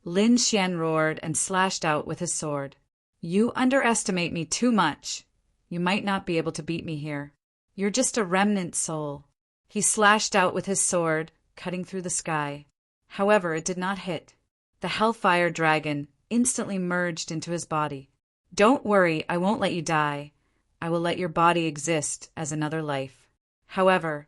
Lin Xian roared and slashed out with his sword. "You underestimate me too much. You might not be able to beat me here. You're just a remnant soul." He slashed out with his sword, cutting through the sky. However, it did not hit. The Hellfire Dragon instantly merged into his body. "Don't worry, I won't let you die. I will let your body exist as another life. However,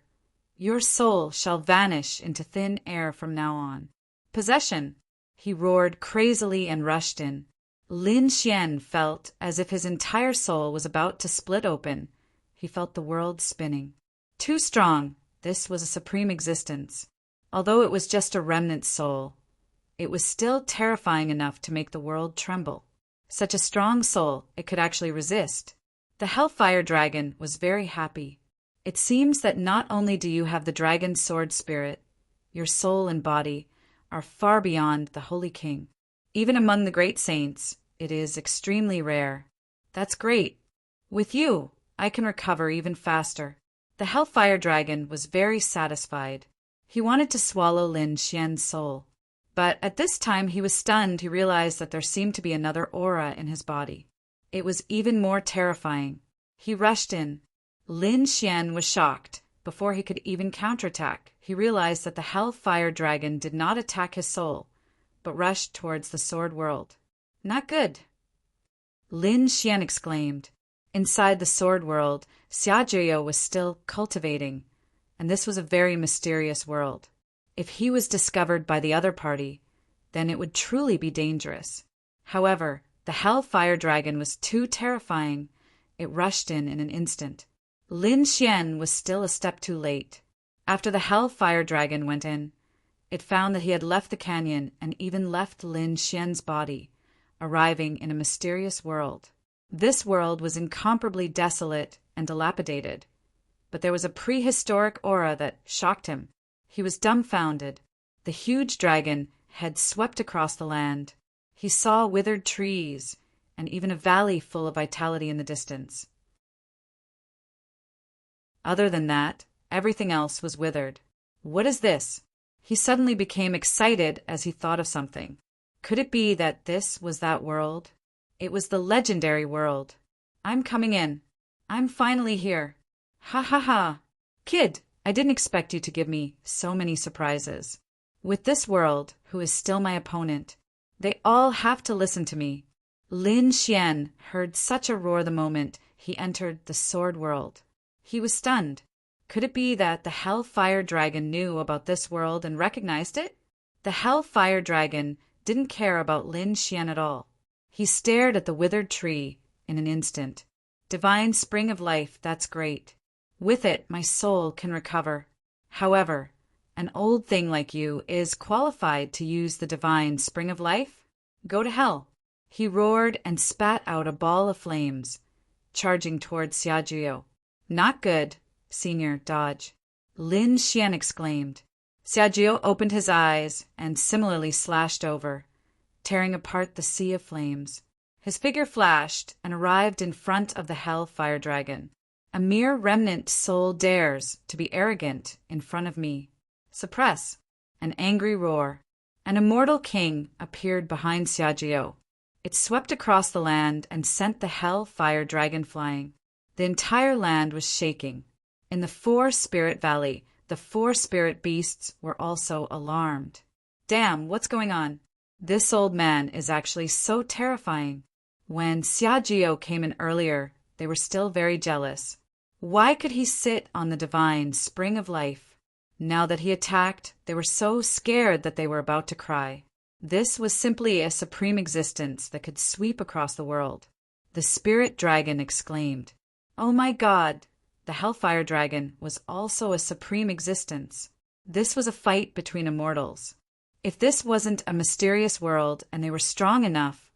your soul shall vanish into thin air from now on." "Possession!" He roared crazily and rushed in. Lin Xian felt as if his entire soul was about to split open. He felt the world spinning. Too strong. This was a supreme existence. Although it was just a remnant soul, it was still terrifying enough to make the world tremble. Such a strong soul, it could actually resist. The Hellfire Dragon was very happy. "It seems that not only do you have the dragon's sword spirit, your soul and body are far beyond the Holy King. Even among the great saints, it is extremely rare. That's great. With you, I can recover even faster." The Hellfire Dragon was very satisfied. He wanted to swallow Lin Xian's soul. But at this time he was stunned. He realized that there seemed to be another aura in his body. It was even more terrifying. He rushed in. Lin Xian was shocked. Before he could even counterattack, he realized that the Hellfire Dragon did not attack his soul, but rushed towards the Sword World. Not good. Lin Xian exclaimed. Inside the Sword World, Xiajiao was still cultivating, and this was a very mysterious world. If he was discovered by the other party, then it would truly be dangerous. However, the Hellfire Dragon was too terrifying. It rushed in an instant. Lin Xian was still a step too late. After the Hellfire Dragon went in, it found that he had left the canyon and even left Lin Xian's body, arriving in a mysterious world. This world was incomparably desolate and dilapidated, but there was a prehistoric aura that shocked him. He was dumbfounded. The huge dragon had swept across the land. He saw withered trees and even a valley full of vitality in the distance. Other than that, everything else was withered. What is this? He suddenly became excited as he thought of something. Could it be that this was that world? It was the legendary world. I'm coming in. I'm finally here. Ha ha ha. Kid, I didn't expect you to give me so many surprises. With this world, who is still my opponent, they all have to listen to me. Lin Xian heard such a roar the moment he entered the Sword World. He was stunned. Could it be that the Hellfire Dragon knew about this world and recognized it? The Hellfire Dragon didn't care about Lin Xian at all. He stared at the withered tree in an instant. Divine spring of life, that's great. With it, my soul can recover. However, an old thing like you is qualified to use the divine spring of life? Go to hell. He roared and spat out a ball of flames, charging towards Xiajiao. Not good, Senior, dodge. Lin Xian exclaimed. Xiajiao opened his eyes and similarly slashed over, tearing apart the sea of flames. His figure flashed and arrived in front of the Hellfire Dragon. A mere remnant soul dares to be arrogant in front of me. Suppress. An angry roar. An immortal king appeared behind Xiajiao. It swept across the land and sent the Hellfire Dragon flying. The entire land was shaking. In the Four-Spirit Valley, the four spirit beasts were also alarmed. Damn, what's going on? This old man is actually so terrifying. When Xiajiao came in earlier, they were still very jealous. Why could he sit on the divine spring of life? Now that he attacked, they were so scared that they were about to cry. This was simply a supreme existence that could sweep across the world. The spirit dragon exclaimed, "Oh my God!" The Hellfire Dragon was also a supreme existence. This was a fight between immortals. If this wasn't a mysterious world and they were strong enough,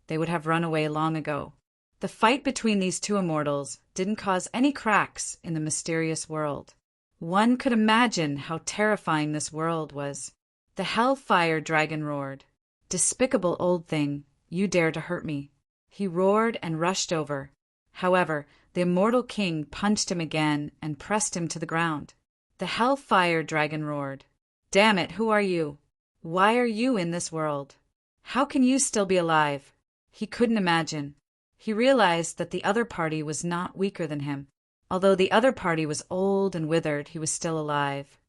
they would have run away long ago. The fight between these two immortals didn't cause any cracks in the mysterious world. One could imagine how terrifying this world was. The Hellfire Dragon roared. "Despicable old thing, you dare to hurt me." He roared and rushed over. However, the immortal king punched him again and pressed him to the ground. The Hellfire Dragon roared. "Damn it, who are you? Why are you in this world? How can you still be alive?" He couldn't imagine. He realized that the other party was not weaker than him. Although the other party was old and withered, he was still alive.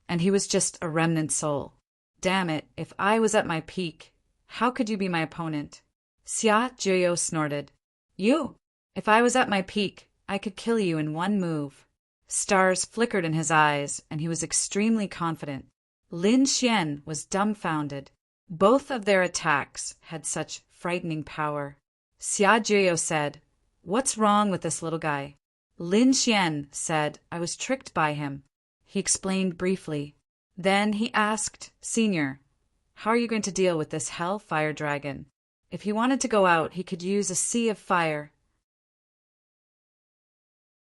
And he was just a remnant soul. Damn it, if I was at my peak, how could you be my opponent? Xiajiao snorted. You! If I was at my peak, I could kill you in one move. Stars flickered in his eyes, and he was extremely confident. Lin Xian was dumbfounded. Both of their attacks had such frightening power. Xiajiao said, "What's wrong with this little guy?" Lin Xian said, "I was tricked by him." He explained briefly. Then he asked, "Senior, how are you going to deal with this Hellfire Dragon? If he wanted to go out, he could use a sea of fire.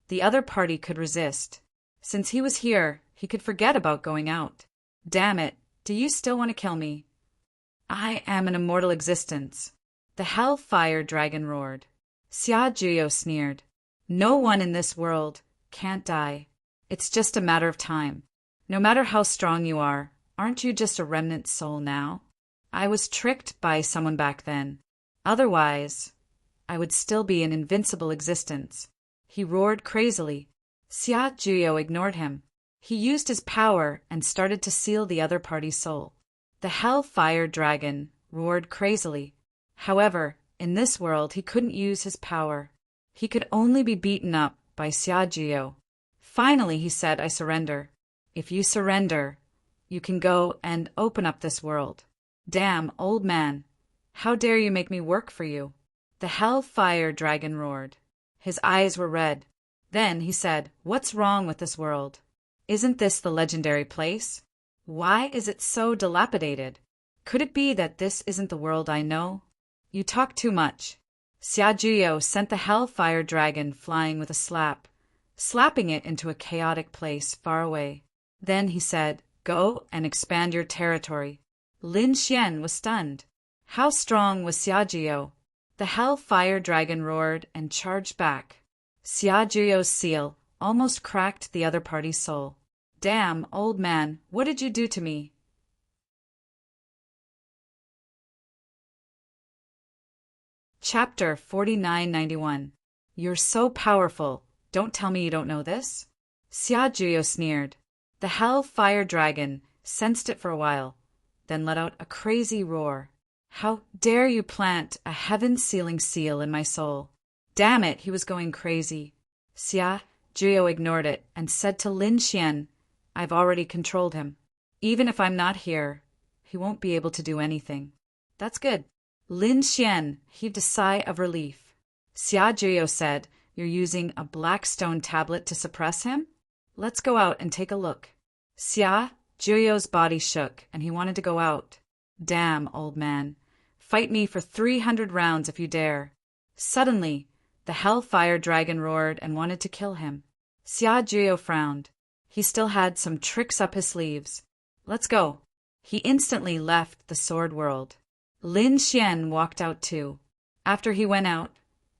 The other party could resist. Since he was here, he could forget about going out. Damn it, do you still want to kill me? I am an immortal existence." The Hellfire Dragon roared. Xiajiao sneered. "No one in this world can't die. It's just a matter of time. No matter how strong you are, aren't you just a remnant soul now? I was tricked by someone back then. Otherwise, I would still be an invincible existence." He roared crazily. Xia Juyo ignored him. He used his power and started to seal the other party's soul. The Hellfire Dragon roared crazily. However, in this world he couldn't use his power. He could only be beaten up by Xia Juyo. Finally he said, I surrender. If you surrender, you can go and open up this world. Damn, old man. How dare you make me work for you? The Hellfire Dragon roared. His eyes were red. Then he said, What's wrong with this world? Isn't this the legendary place? Why is it so dilapidated? Could it be that this isn't the world I know? You talk too much. Xia Juyo sent the Hellfire Dragon flying with a slap, slapping it into a chaotic place far away. Then he said, Go and expand your territory. Lin Xian was stunned. How strong was Xia Juyo? The Hellfire Dragon roared and charged back. Xia Juyo's seal almost cracked the other party's soul. Damn, old man, what did you do to me? Chapter 4991. You're so powerful. Don't tell me you don't know this? Xia Juyo sneered. The Hellfire Dragon sensed it for a while, then let out a crazy roar. How dare you plant a heaven-sealing seal in my soul? Damn it, he was going crazy. Xia Juyo ignored it and said to Lin Xian, I've already controlled him. Even if I'm not here, he won't be able to do anything. That's good. Lin Xian heaved a sigh of relief. Xia Juyo said, You're using a black stone tablet to suppress him? Let's go out and take a look. Xia Juyo's body shook and he wanted to go out. Damn, old man. Fight me for 300 rounds if you dare. Suddenly, the Hellfire Dragon roared and wanted to kill him. Xia Juyo frowned. He still had some tricks up his sleeves. Let's go. He instantly left the sword world. Lin Xian walked out too. After he went out,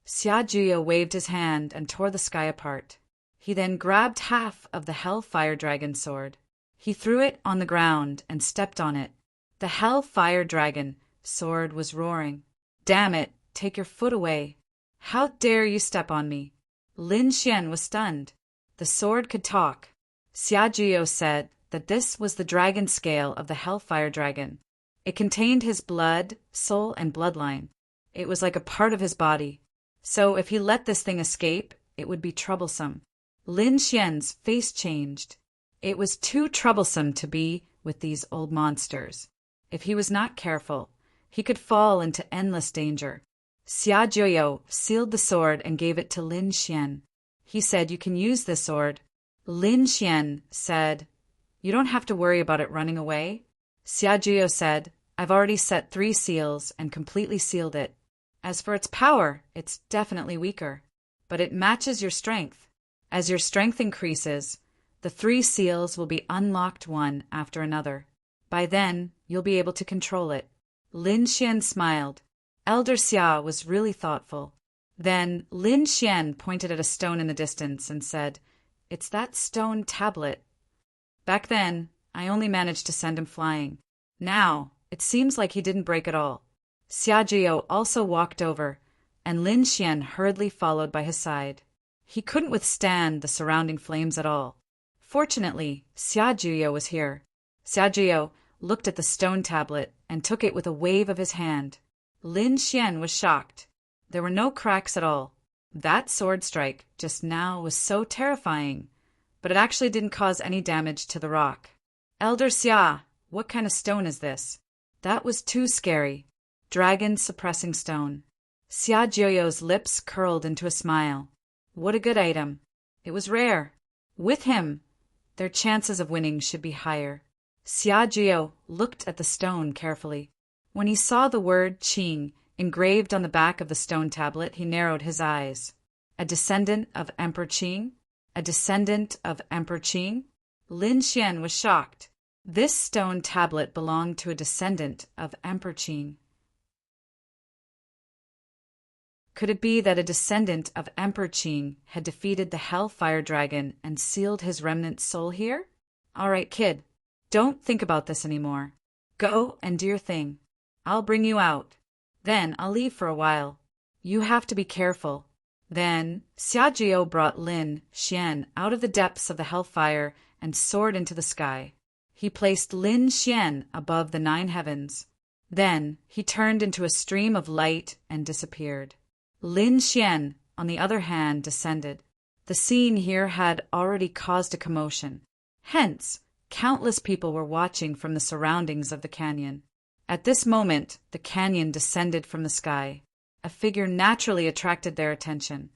Xia Juyo waved his hand and tore the sky apart. He then grabbed half of the Hellfire Dragon sword. He threw it on the ground and stepped on it. The Hellfire Dragon sword was roaring. Damn it, take your foot away. How dare you step on me? Lin Xian was stunned. The sword could talk. Xia Juyo said that this was the dragon scale of the Hellfire Dragon. It contained his blood, soul, and bloodline. It was like a part of his body. So if he let this thing escape, it would be troublesome. Lin Xian's face changed. It was too troublesome to be with these old monsters. If he was not careful, he could fall into endless danger. Xia Juyo sealed the sword and gave it to Lin Xian. He said, You can use this sword. Lin Xian said, You don't have to worry about it running away. Xia Juyo said, I've already set 3 seals and completely sealed it. As for its power, it's definitely weaker, but it matches your strength. As your strength increases, the 3 seals will be unlocked one after another. By then, you'll be able to control it. Lin Xian smiled. Elder Xia was really thoughtful. Then Lin Xian pointed at a stone in the distance and said, It's that stone tablet. Back then, I only managed to send him flying. Now, it seems like he didn't break at all. Xia Juyo also walked over, and Lin Xian hurriedly followed by his side. He couldn't withstand the surrounding flames at all. Fortunately, Xia Juyo was here. Xia Juyo looked at the stone tablet and took it with a wave of his hand. Lin Xian was shocked. There were no cracks at all. That sword strike just now was so terrifying, but it actually didn't cause any damage to the rock. Elder Xia, what kind of stone is this? That was too scary. Dragon suppressing stone. Xia Juyo's lips curled into a smile. What a good item. It was rare. With him, their chances of winning should be higher. Xia Juyo looked at the stone carefully. When he saw the word Qing engraved on the back of the stone tablet, he narrowed his eyes. A descendant of Emperor Qing? A descendant of Emperor Qing? Lin Xian was shocked. This stone tablet belonged to a descendant of Emperor Qing. Could it be that a descendant of Emperor Qing had defeated the Hellfire Dragon and sealed his remnant soul here? All right, kid, don't think about this anymore. Go and do your thing. I'll bring you out. Then I'll leave for a while. You have to be careful. Then Xiajiao brought Lin Xian out of the depths of the hellfire and soared into the sky. He placed Lin Xian above the 9 heavens. Then he turned into a stream of light and disappeared. Lin Xian, on the other hand, descended. The scene here had already caused a commotion. Hence, countless people were watching from the surroundings of the canyon. At this moment, the canyon descended from the sky. A figure naturally attracted their attention.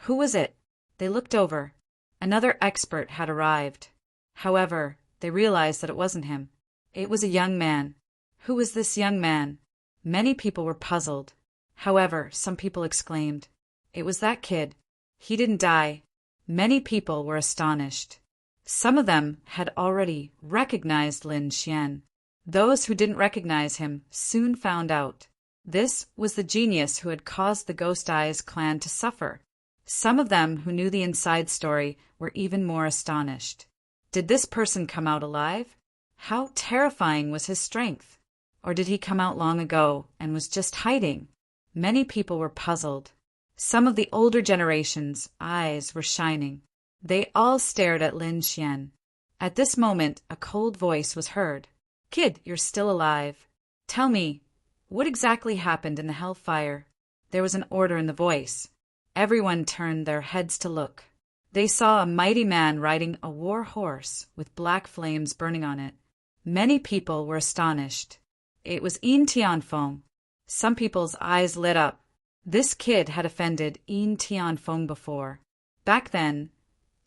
Who was it? They looked over. Another expert had arrived. However, they realized that it wasn't him. It was a young man. Who was this young man? Many people were puzzled. However, some people exclaimed, "It was that kid. He didn't die." Many people were astonished. Some of them had already recognized Lin Xian. Those who didn't recognize him soon found out. This was the genius who had caused the Ghost Eyes clan to suffer. Some of them who knew the inside story were even more astonished. Did this person come out alive? How terrifying was his strength? Or did he come out long ago and was just hiding? Many people were puzzled. Some of the older generation's eyes were shining. They all stared at Lin Xian. At this moment, a cold voice was heard. "Kid, you're still alive. Tell me, what exactly happened in the hellfire?" There was an order in the voice. Everyone turned their heads to look. They saw a mighty man riding a war horse with black flames burning on it. Many people were astonished. It was Yin Tianfeng. Some people's eyes lit up. This kid had offended Yin Tianfeng before. Back then,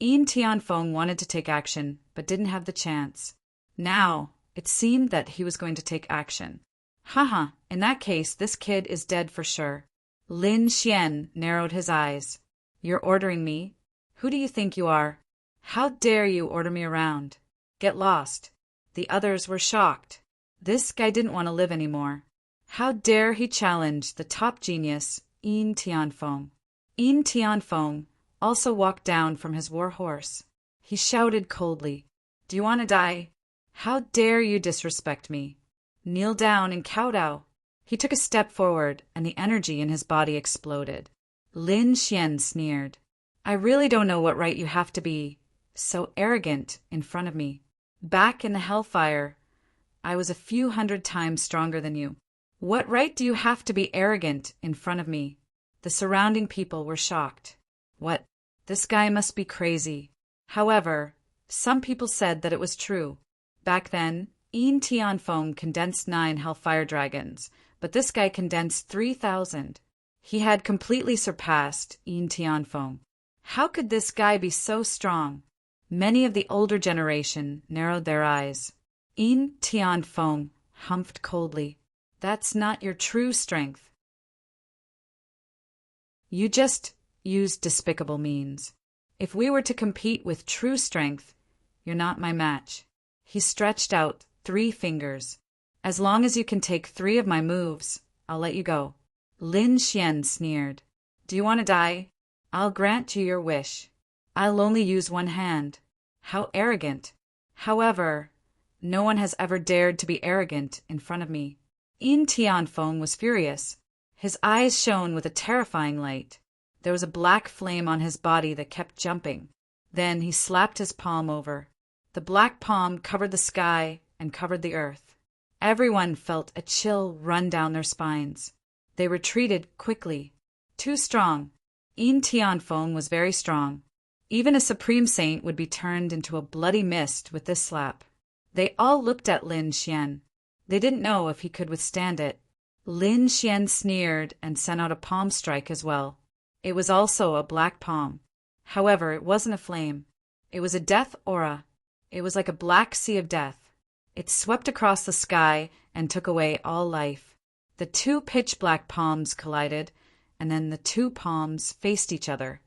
Yin Tianfeng wanted to take action, but didn't have the chance. Now, it seemed that he was going to take action. Haha, in that case, this kid is dead for sure. Lin Xian narrowed his eyes. "You're ordering me? Who do you think you are? How dare you order me around? Get lost." The others were shocked. This guy didn't want to live anymore. How dare he challenge the top genius, Yin Tianfeng? Yin Tianfeng also walked down from his war horse. He shouted coldly, "Do you want to die? How dare you disrespect me? Kneel down and kowtow." He took a step forward, and the energy in his body exploded. Lin Xian sneered, "I really don't know what right you have to be so arrogant in front of me. Back in the hellfire, I was a few hundred times stronger than you. What right do you have to be arrogant in front of me?" The surrounding people were shocked. What? This guy must be crazy. However, some people said that it was true. Back then, Yin Tianfeng condensed 9 hellfire dragons, but this guy condensed 3,000. He had completely surpassed Yin Tianfeng. How could this guy be so strong? Many of the older generation narrowed their eyes. Yin Tianfeng humphed coldly. "That's not your true strength. You just used despicable means. If we were to compete with true strength, you're not my match." He stretched out 3 fingers. "As long as you can take 3 of my moves, I'll let you go." Lin Xian sneered. "Do you want to die? I'll grant you your wish. I'll only use 1 hand." How arrogant. However, no one has ever dared to be arrogant in front of me. Yin Tianfeng was furious. His eyes shone with a terrifying light. There was a black flame on his body that kept jumping. Then he slapped his palm over. The black palm covered the sky and covered the earth. Everyone felt a chill run down their spines. They retreated quickly. Too strong. Yin Tianfeng was very strong. Even a supreme saint would be turned into a bloody mist with this slap. They all looked at Lin Xian. They didn't know if he could withstand it. Lin Xian sneered and sent out a palm strike as well. It was also a black palm. However, it wasn't a flame. It was a death aura. It was like a black sea of death. It swept across the sky and took away all life. The 2 pitch-black palms collided, and then the 2 palms faced each other.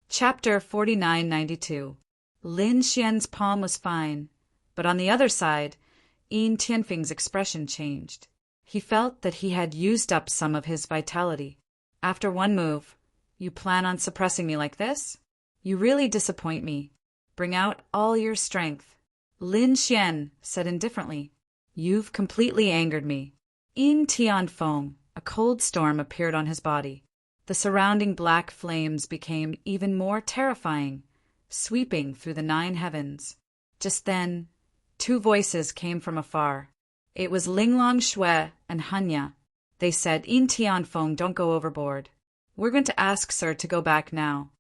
Chapter 4992. Lin Xian's palm was fine, but on the other side, Yin Tianfeng's expression changed. He felt that he had used up some of his vitality. After 1 move, "You plan on suppressing me like this? You really disappoint me. Bring out all your strength." Lin Xian said indifferently, "You've completely angered me. In Tianfeng, a cold storm appeared on his body. The surrounding black flames became even more terrifying, sweeping through the 9 heavens. Just then, 2 voices came from afar. It was Linglong Shui and Hanya. They said, "In Tianfeng, don't go overboard. We're going to ask Sir to go back now."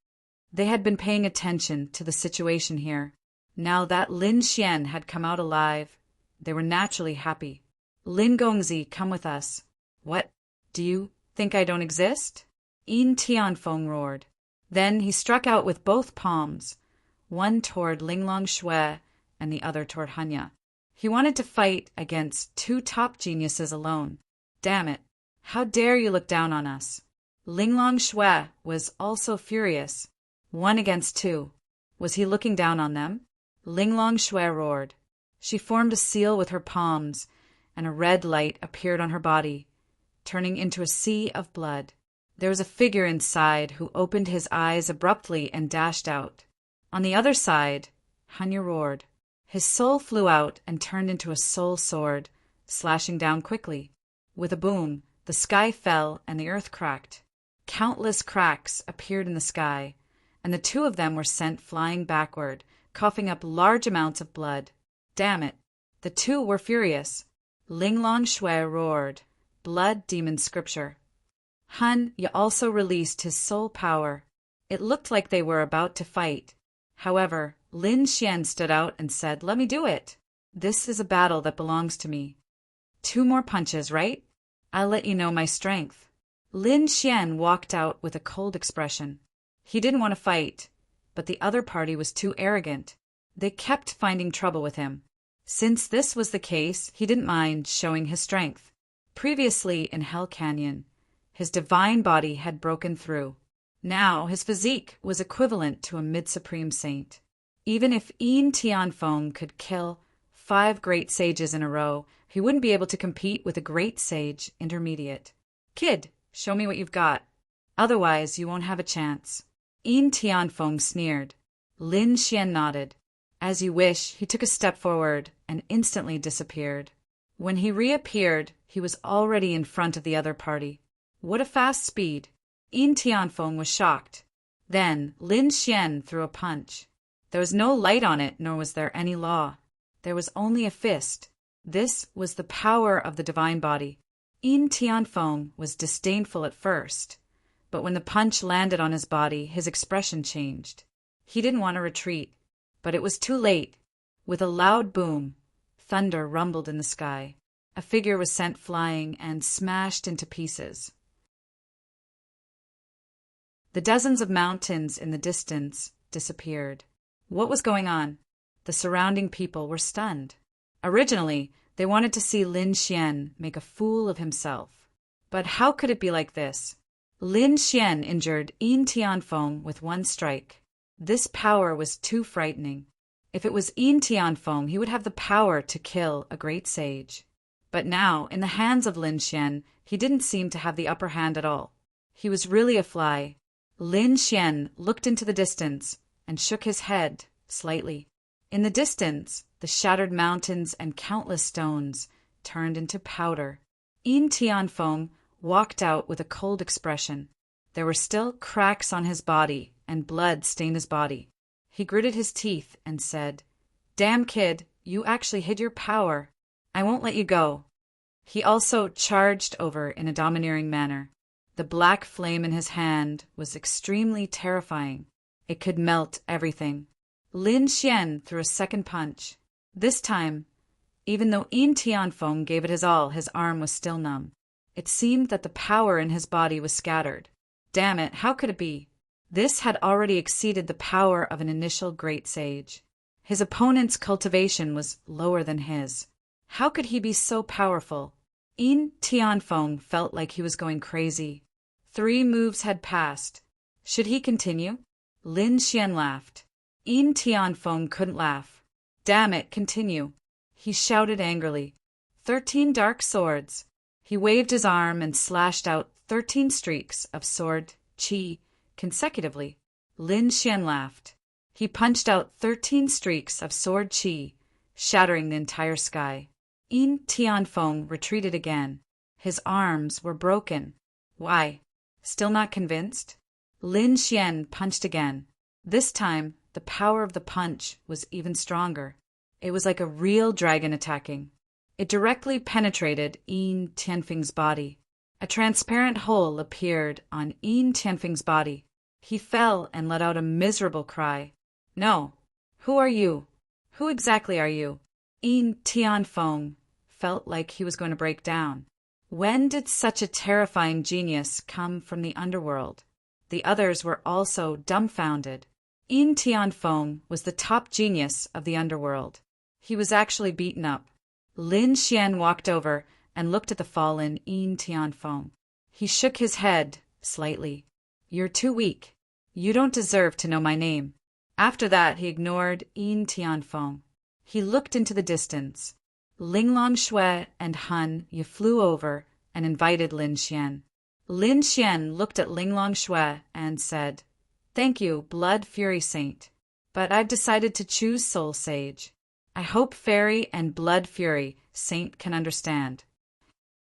They had been paying attention to the situation here. Now that Lin Xian had come out alive, they were naturally happy. "Lin Gongzi, come with us." "What? Do you think I don't exist?" In Tianfeng roared. Then he struck out with both palms, one toward Linglong Shui and the other toward Hanya. He wanted to fight against 2 top geniuses alone. "Damn it! How dare you look down on us?" Linglong Shui was also furious. 1 against 2. Was he looking down on them? Linglong Shui roared. She formed a seal with her palms, and a red light appeared on her body, turning into a sea of blood. There was a figure inside who opened his eyes abruptly and dashed out. On the other side, Hanya roared. His soul flew out and turned into a soul sword, slashing down quickly. With a boom, the sky fell and the earth cracked. Countless cracks appeared in the sky, and the 2 of them were sent flying backward, coughing up large amounts of blood. Damn it! The 2 were furious. Linglong Shui roared, "Blood demon scripture." Hanya also released his soul power. It looked like they were about to fight. However, Lin Xian stood out and said, "Let me do it. This is a battle that belongs to me. 2 more punches, right? I'll let you know my strength." Lin Xian walked out with a cold expression. He didn't want to fight, but the other party was too arrogant. They kept finding trouble with him. Since this was the case, he didn't mind showing his strength. Previously in Hell Canyon, his divine body had broken through. Now his physique was equivalent to a mid-supreme saint. Even if In Tianfeng could kill 5 great sages in a row, he wouldn't be able to compete with a great sage intermediate. "Kid, show me what you've got. Otherwise, you won't have a chance." In Tianfeng sneered. Lin Xian nodded. "As you wish." He took a step forward and instantly disappeared. When he reappeared, he was already in front of the other party. What a fast speed! In Tianfeng was shocked. Then Lin Xian threw a punch. There was no light on it, nor was there any law. There was only a fist. This was the power of the divine body. In Tianfeng was disdainful at first, but when the punch landed on his body, his expression changed. He didn't want to retreat, but it was too late. With a loud boom, thunder rumbled in the sky. A figure was sent flying and smashed into pieces. The dozens of mountains in the distance disappeared. What was going on? The surrounding people were stunned. Originally, they wanted to see Lin Xian make a fool of himself. But how could it be like this? Lin Xian injured In Tianfeng with 1 strike. This power was too frightening. If it was In Tianfeng, he would have the power to kill a great sage. But now, in the hands of Lin Xian, he didn't seem to have the upper hand at all. He was really a fly. Lin Xian looked into the distance and shook his head slightly. In the distance, the shattered mountains and countless stones turned into powder. In Tianfeng walked out with a cold expression. There were still cracks on his body, and blood stained his body. He gritted his teeth and said, "Damn kid, you actually hid your power. I won't let you go." He also charged over in a domineering manner. The black flame in his hand was extremely terrifying. It could melt everything. Lin Xian threw a second punch. This time, even though In Tianfeng gave it his all, his arm was still numb. It seemed that the power in his body was scattered. Damn it, how could it be? This had already exceeded the power of an initial great sage. His opponent's cultivation was lower than his. How could he be so powerful? In Tianfeng felt like he was going crazy. 3 moves had passed. Should he continue? Lin Xian laughed. In Tianfeng couldn't laugh. "Damn it, continue," he shouted angrily. 13 dark swords. He waved his arm and slashed out 13 streaks of sword qi consecutively. Lin Xian laughed. He punched out 13 streaks of sword qi, shattering the entire sky. In Tianfeng retreated again. His arms were broken. Why? Still not convinced? Lin Xian punched again. This time, the power of the punch was even stronger. It was like a real dragon attacking. It directly penetrated Yin Tianfeng's body. A transparent hole appeared on Yin Tianfeng's body. He fell and let out a miserable cry. No. Who are you? Who exactly are you? Yin Tianfeng felt like he was going to break down. When did such a terrifying genius come from the underworld? The others were also dumbfounded. Yin Tianfeng was the top genius of the underworld. He was actually beaten up. Lin Xian walked over and looked at the fallen Yin Tianfeng. He shook his head slightly. You're too weak. You don't deserve to know my name. After that, he ignored Yin Tianfeng. He looked into the distance. Linglong Shui and Han Yu flew over and invited Lin Xian. Lin Xian looked at Linglong Shui and said, "Thank you, Blood Fury Saint. But I've decided to choose Soul Sage. I hope Fairy and Blood Fury Saint can understand."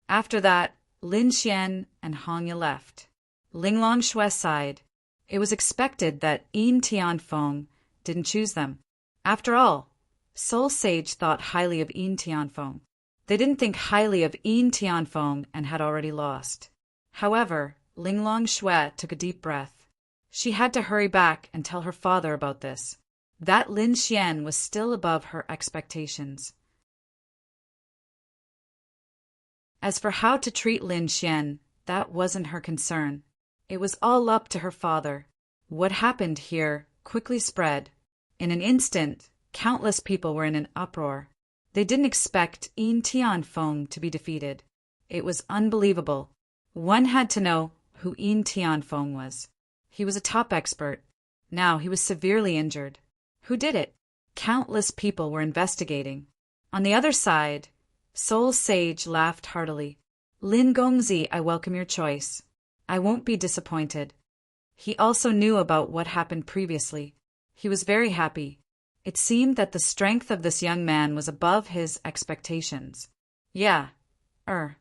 After that, Lin Xian and Han Yu left. Linglong Shui sighed. It was expected that Yin Tianfeng didn't choose them. After all, Soul Sage thought highly of Yin Tianfeng. They didn't think highly of Yin Tianfeng and had already lost. However, Linglong Shui took a deep breath. She had to hurry back and tell her father about this. That Lin Xian was still above her expectations. As for how to treat Lin Xian, that wasn't her concern. It was all up to her father. What happened here quickly spread. In an instant, countless people were in an uproar. They didn't expect Yin Tianfeng to be defeated. It was unbelievable. One had to know who Yin Tianfeng was. He was a top expert. Now he was severely injured. Who did it? Countless people were investigating. On the other side, Soul Sage laughed heartily. Lin Gongzi, I welcome your choice. I won't be disappointed. He also knew about what happened previously. He was very happy. It seemed that the strength of this young man was above his expectations. Yeah,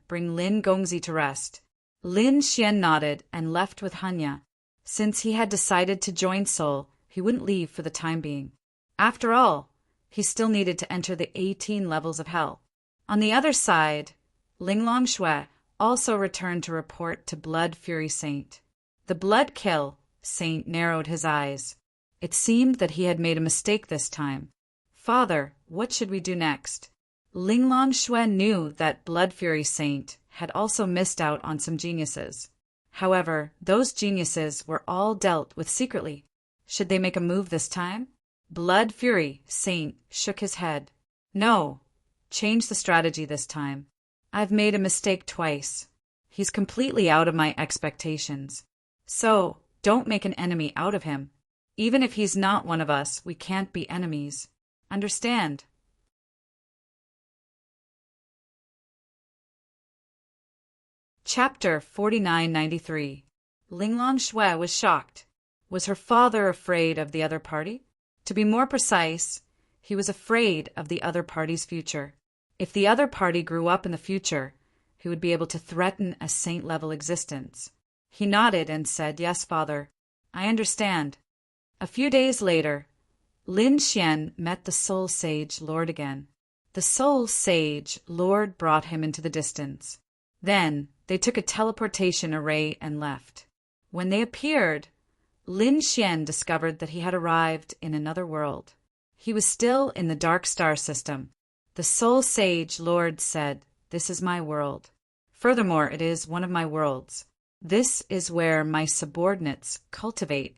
bring Lin Gongzi to rest. Lin Xian nodded and left with Hanya. Since he had decided to join Soul, he wouldn't leave for the time being. After all, he still needed to enter the 18 levels of hell. On the other side, Linglong Shui also returned to report to Blood Fury Saint. The Blood Kill Saint narrowed his eyes. It seemed that he had made a mistake this time. Father, what should we do next? Linglong Shui knew that Blood Fury Saint had also missed out on some geniuses. However, those geniuses were all dealt with secretly. Should they make a move this time? Blood Fury Saint shook his head. No, change the strategy this time. I've made a mistake twice. He's completely out of my expectations. So, don't make an enemy out of him. Even if he's not one of us, we can't be enemies. Understand? Chapter 4993. Linglong Shui was shocked. Was her father afraid of the other party? To be more precise, he was afraid of the other party's future. If the other party grew up in the future, he would be able to threaten a saint-level existence. He nodded and said, "Yes, father. I understand." A few days later, Lin Xian met the Soul Sage Lord again. The Soul Sage Lord brought him into the distance. Then they took a teleportation array and left. When they appeared, Lin Xian discovered that he had arrived in another world. He was still in the Dark Star system. The Soul Sage Lord said, "This is my world. Furthermore, it is one of my worlds. This is where my subordinates cultivate."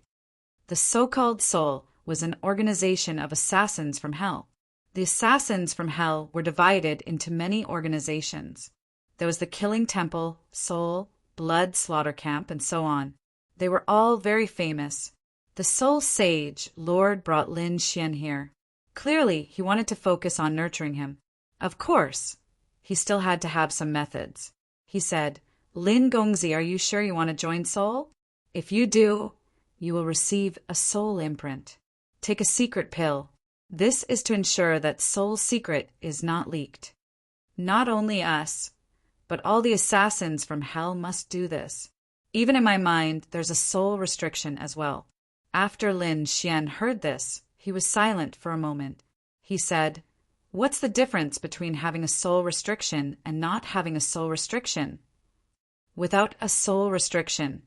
The so-called Soul was an organization of assassins from hell. The assassins from hell were divided into many organizations. There was the Killing Temple, Soul, Blood Slaughter Camp, and so on. They were all very famous. The Soul Sage Lord brought Lin Xian here. Clearly, he wanted to focus on nurturing him. Of course, he still had to have some methods. He said, "Lin Gongzi, are you sure you want to join Soul? If you do, you will receive a soul imprint. Take a secret pill. This is to ensure that Soul's secret is not leaked. Not only us, but all the assassins from hell must do this. Even in my mind, there's a soul restriction as well. After Lin Xian heard this, he was silent for a moment. He said, "What's the difference between having a soul restriction and not having a soul restriction?" Without a soul restriction,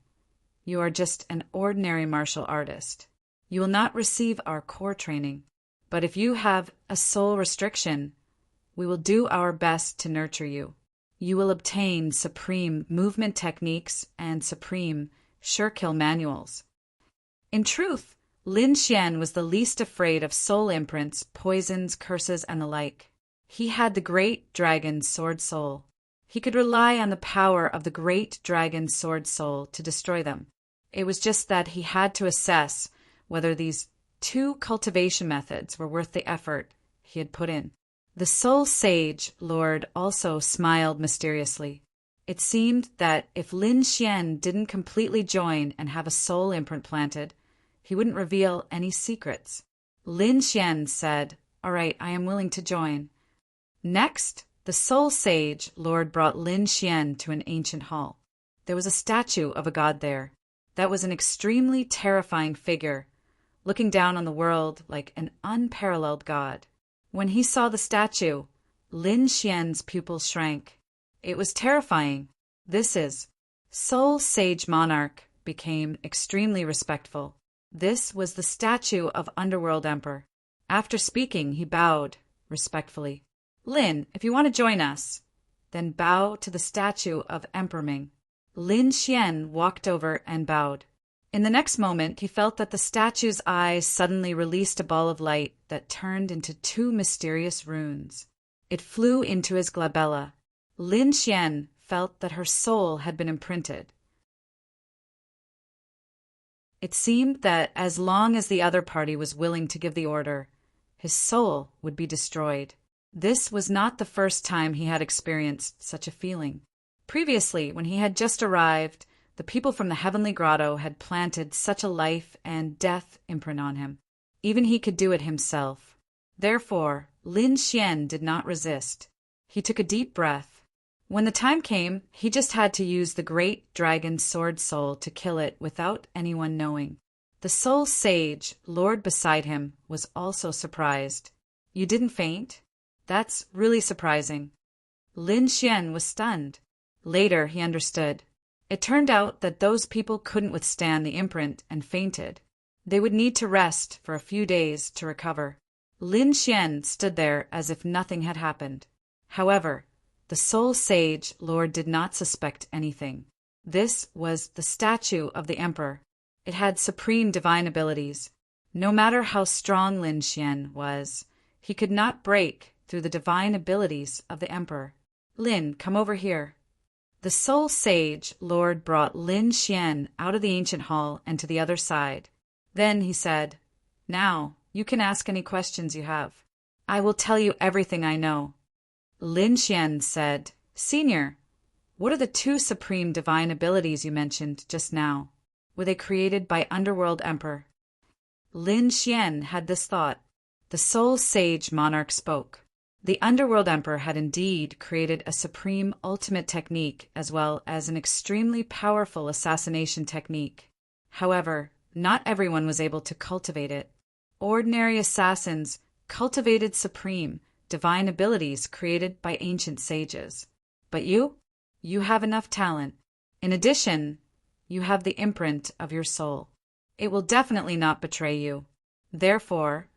you are just an ordinary martial artist. You will not receive our core training. But if you have a soul restriction, we will do our best to nurture you. You will obtain supreme movement techniques and supreme sure-kill manuals. In truth, Lin Xian was the least afraid of soul imprints, poisons, curses, and the like. He had the great dragon's sword soul. He could rely on the power of the great dragon's sword soul to destroy them. It was just that he had to assess whether these two cultivation methods were worth the effort he had put in. The Soul Sage Lord also smiled mysteriously. It seemed that if Lin Xian didn't completely join and have a soul imprint planted, he wouldn't reveal any secrets. Lin Xian said, "All right, I am willing to join." Next, the Soul Sage Lord brought Lin Xian to an ancient hall. There was a statue of a god there. That was an extremely terrifying figure, looking down on the world like an unparalleled god. When he saw the statue, Lin Xian's pupils shrank. It was terrifying. This is Soul Sage Monarch became extremely respectful. This was the statue of Underworld Emperor. After speaking, he bowed respectfully. "Lin, if you want to join us, then bow to the statue of Emperor Ming." Lin Xian walked over and bowed. In the next moment, he felt that the statue's eyes suddenly released a ball of light that turned into two mysterious runes. It flew into his glabella. Lin Xian felt that her soul had been imprinted. It seemed that as long as the other party was willing to give the order, his soul would be destroyed. This was not the first time he had experienced such a feeling. Previously, when he had just arrived, the people from the Heavenly Grotto had planted such a life and death imprint on him. Even he could do it himself. Therefore, Lin Xian did not resist. He took a deep breath. When the time came, he just had to use the great dragon's sword soul to kill it without anyone knowing. The Soul Sage, Lord beside him, was also surprised. "You didn't faint? That's really surprising." Lin Xian was stunned. Later, he understood. It turned out that those people couldn't withstand the imprint and fainted. They would need to rest for a few days to recover. Lin Xian stood there as if nothing had happened. However, the Soul Sage Lord did not suspect anything. This was the statue of the Emperor. It had supreme divine abilities. No matter how strong Lin Xian was, he could not break through the divine abilities of the Emperor. "Lin, come over here." The Soul Sage Lord brought Lin Xian out of the ancient hall and to the other side. Then he said, "Now, you can ask any questions you have. I will tell you everything I know." Lin Xian said, "Senior, what are the two supreme divine abilities you mentioned just now? Were they created by Underworld Emperor?" Lin Xian had this thought. The Soul Sage Monarch spoke. The Underworld Emperor had indeed created a supreme ultimate technique as well as an extremely powerful assassination technique. However, not everyone was able to cultivate it. Ordinary assassins cultivated supreme, divine abilities created by ancient sages. But you have enough talent. In addition, you have the imprint of your soul. It will definitely not betray you. Therefore,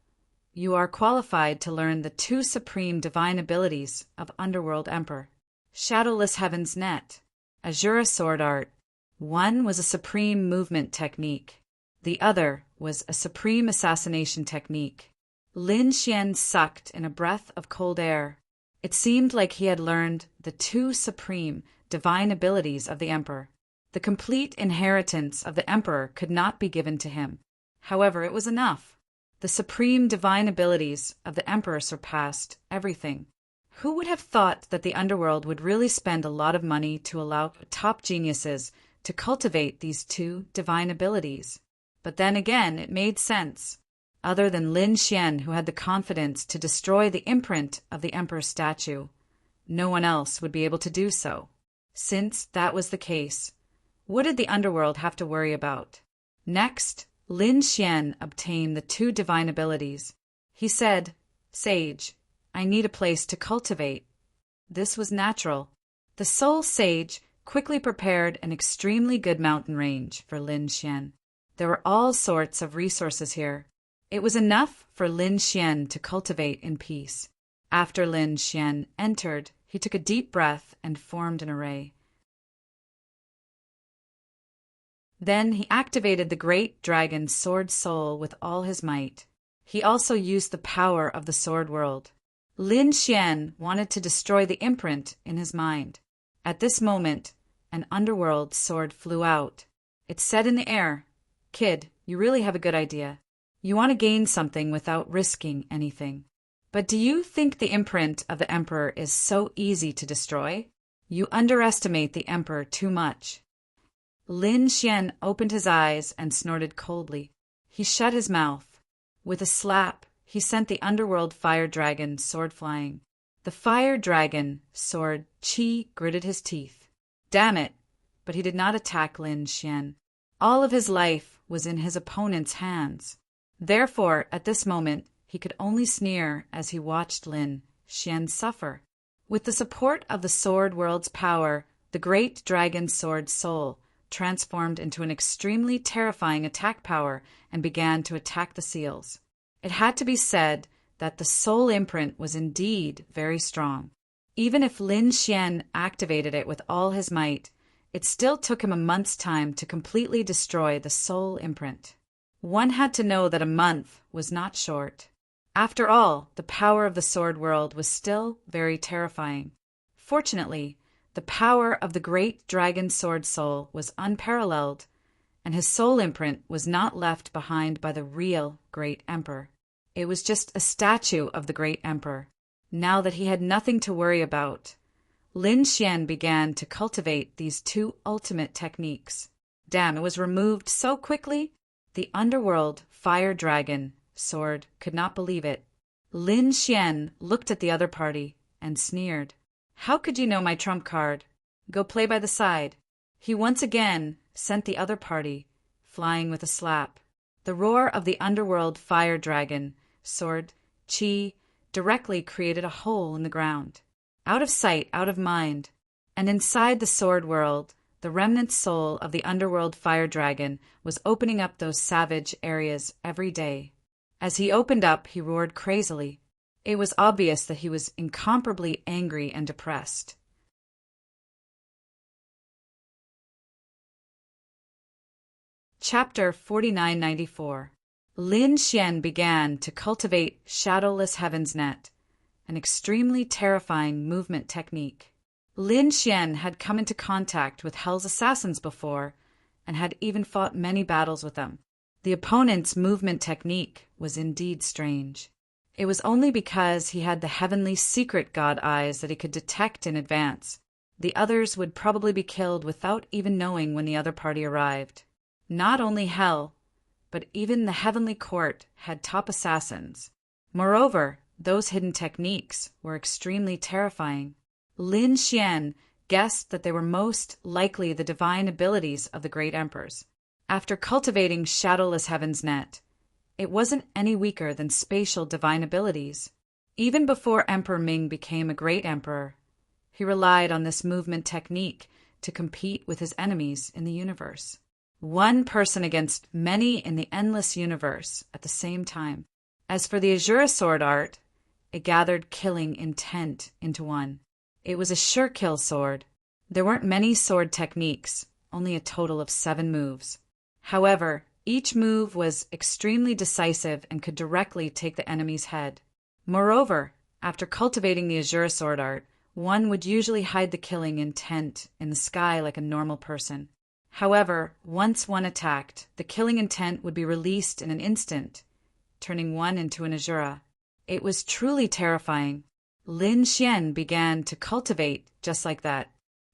you are qualified to learn the two supreme divine abilities of Underworld Emperor. Shadowless Heaven's Net, Azura Sword Art. One was a supreme movement technique. The other was a supreme assassination technique. Lin Xian sucked in a breath of cold air. It seemed like he had learned the two supreme divine abilities of the Emperor. The complete inheritance of the Emperor could not be given to him. However, it was enough. The supreme divine abilities of the Emperor surpassed everything. Who would have thought that the underworld would really spend a lot of money to allow top geniuses to cultivate these two divine abilities? But then again, it made sense. Other than Lin Xian, who had the confidence to destroy the imprint of the Emperor's statue, no one else would be able to do so. Since that was the case, what did the underworld have to worry about? Next, Lin Xian obtained the 2 divine abilities. He said, "Sage, I need a place to cultivate." This was natural. The Soul Sage quickly prepared an extremely good mountain range for Lin Xian. There were all sorts of resources here. It was enough for Lin Xian to cultivate in peace. After Lin Xian entered, he took a deep breath and formed an array. Then he activated the great dragon Sword Soul with all his might. He also used the power of the Sword World. Lin Xian wanted to destroy the imprint in his mind. At this moment, an underworld sword flew out. It said in the air, "Kid, you really have a good idea. You want to gain something without risking anything. But do you think the imprint of the Emperor is so easy to destroy? You underestimate the Emperor too much." Lin Xian opened his eyes and snorted coldly. He shut his mouth. With a slap, he sent the underworld fire dragon sword flying. The fire dragon sword Qi gritted his teeth. Damn it! But he did not attack Lin Xian. All of his life was in his opponent's hands. Therefore, at this moment, he could only sneer as he watched Lin Xian suffer. With the support of the Sword World's power, the great dragon Sword Soul transformed into an extremely terrifying attack power and began to attack the seals. It had to be said that the soul imprint was indeed very strong. Even if Lin Xian activated it with all his might, it still took him a month's time to completely destroy the soul imprint. One had to know that a month was not short. After all, the power of the Sword World was still very terrifying. Fortunately, the power of the great dragon Sword Soul was unparalleled, and his soul imprint was not left behind by the real Great Emperor. It was just a statue of the Great Emperor. Now that he had nothing to worry about, Lin Xian began to cultivate these 2 ultimate techniques. Damn, it was removed so quickly, the underworld fire dragon sword could not believe it. Lin Xian looked at the other party and sneered. "How could you know my trump card? Go play by the side." He once again sent the other party flying with a slap. The roar of the underworld fire dragon sword Qi directly created a hole in the ground. Out of sight, out of mind. And inside the sword world, the remnant soul of the underworld fire dragon was opening up those savage areas every day. As he opened up, he roared crazily. It was obvious that he was incomparably angry and depressed. Chapter 4994. Lin Xian began to cultivate Shadowless Heaven's Net, an extremely terrifying movement technique. Lin Xian had come into contact with Hell's assassins before, and had even fought many battles with them. The opponent's movement technique was indeed strange. It was only because he had the heavenly secret god eyes that he could detect in advance. The others would probably be killed without even knowing when the other party arrived. Not only Hell, but even the heavenly court had top assassins. Moreover, those hidden techniques were extremely terrifying. Lin Xian guessed that they were most likely the divine abilities of the great emperors. After cultivating Shadowless Heaven's Net, it wasn't any weaker than spatial divine abilities. Even before Emperor Ming became a great emperor, he relied on this movement technique to compete with his enemies in the universe. One person against many in the endless universe at the same time. As for the Azura sword art, it gathered killing intent into one. It was a sure kill sword. There weren't many sword techniques, only a total of 7 moves. However, each move was extremely decisive and could directly take the enemy's head. Moreover, after cultivating the Azura sword art, one would usually hide the killing intent in the sky like a normal person. However, once one attacked, the killing intent would be released in an instant, turning one into an Azura. It was truly terrifying. Lin Xian began to cultivate just like that.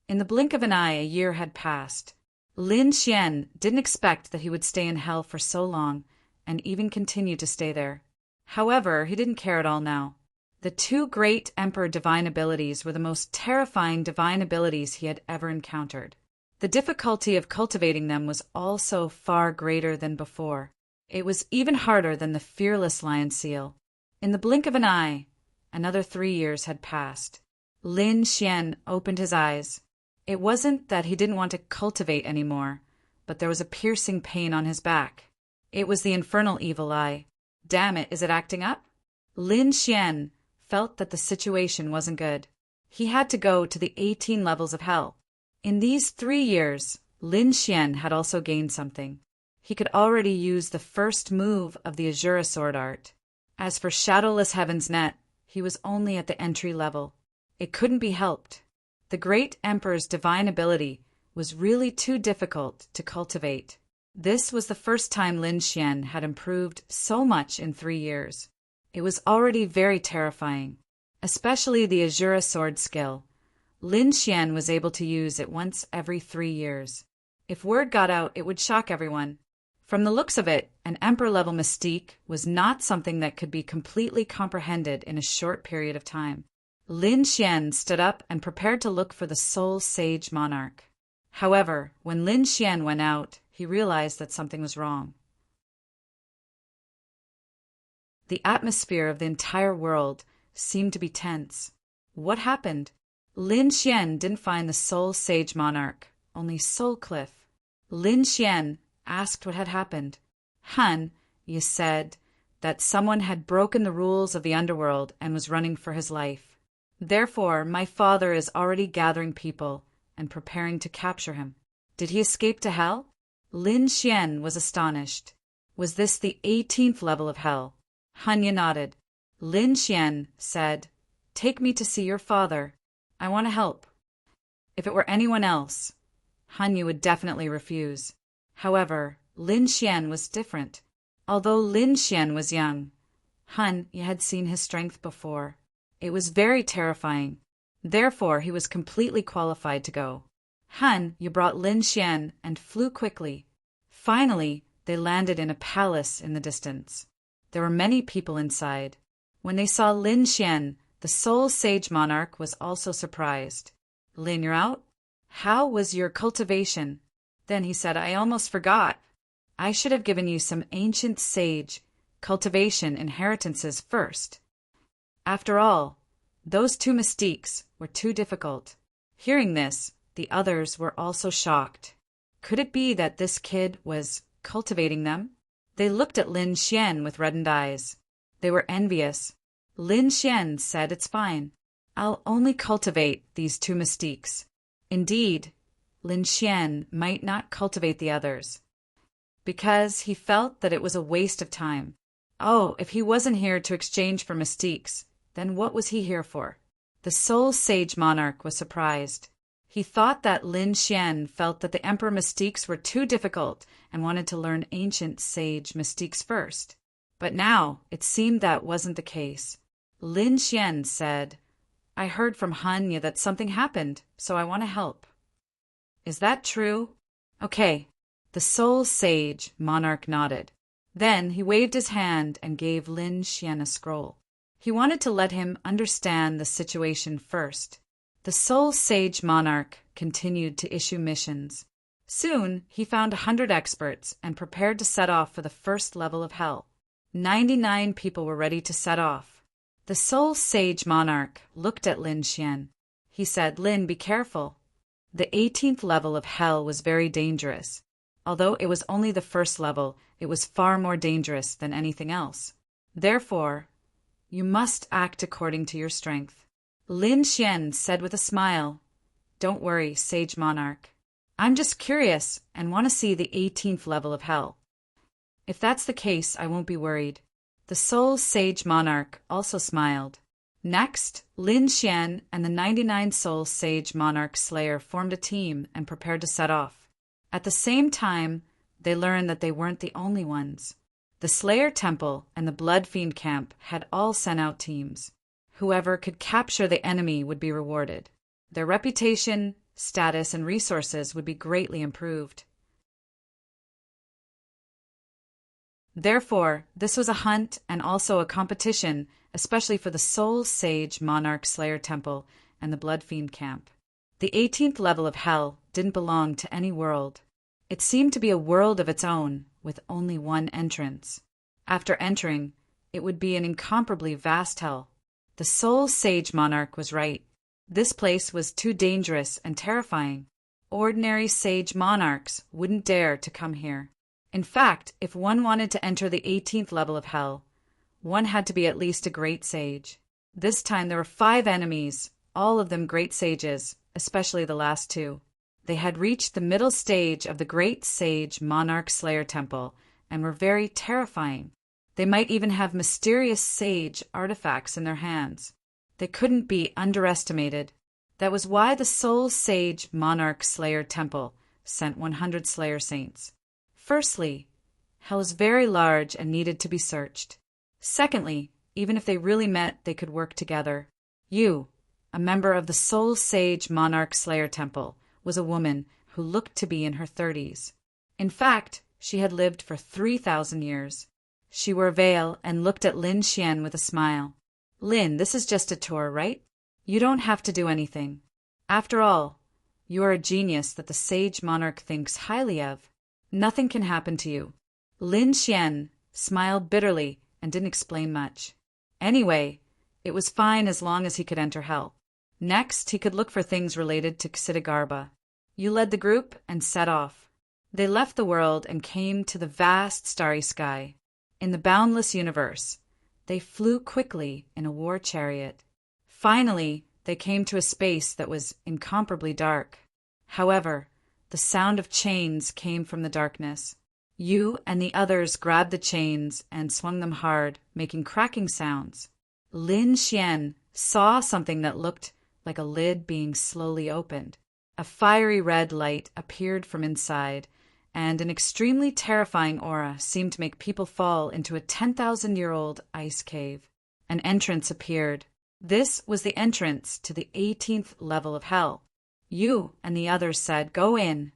In the blink of an eye, a year had passed. Lin Xian didn't expect that he would stay in hell for so long, and even continue to stay there. However, he didn't care at all now. The two great Emperor divine abilities were the most terrifying divine abilities he had ever encountered. The difficulty of cultivating them was also far greater than before. It was even harder than the fearless lion seal. In the blink of an eye, another 3 years had passed. Lin Xian opened his eyes. It wasn't that he didn't want to cultivate anymore, but there was a piercing pain on his back. It was the infernal evil eye. Damn it, is it acting up? Lin Xian felt that the situation wasn't good. He had to go to the 18 levels of hell. In these 3 years, Lin Xian had also gained something. He could already use the first move of the Azura sword art. As for Shadowless Heaven's Net, he was only at the entry level. It couldn't be helped. The great Emperor's divine ability was really too difficult to cultivate. This was the first time Lin Xian had improved so much in 3 years. It was already very terrifying, especially the Azura sword skill. Lin Xian was able to use it once every 3 years. If word got out, it would shock everyone. From the looks of it, an Emperor-level mystique was not something that could be completely comprehended in a short period of time. Lin Xian stood up and prepared to look for the Soul Sage Monarch. However, when Lin Xian went out, he realized that something was wrong. The atmosphere of the entire world seemed to be tense. What happened? Lin Xian didn't find the Soul Sage Monarch, only Soul Cliff. Lin Xian asked what had happened. Han, you said that someone had broken the rules of the underworld and was running for his life. Therefore, my father is already gathering people and preparing to capture him. Did he escape to hell? Lin Xian was astonished. Was this the 18th level of hell? Hanya nodded. Lin Xian said, "Take me to see your father. I want to help." If it were anyone else, Hanya would definitely refuse. However, Lin Xian was different. Although Lin Xian was young, Hanya had seen his strength before. It was very terrifying. Therefore, he was completely qualified to go. You brought Lin Xian and flew quickly. Finally, they landed in a palace in the distance. There were many people inside. When they saw Lin Xian, the Soul Sage Monarch was also surprised. "Lin, you're out? How was your cultivation?" Then he said, "I almost forgot. I should have given you some ancient sage cultivation inheritances first." After all, those 2 mystiques were too difficult. Hearing this, the others were also shocked. Could it be that this kid was cultivating them? They looked at Lin Xian with reddened eyes. They were envious. Lin Xian said, "It's fine. I'll only cultivate these 2 mystiques." Indeed, Lin Xian might not cultivate the others, because he felt that it was a waste of time. Oh, if he wasn't here to exchange for mystiques, then what was he here for? The Soul Sage Monarch was surprised. He thought that Lin Xian felt that the Emperor mystiques were too difficult and wanted to learn ancient sage mystiques first. But now it seemed that wasn't the case. Lin Xian said, "I heard from Hanya that something happened, so I want to help." "Is that true?" "Okay." The Soul Sage Monarch nodded. Then he waved his hand and gave Lin Xian a scroll. He wanted to let him understand the situation first. The Soul Sage Monarch continued to issue missions. Soon, he found 100 experts and prepared to set off for the first level of hell. 99 people were ready to set off. The Soul Sage Monarch looked at Lin Xian. He said, "Lin, be careful." The 18th level of hell was very dangerous. Although it was only the first level, it was far more dangerous than anything else. Therefore, you must act according to your strength. Lin Xian said with a smile, "Don't worry, Sage Monarch. I'm just curious and want to see the 18th level of hell. If that's the case, I won't be worried." The Soul Sage Monarch also smiled. Next, Lin Xian and the 99 Soul Sage Monarch Slayer formed a team and prepared to set off. At the same time, they learned that they weren't the only ones. The Slayer Temple and the Blood Fiend Camp had all sent out teams. Whoever could capture the enemy would be rewarded. Their reputation, status, and resources would be greatly improved. Therefore, this was a hunt and also a competition especially for the Soul Sage Monarch Slayer Temple and the Blood Fiend Camp. The 18th level of Hell didn't belong to any world. It seemed to be a world of its own, with only one entrance. After entering, it would be an incomparably vast hell. The Soul Sage Monarch was right. This place was too dangerous and terrifying. Ordinary sage monarchs wouldn't dare to come here. In fact, if one wanted to enter the 18th level of Hell, one had to be at least a great sage. This time there were 5 enemies, all of them great sages, especially the last 2. They had reached the middle stage of the Great Sage Monarch Slayer Temple and were very terrifying. They might even have mysterious sage artifacts in their hands. They couldn't be underestimated. That was why the Soul Sage Monarch Slayer Temple sent 100 Slayer Saints. Firstly, Hell is very large and needed to be searched. Secondly, even if they really met, they could work together. You, a member of the Soul Sage Monarch Slayer Temple, was a woman who looked to be in her 30s. In fact, she had lived for 3,000 years. She wore a veil and looked at Lin Xian with a smile. Lin, this is just a tour, right? You don't have to do anything. After all, you are a genius that the Sage Monarch thinks highly of. Nothing can happen to you. Lin Xian smiled bitterly and didn't explain much. Anyway, it was fine as long as he could enter Hell. Next, he could look for things related to Ksitigarbha. You led the group and set off. They left the world and came to the vast starry sky. In the boundless universe, they flew quickly in a war chariot. Finally, they came to a space that was incomparably dark. However, the sound of chains came from the darkness. You and the others grabbed the chains and swung them hard, making cracking sounds. Lin Xian saw something that looked like a lid being slowly opened. A fiery red light appeared from inside, and an extremely terrifying aura seemed to make people fall into a 10,000-year-old ice cave. An entrance appeared. This was the entrance to the 18th level of Hell. You and the others said, "Go in."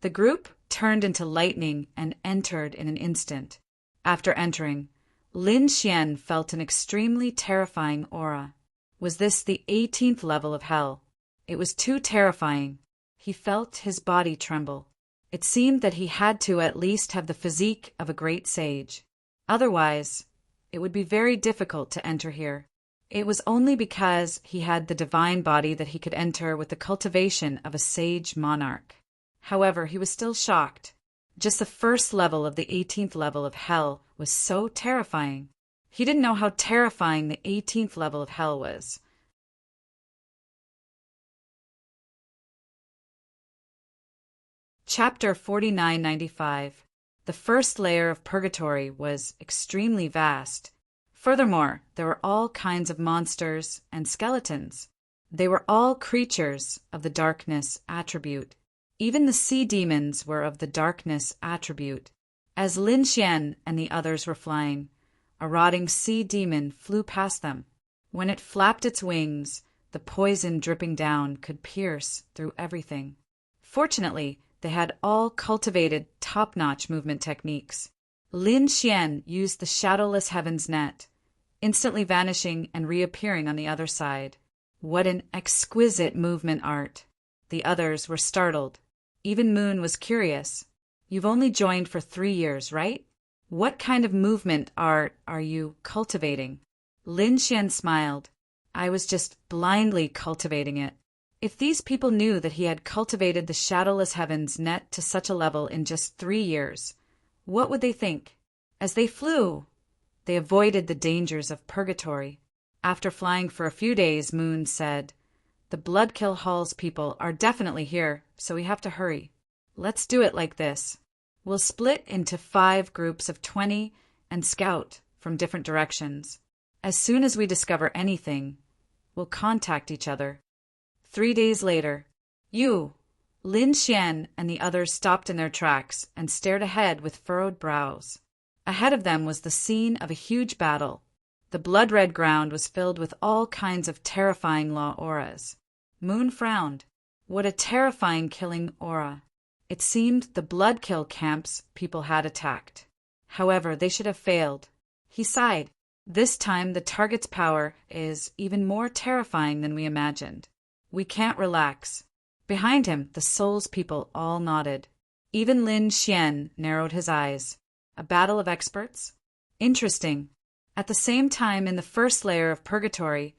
The group turned into lightning and entered in an instant. After entering, Lin Xian felt an extremely terrifying aura. Was this the 18th level of Hell? It was too terrifying. He felt his body tremble. It seemed that he had to at least have the physique of a great sage. Otherwise, it would be very difficult to enter here. It was only because he had the divine body that he could enter with the cultivation of a sage monarch. However, he was still shocked. Just the first level of the 18th level of Hell was so terrifying. He didn't know how terrifying the 18th level of Hell was. Chapter 4995. The first layer of purgatory was extremely vast. Furthermore, there were all kinds of monsters and skeletons. They were all creatures of the darkness attribute. Even the sea demons were of the darkness attribute. As Lin Xian and the others were flying, a rotting sea demon flew past them. When it flapped its wings, the poison dripping down could pierce through everything. Fortunately, they had all cultivated top-notch movement techniques. Lin Xian used the shadowless heavens net, instantly vanishing and reappearing on the other side. What an exquisite movement art! The others were startled. Even Moon was curious. You've only joined for 3 years, right? What kind of movement art are you cultivating? Lin Xian smiled. I was just blindly cultivating it. If these people knew that he had cultivated the shadowless heavens net to such a level in just 3 years, what would they think? As they flew, they avoided the dangers of purgatory. After flying for a few days, Moon said, "The Bloodkill Hall's people are definitely here, so we have to hurry. Let's do it like this. We'll split into 5 groups of 20 and scout from different directions. As soon as we discover anything, we'll contact each other." 3 days later, you, Lin Xian, and the others stopped in their tracks and stared ahead with furrowed brows. Ahead of them was the scene of a huge battle. The blood-red ground was filled with all kinds of terrifying law auras. Moon frowned. What a terrifying killing aura. It seemed the blood-kill camps people had attacked. However, they should have failed. He sighed. This time, the target's power is even more terrifying than we imagined. We can't relax. Behind him, the Soul's people all nodded. Even Lin Xian narrowed his eyes. A battle of experts? Interesting. At the same time, in the first layer of purgatory,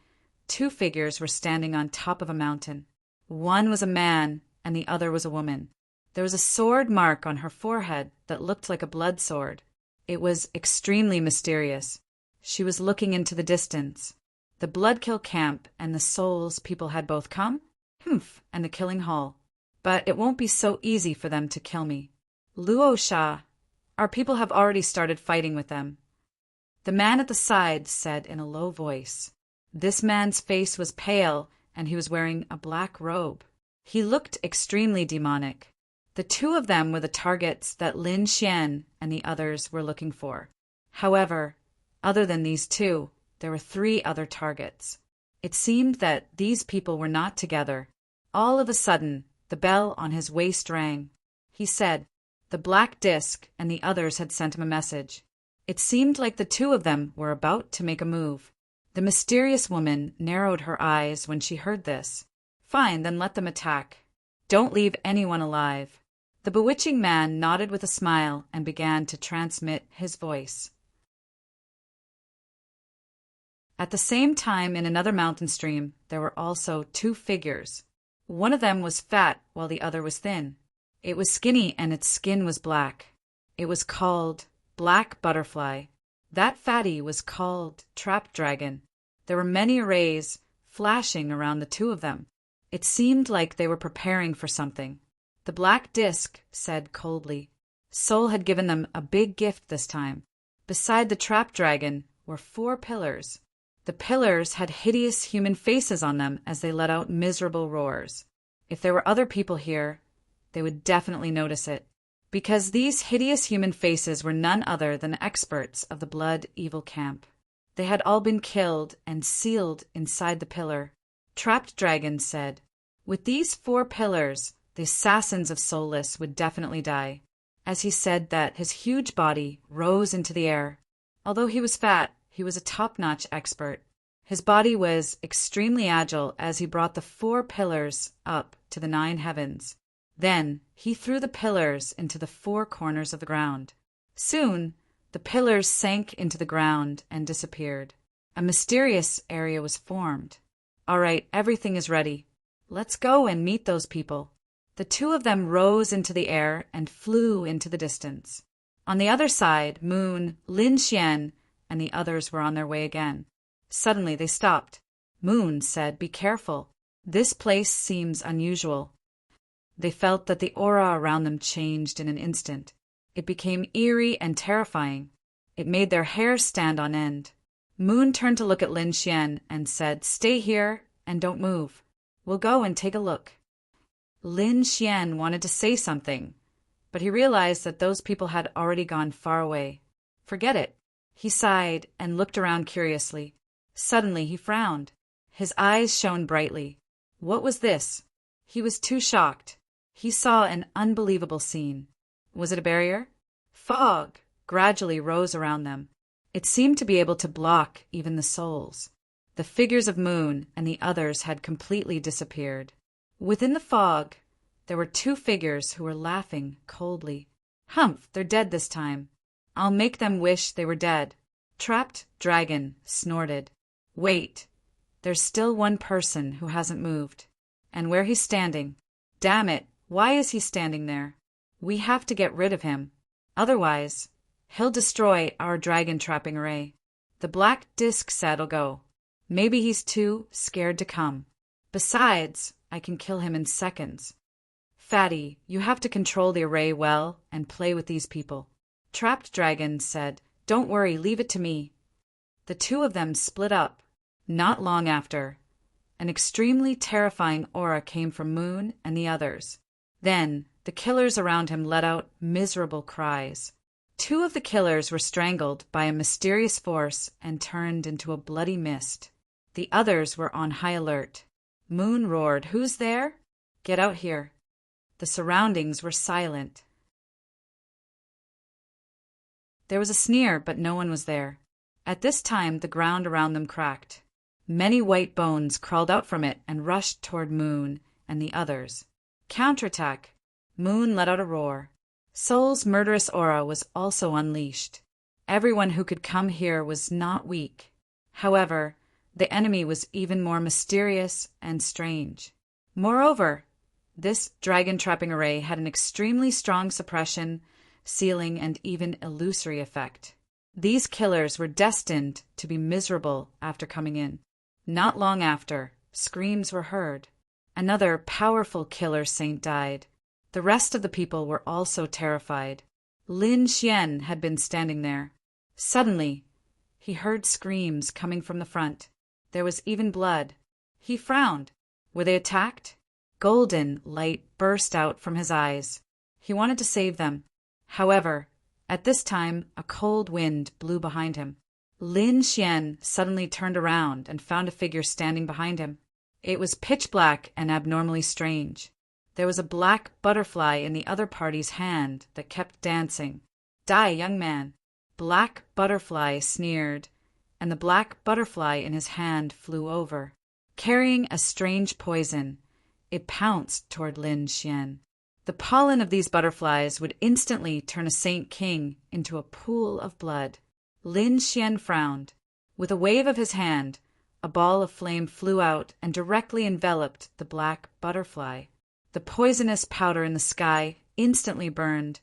two figures were standing on top of a mountain. One was a man, and the other was a woman. There was a sword mark on her forehead that looked like a blood sword. It was extremely mysterious. She was looking into the distance. The Bloodkill camp and the Soul's people had both come? Humph, and the killing hall. But it won't be so easy for them to kill me. Luo Sha, our people have already started fighting with them. The man at the side said in a low voice. This man's face was pale, and he was wearing a black robe. He looked extremely demonic. The two of them were the targets that Lin Xian and the others were looking for. However, other than these two, there were 3 other targets. It seemed that these people were not together. All of a sudden, the bell on his waist rang. He said, the black disc and the others had sent him a message. It seemed like the two of them were about to make a move. The mysterious woman narrowed her eyes when she heard this. Fine, then let them attack. Don't leave anyone alive. The bewitching man nodded with a smile and began to transmit his voice. At the same time, in another mountain stream, there were also 2 figures. One of them was fat while the other was thin. It was skinny and its skin was black. It was called Black Butterfly. That fatty was called Trap Dragon. There were many rays flashing around the 2 of them. It seemed like they were preparing for something. The black disc said coldly. Soul had given them a big gift this time. Beside the Trap Dragon were 4 pillars. The pillars had hideous human faces on them as they let out miserable roars. If there were other people here, they would definitely notice it, because these hideous human faces were none other than experts of the Blood Evil camp. They had all been killed and sealed inside the pillar. Trapped Dragon said, with these 4 pillars, the assassins of Soulless would definitely die. As he said that, his huge body rose into the air. Although he was fat, he was a top-notch expert. His body was extremely agile as he brought the 4 pillars up to the 9 heavens. Then he threw the pillars into the 4 corners of the ground. Soon, the pillars sank into the ground and disappeared. A mysterious area was formed. All right, everything is ready. Let's go and meet those people. The 2 of them rose into the air and flew into the distance. On the other side, Moon, Lin Xian, and the others were on their way again. Suddenly they stopped. Moon said, be careful. This place seems unusual. They felt that the aura around them changed in an instant. It became eerie and terrifying. It made their hair stand on end. Moon turned to look at Lin Xian and said, stay here and don't move. We'll go and take a look. Lin Xian wanted to say something, but he realized that those people had already gone far away. Forget it. He sighed and looked around curiously. Suddenly he frowned. His eyes shone brightly. What was this? He was too shocked. He saw an unbelievable scene. Was it a barrier? Fog gradually rose around them. It seemed to be able to block even the souls. The figures of Moon and the others had completely disappeared. Within the fog, there were 2 figures who were laughing coldly. Humph, they're dead this time. I'll make them wish they were dead. Trapped Dragon snorted. Wait, there's still one person who hasn't moved. And where he's standing. Damn it, why is he standing there? We have to get rid of him. Otherwise, he'll destroy our dragon trapping array. The black disc said'll go. Maybe he's too scared to come. Besides, I can kill him in seconds. Fatty, you have to control the array well and play with these people. Trapped Dragon said, don't worry, leave it to me. The 2 of them split up. Not long after, an extremely terrifying aura came from Moon and the others. Then, the killers around him let out miserable cries. 2 of the killers were strangled by a mysterious force and turned into a bloody mist. The others were on high alert. Moon roared, who's there? Get out here. The surroundings were silent. There was a sneer, but no one was there. At this time, the ground around them cracked. Many white bones crawled out from it and rushed toward Moon and the others. Counterattack! Moon let out a roar. Soul's murderous aura was also unleashed. Everyone who could come here was not weak. However, the enemy was even more mysterious and strange. Moreover, this dragon-trapping array had an extremely strong suppression, sealing, and even illusory effect. These killers were destined to be miserable after coming in. Not long after, screams were heard. Another powerful killer saint died. The rest of the people were also terrified. Lin Xian had been standing there. Suddenly, he heard screams coming from the front. There was even blood. He frowned. Were they attacked? Golden light burst out from his eyes. He wanted to save them. However, at this time, a cold wind blew behind him. Lin Xian suddenly turned around and found a figure standing behind him. It was pitch black and abnormally strange. There was a black butterfly in the other party's hand that kept dancing. "Die, young man." Black Butterfly sneered, and the black butterfly in his hand flew over. Carrying a strange poison, it pounced toward Lin Xian. The pollen of these butterflies would instantly turn a Saint King into a pool of blood. Lin Xian frowned. With a wave of his hand, a ball of flame flew out and directly enveloped the black butterfly. The poisonous powder in the sky instantly burned,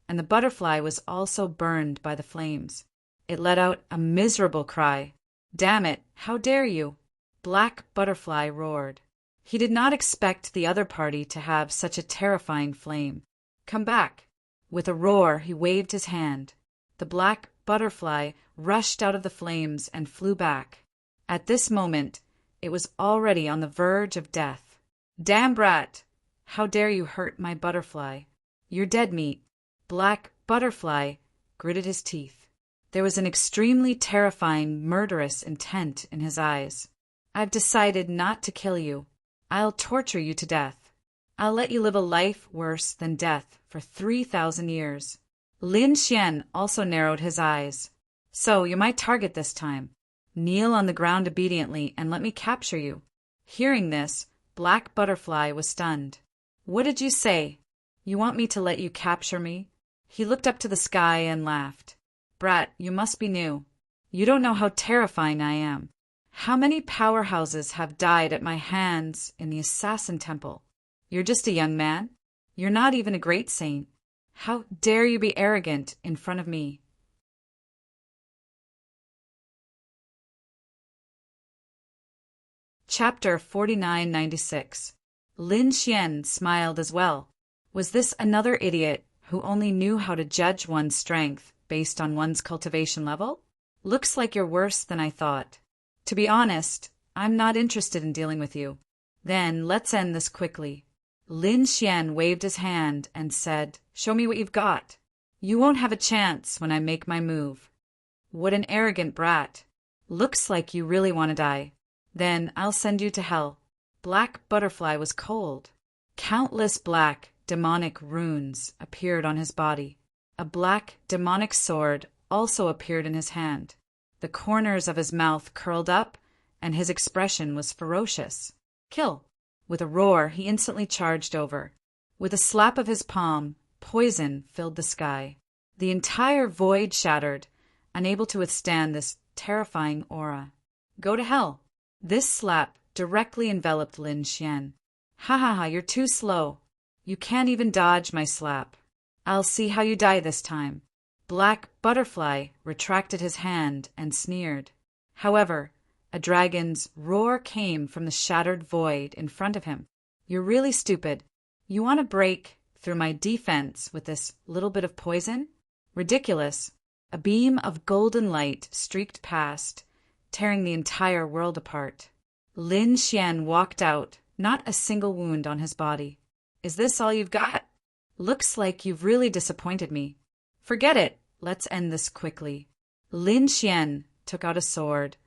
and the butterfly was also burned by the flames. It let out a miserable cry. "Damn it, how dare you!" Black Butterfly roared. He did not expect the other party to have such a terrifying flame. "Come back!" With a roar, he waved his hand. The black butterfly rushed out of the flames and flew back. At this moment, it was already on the verge of death. "Damn brat! How dare you hurt my butterfly? You're dead meat." Black Butterfly gritted his teeth. There was an extremely terrifying, murderous intent in his eyes. "I've decided not to kill you. I'll torture you to death. I'll let you live a life worse than death for 3,000 years. Lin Xian also narrowed his eyes. "So you're my target this time. Kneel on the ground obediently and let me capture you." Hearing this, Black Butterfly was stunned. "What did you say? You want me to let you capture me?" He looked up to the sky and laughed. "Brat, you must be new. You don't know how terrifying I am. How many powerhouses have died at my hands in the Assassin Temple? You're just a young man. You're not even a great saint. How dare you be arrogant in front of me?" Chapter 4996. Lin Xian smiled as well. Was this another idiot who only knew how to judge one's strength based on one's cultivation level? "Looks like you're worse than I thought. To be honest, I'm not interested in dealing with you. Then let's end this quickly." Lin Xian waved his hand and said, "Show me what you've got. You won't have a chance when I make my move." "What an arrogant brat. Looks like you really want to die. Then I'll send you to hell." Black Butterfly was cold. Countless black, demonic runes appeared on his body. A black, demonic sword also appeared in his hand. The corners of his mouth curled up, and his expression was ferocious. "Kill!" With a roar, he instantly charged over. With a slap of his palm, poison filled the sky. The entire void shattered, unable to withstand this terrifying aura. "Go to hell!" This slap directly enveloped Lin Xian. "Ha ha ha, you're too slow. You can't even dodge my slap. I'll see how you die this time." Black Butterfly retracted his hand and sneered. However, a dragon's roar came from the shattered void in front of him. "You're really stupid. You want to break through my defense with this little bit of poison? Ridiculous." A beam of golden light streaked past, tearing the entire world apart. Lin Xian walked out, not a single wound on his body. "Is this all you've got? Looks like you've really disappointed me. Forget it. Let's end this quickly." Lin Xian took out a sword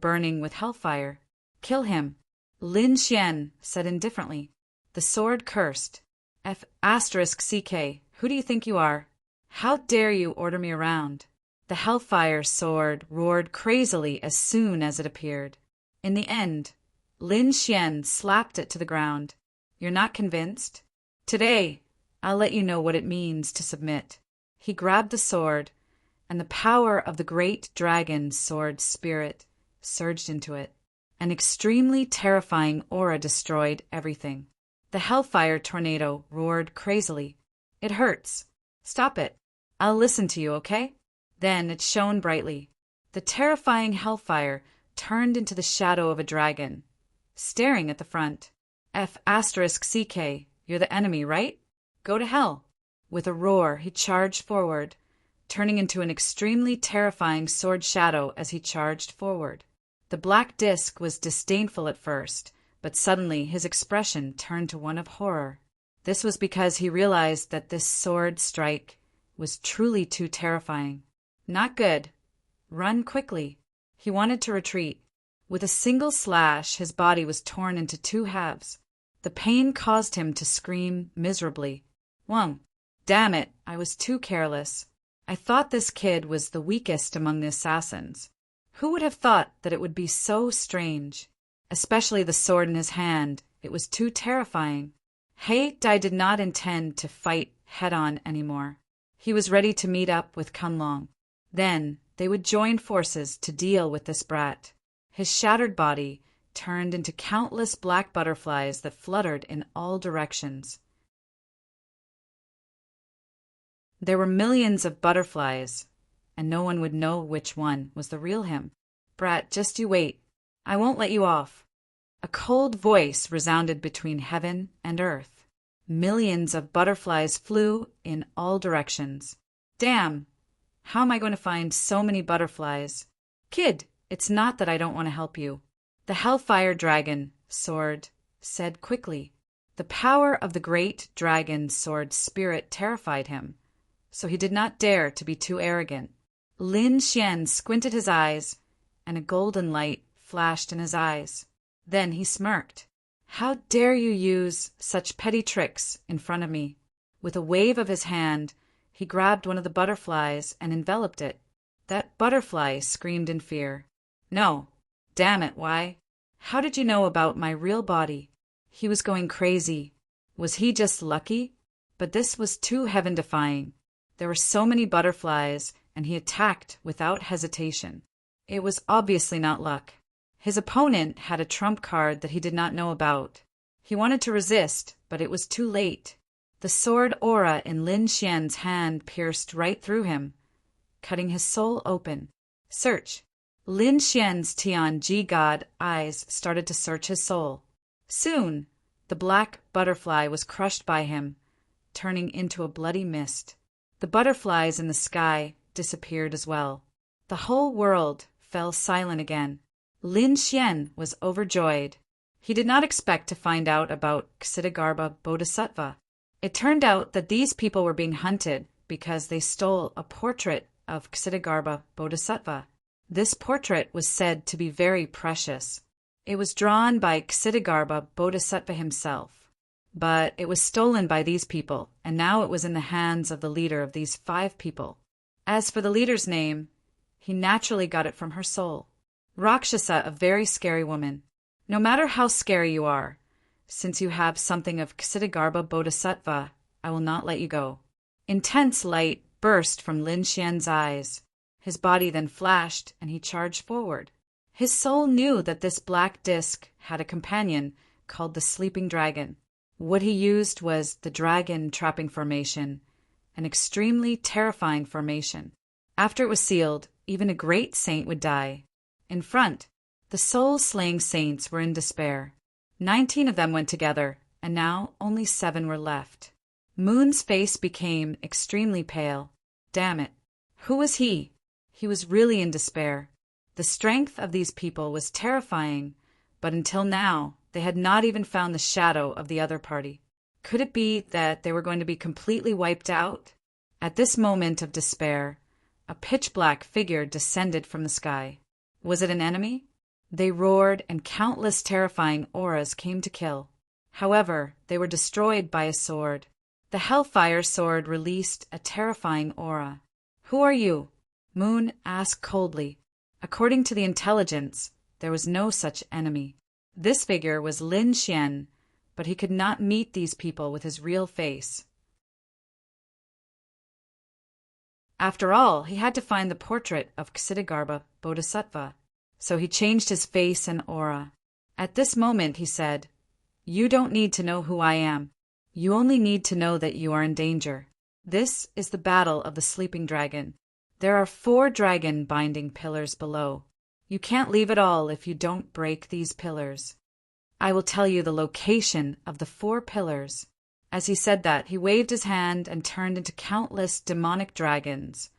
burning with hellfire. "Kill him," Lin Xian said indifferently. The sword cursed. "F***ck, who do you think you are? How dare you order me around?" The hellfire sword roared crazily as soon as it appeared. In the end, Lin Xian slapped it to the ground. You're not convinced? Today, I'll let you know what it means to submit. He grabbed the sword, and the power of the great dragon sword spirit surged into it. An extremely terrifying aura destroyed everything. The hellfire tornado roared crazily. It hurts. Stop it. I'll listen to you, okay? Then it shone brightly. The terrifying hellfire turned into the shadow of a dragon, staring at the front. F***CK, you're the enemy, right? Go to hell. With a roar, he charged forward, turning into an extremely terrifying sword shadow as he charged forward. The black disc was disdainful at first, but suddenly his expression turned to one of horror. This was because he realized that this sword strike was truly too terrifying. Not good. Run quickly. He wanted to retreat. With a single slash, his body was torn into two halves. The pain caused him to scream miserably. Whoa. Damn it, I was too careless. I thought this kid was the weakest among the assassins. Who would have thought that it would be so strange? Especially the sword in his hand. It was too terrifying. I did not intend to fight head-on anymore. He was ready to meet up with Kunlong. Then they would join forces to deal with this brat. His shattered body turned into countless black butterflies that fluttered in all directions. There were millions of butterflies, and no one would know which one was the real him. Brat, just you wait. I won't let you off. A cold voice resounded between heaven and earth. Millions of butterflies flew in all directions. Damn! How am I going to find so many butterflies? Kid, it's not that I don't want to help you. The hellfire dragon sword said quickly. The power of the great dragon sword spirit terrified him, so he did not dare to be too arrogant. Lin Xian squinted his eyes, and a golden light flashed in his eyes. Then he smirked. How dare you use such petty tricks in front of me? With a wave of his hand, he grabbed one of the butterflies and enveloped it. That butterfly screamed in fear. No. Damn it, why? How did you know about my real body? He was going crazy. Was he just lucky? But this was too heaven-defying. There were so many butterflies, and he attacked without hesitation. It was obviously not luck. His opponent had a trump card that he did not know about. He wanted to resist, but it was too late. The sword aura in Lin Xian's hand pierced right through him, cutting his soul open. Search. Lin Xian's Tian-Ji God eyes started to search his soul. Soon, the black butterfly was crushed by him, turning into a bloody mist. The butterflies in the sky disappeared as well. The whole world fell silent again. Lin Xian was overjoyed. He did not expect to find out about Ksitigarbha Bodhisattva. It turned out that these people were being hunted because they stole a portrait of Ksitigarbha Bodhisattva. This portrait was said to be very precious. It was drawn by Ksitigarbha Bodhisattva himself. But it was stolen by these people, and now it was in the hands of the leader of these 5 people. As for the leader's name, he naturally got it from her soul. Rakshasa, a very scary woman. No matter how scary you are, since you have something of Ksitigarbha Bodhisattva, I will not let you go. Intense light burst from Lin Xian's eyes. His body then flashed, and he charged forward. His soul knew that this black disc had a companion called the Sleeping Dragon. What he used was the Dragon Trapping Formation, an extremely terrifying formation. After it was sealed, even a great saint would die. In front, the soul-slaying saints were in despair. 19 of them went together, and now only 7 were left. Moon's face became extremely pale. Damn it. Who was he? He was really in despair. The strength of these people was terrifying, but until now, they had not even found the shadow of the other party. Could it be that they were going to be completely wiped out? At this moment of despair, a pitch-black figure descended from the sky. Was it an enemy? They roared, and countless terrifying auras came to kill. However, they were destroyed by a sword. The Hellfire sword released a terrifying aura. Who are you? Moon asked coldly. According to the intelligence, there was no such enemy. This figure was Lin Xian, but he could not meet these people with his real face. After all, he had to find the portrait of Ksitigarbha Bodhisattva, so he changed his face and aura. At this moment, he said, "You don't need to know who I am. You only need to know that you are in danger. This is the battle of the sleeping dragon. There are 4 dragon-binding pillars below. You can't leave at all if you don't break these pillars. I will tell you the location of the 4 pillars." As he said that, he waved his hand and turned into countless demonic dragons,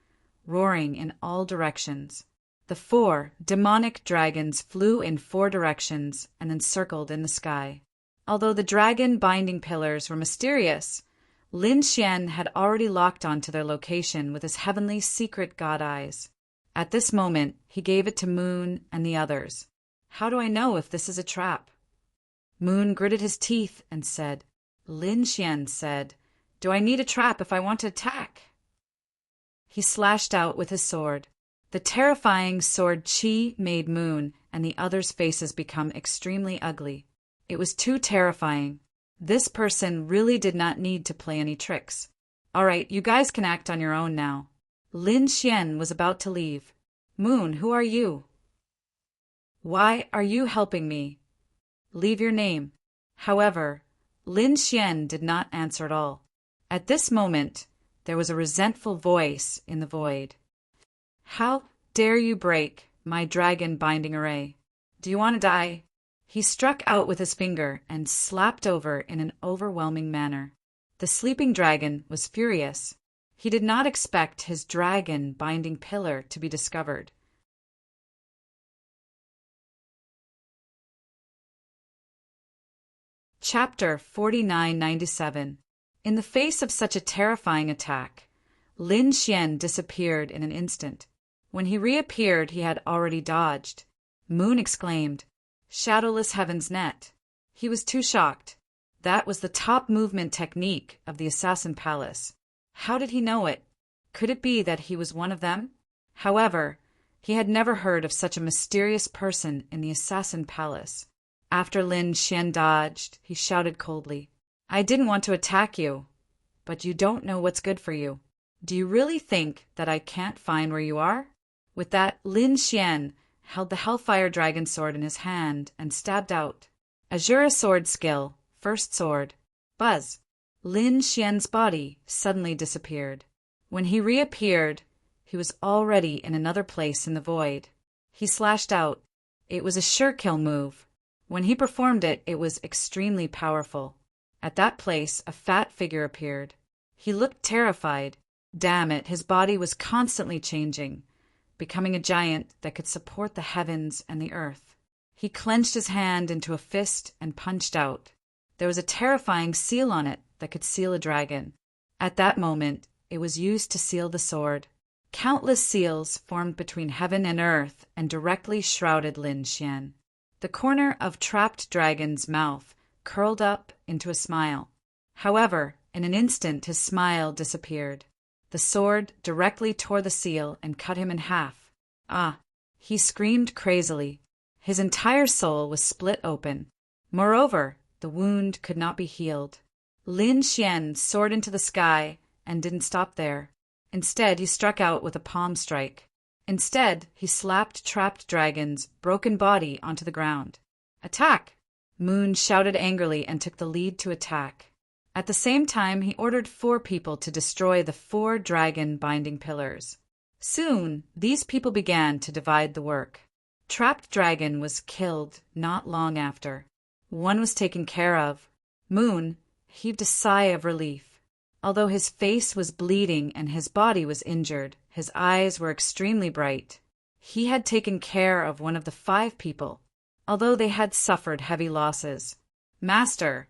roaring in all directions. The 4 demonic dragons flew in 4 directions and then circled in the sky. Although the dragon-binding pillars were mysterious, Lin Xian had already locked onto their location with his heavenly secret god eyes. At this moment, he gave it to Moon and the others. "How do I know if this is a trap?" Moon gritted his teeth and said, "Lin Xian said, do I need a trap if I want to attack?" He slashed out with his sword. The terrifying sword chi made Moon and the others' faces become extremely ugly. It was too terrifying. This person really did not need to play any tricks. "All right, you guys can act on your own now." Lin Xian was about to leave. "Moon, who are you? Why are you helping me? Leave your name." However, Lin Xian did not answer at all. At this moment, there was a resentful voice in the void. "How dare you break my dragon-binding array? Do you want to die?" He struck out with his finger and slapped over in an overwhelming manner. The sleeping dragon was furious. He did not expect his dragon-binding pillar to be discovered. Chapter 4997. In the face of such a terrifying attack, Lin Xian disappeared in an instant. When he reappeared, he had already dodged. Moon exclaimed, "Shadowless Heaven's Net." He was too shocked. That was the top movement technique of the Assassin Palace. How did he know it? Could it be that he was one of them? However, he had never heard of such a mysterious person in the Assassin Palace. After Lin Xian dodged, he shouted coldly, "I didn't want to attack you, but you don't know what's good for you. Do you really think that I can't find where you are?" With that, Lin Xian held the Hellfire Dragon sword in his hand and stabbed out. Azura sword skill, first sword. Buzz. Lin Xian's body suddenly disappeared. When he reappeared, he was already in another place in the void. He slashed out. It was a sure kill move. When he performed it, it was extremely powerful. At that place, a fat figure appeared. He looked terrified. Damn it, his body was constantly changing, becoming a giant that could support the heavens and the earth. He clenched his hand into a fist and punched out. There was a terrifying seal on it that could seal a dragon. At that moment, it was used to seal the sword. Countless seals formed between heaven and earth and directly shrouded Lin Xian. The corner of Trapped Dragon's mouth curled up into a smile. However, in an instant his smile disappeared. The sword directly tore the seal and cut him in half. "Ah!" He screamed crazily. His entire soul was split open. Moreover, the wound could not be healed. Lin Xian soared into the sky and didn't stop there. Instead, he struck out with a palm strike. Instead, he slapped Trapped Dragon's broken body onto the ground. "Attack!" Moon shouted angrily and took the lead to attack. At the same time, he ordered 4 people to destroy the 4 dragon-binding pillars. Soon, these people began to divide the work. Trapped Dragon was killed not long after. One was taken care of. Moon heaved a sigh of relief. Although his face was bleeding and his body was injured, his eyes were extremely bright. He had taken care of one of the 5 people, although they had suffered heavy losses. "Master,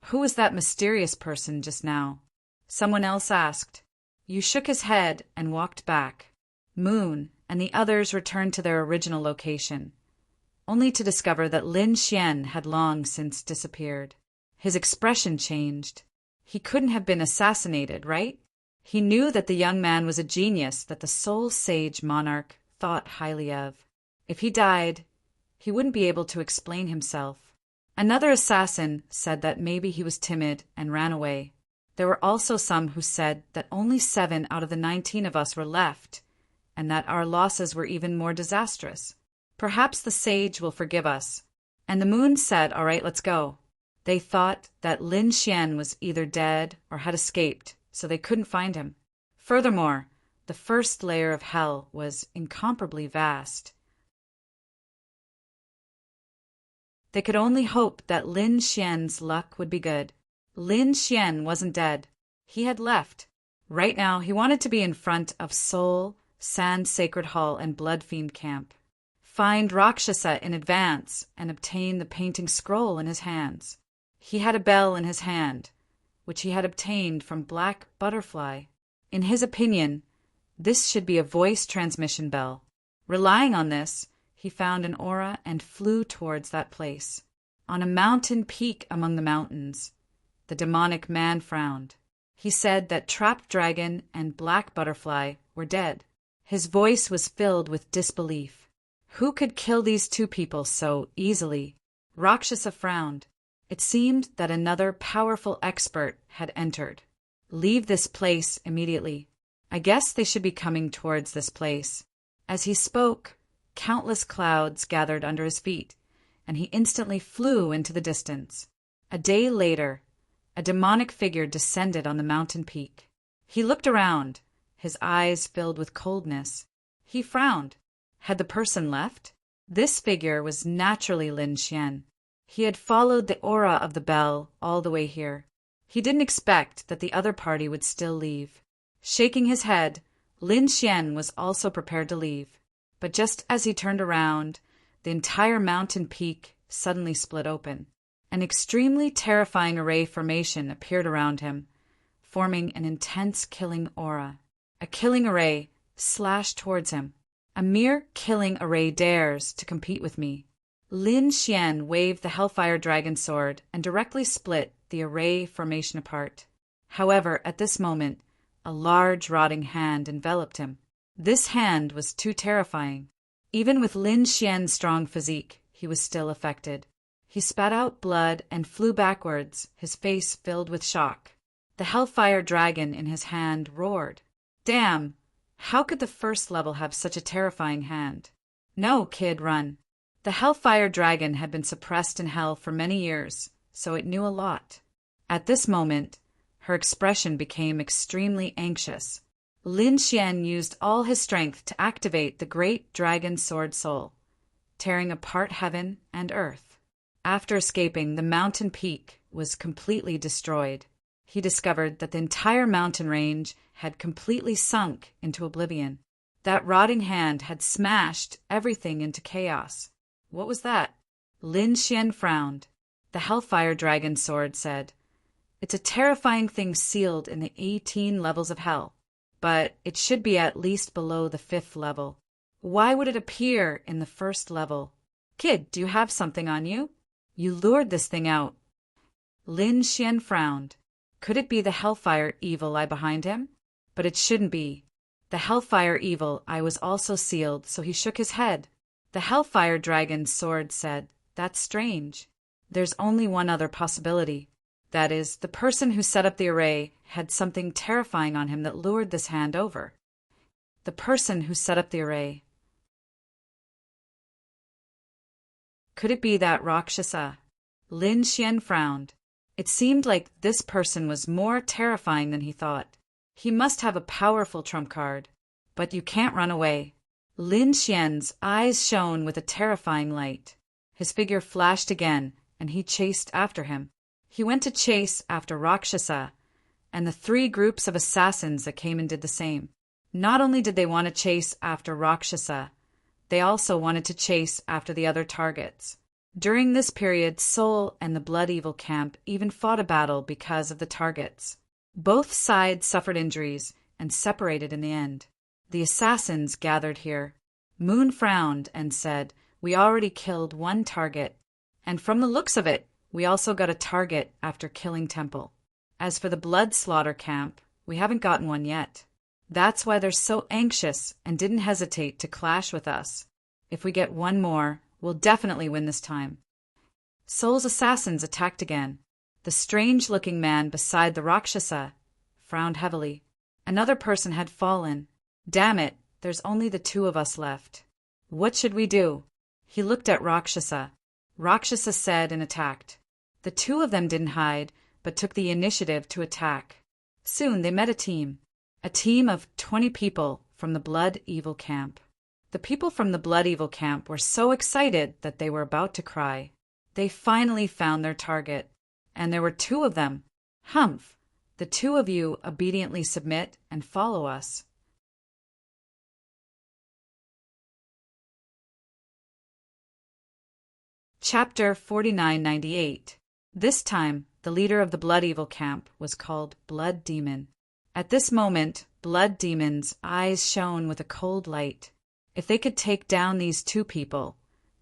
who was that mysterious person just now?" Someone else asked. Yu shook his head and walked back. Moon and the others returned to their original location, only to discover that Lin Xian had long since disappeared. His expression changed. He couldn't have been assassinated, right? He knew that the young man was a genius that the Soul Sage monarch thought highly of. If he died, he wouldn't be able to explain himself. Another assassin said that maybe he was timid and ran away. There were also some who said that only 7 out of the 19 of us were left, and that our losses were even more disastrous. Perhaps the sage will forgive us. And the moon said, "All right, let's go." They thought that Lin Xian was either dead or had escaped, so they couldn't find him. Furthermore, the first layer of hell was incomparably vast. They could only hope that Lin Xian's luck would be good. Lin Xian wasn't dead. He had left. Right now, he wanted to be in front of Soul, Sand Sacred Hall, and Blood Fiend Camp. Find Rakshasa in advance and obtain the painting scroll in his hands. He had a bell in his hand, which he had obtained from Black Butterfly. In his opinion, this should be a voice transmission bell. Relying on this, he found an aura and flew towards that place. On a mountain peak among the mountains, the demonic man frowned. He said that Trap Dragon and Black Butterfly were dead. His voice was filled with disbelief. Who could kill these 2 people so easily? Rakshasa frowned. It seemed that another powerful expert had entered. Leave this place immediately. I guess they should be coming towards this place. As he spoke, countless clouds gathered under his feet, and he instantly flew into the distance. A day later, a demonic figure descended on the mountain peak. He looked around, his eyes filled with coldness. He frowned. Had the person left? This figure was naturally Lin Xian. He had followed the aura of the bell all the way here. He didn't expect that the other party would still leave. Shaking his head, Lin Xian was also prepared to leave. But just as he turned around, the entire mountain peak suddenly split open. An extremely terrifying array formation appeared around him, forming an intense killing aura. A killing array slashed towards him. A mere killing array dares to compete with me. Lin Xian waved the Hellfire Dragon sword and directly split the array formation apart. However, at this moment, a large rotting hand enveloped him. This hand was too terrifying. Even with Lin Xian's strong physique, he was still affected. He spat out blood and flew backwards, his face filled with shock. The Hellfire Dragon in his hand roared. Damn! How could the first level have such a terrifying hand? No, kid, run. The Hellfire Dragon had been suppressed in hell for many years, so it knew a lot. At this moment, her expression became extremely anxious. Lin Xian used all his strength to activate the great dragon sword soul, tearing apart heaven and earth. After escaping, the mountain peak was completely destroyed. He discovered that the entire mountain range had completely sunk into oblivion. That rotting hand had smashed everything into chaos. What was that? Lin Xian frowned. The Hellfire Dragon sword said, "It's a terrifying thing sealed in the 18 levels of hell, but it should be at least below the 5th level. Why would it appear in the 1st level? Kid, do you have something on you? You lured this thing out." Lin Xian frowned. Could it be the Hellfire Evil Eye behind him? But it shouldn't be. The Hellfire Evil Eye was also sealed, so he shook his head. The Hellfire Dragon's sword said, "That's strange. There's only one other possibility. That is, the person who set up the array had something terrifying on him that lured this hand over." The person who set up the array. Could it be that Rakshasa? Lin Xian frowned. It seemed like this person was more terrifying than he thought. He must have a powerful trump card. But you can't run away. Lin Xian's eyes shone with a terrifying light. His figure flashed again, and he chased after him. He went to chase after Rakshasa, and the 3 groups of assassins that came and did the same. Not only did they want to chase after Rakshasa, they also wanted to chase after the other targets. During this period, Soul and the Blood Evil camp even fought a battle because of the targets. Both sides suffered injuries and separated in the end. The assassins gathered here. Moon frowned and said, "We already killed 1 target, and from the looks of it, we also got a target after killing Temple. As for the Blood Slaughter camp, We haven't gotten one yet. That's why they're so anxious and didn't hesitate to clash with us. If we get one more, we'll definitely win this time. Sol's assassins attacked again. The strange-looking man beside the Rakshasa frowned heavily. Another person had fallen. Damn it, there's only the two of us left. What should we do? He looked at Rakshasa. Rakshasa said and attacked. The two of them didn't hide, but took the initiative to attack. Soon they met a team of 20 people from the Blood Evil camp. The people from the Blood Evil camp were so excited that they were about to cry. They finally found their target, and there were two of them. Humph! The two of you obediently submit and follow us. Chapter 4998. This time, the leader of the Blood Evil camp was called Blood Demon. At this moment, Blood Demon's eyes shone with a cold light. If they could take down these two people,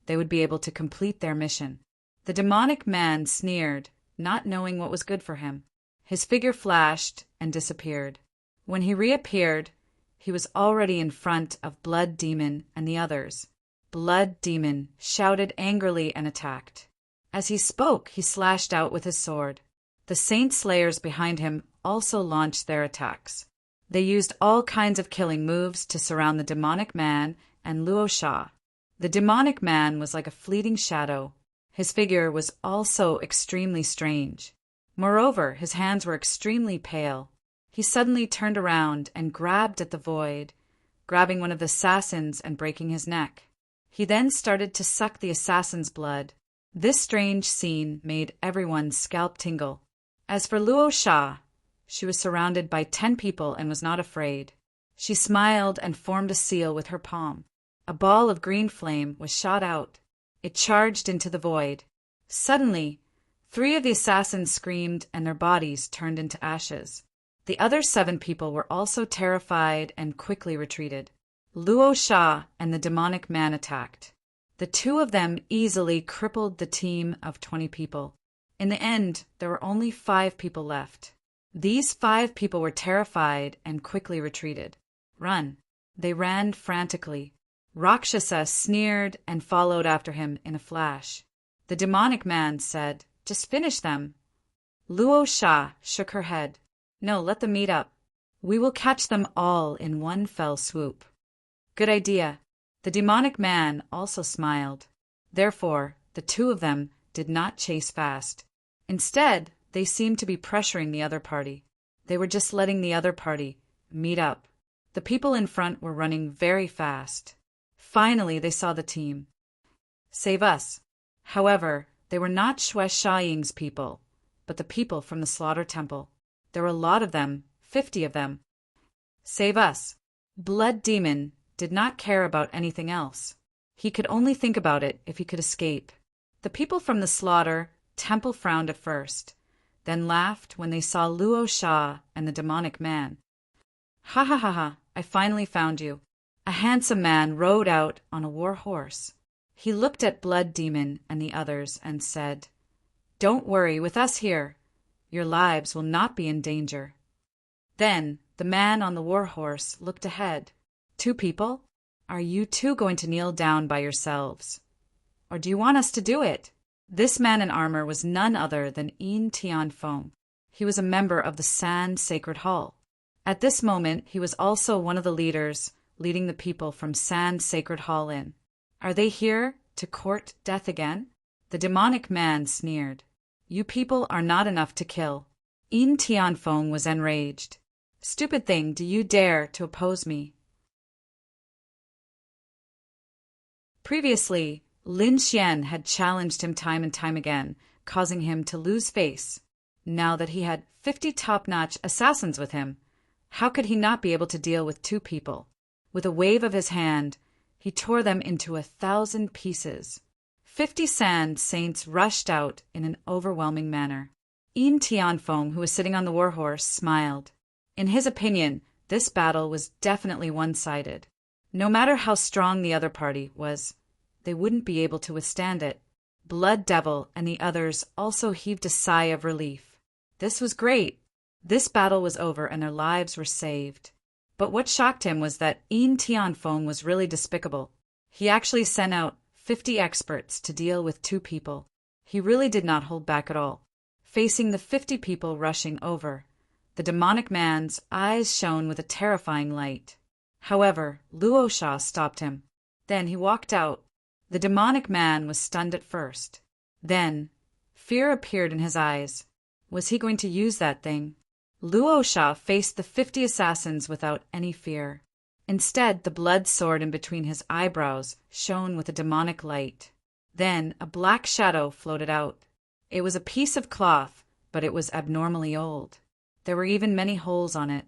they would be able to complete their mission. The demonic man sneered, not knowing what was good for him. His figure flashed and disappeared. When he reappeared, he was already in front of Blood Demon and the others. Blood Demon shouted angrily and attacked. As he spoke, he slashed out with his sword. The Saint Slayers behind him also launched their attacks. They used all kinds of killing moves to surround the demonic man and Luo Sha. The demonic man was like a fleeting shadow. His figure was also extremely strange. Moreover, his hands were extremely pale. He suddenly turned around and grabbed at the void, grabbing one of the assassins and breaking his neck. He then started to suck the assassin's blood. This strange scene made everyone's scalp tingle. As for Luo Sha, she was surrounded by 10 people and was not afraid. She smiled and formed a seal with her palm. A ball of green flame was shot out. It charged into the void. Suddenly, 3 of the assassins screamed and their bodies turned into ashes. The other 7 people were also terrified and quickly retreated. Luo Sha and the demonic man attacked. The two of them easily crippled the team of 20 people. In the end, there were only 5 people left. These 5 people were terrified and quickly retreated. Run! They ran frantically. Rakshasa sneered and followed after him in a flash. The demonic man said, "Just finish them." Luo Sha shook her head. "No, let them meet up. We will catch them all in one fell swoop." "Good idea." The demonic man also smiled. Therefore, the two of them did not chase fast. Instead, they seemed to be pressuring the other party. They were just letting the other party meet up. The people in front were running very fast. Finally, they saw the team. Save us. However, they were not Xue Xiaying's people, but the people from the Slaughter Temple. There were a lot of them, 50 of them. Save us. Blood Demon did not care about anything else. He could only think about it if he could escape. The people from the Slaughter Temple frowned at first, then laughed when they saw Luo Sha and the demonic man. "Ha ha ha ha, I finally found you." A handsome man rode out on a war horse. He looked at Blood Demon and the others and said, "Don't worry, with us here, your lives will not be in danger." Then the man on the war horse looked ahead. 2 people? Are you 2 going to kneel down by yourselves? Or do you want us to do it? This man in armor was none other than Yin Tianfeng. He was a member of the San Sacred Hall. At this moment, he was also one of the leaders leading the people from San Sacred Hall in. Are they here to court death again? The demonic man sneered. You people are not enough to kill. Yin Tianfeng was enraged. Stupid thing, do you dare to oppose me? Previously, Lin Xian had challenged him time and time again, causing him to lose face. Now that he had 50 top-notch assassins with him, how could he not be able to deal with 2 people? With a wave of his hand, he tore them into 1,000 pieces. 50 San Saints rushed out in an overwhelming manner. Yin Tianfeng, who was sitting on the war horse, smiled. In his opinion, this battle was definitely one-sided. No matter how strong the other party was, they wouldn't be able to withstand it. Blood Devil and the others also heaved a sigh of relief. This was great. This battle was over and their lives were saved. But what shocked him was that Yin Tianfeng was really despicable. He actually sent out 50 experts to deal with 2 people. He really did not hold back at all. Facing the 50 people rushing over, the demonic man's eyes shone with a terrifying light. However, Luo Sha stopped him. Then he walked out. The demonic man was stunned at first. Then, fear appeared in his eyes. Was he going to use that thing? Luo Sha faced the 50 assassins without any fear. Instead, the blood sword in between his eyebrows shone with a demonic light. Then a black shadow floated out. It was a piece of cloth, but it was abnormally old. There were even many holes on it.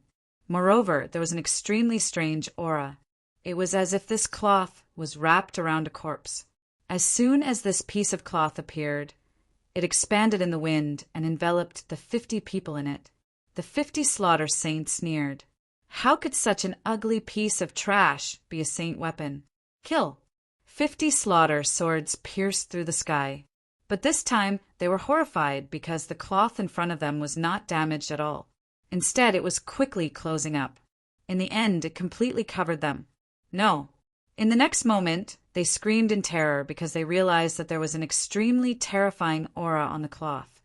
Moreover, there was an extremely strange aura. It was as if this cloth was wrapped around a corpse. As soon as this piece of cloth appeared, it expanded in the wind and enveloped the 50 people in it. The 50 slaughter saints sneered. How could such an ugly piece of trash be a saint weapon? Kill! 50 slaughter swords pierced through the sky. But this time they were horrified because the cloth in front of them was not damaged at all. Instead, it was quickly closing up. In the end, it completely covered them. No. In the next moment, they screamed in terror because they realized that there was an extremely terrifying aura on the cloth,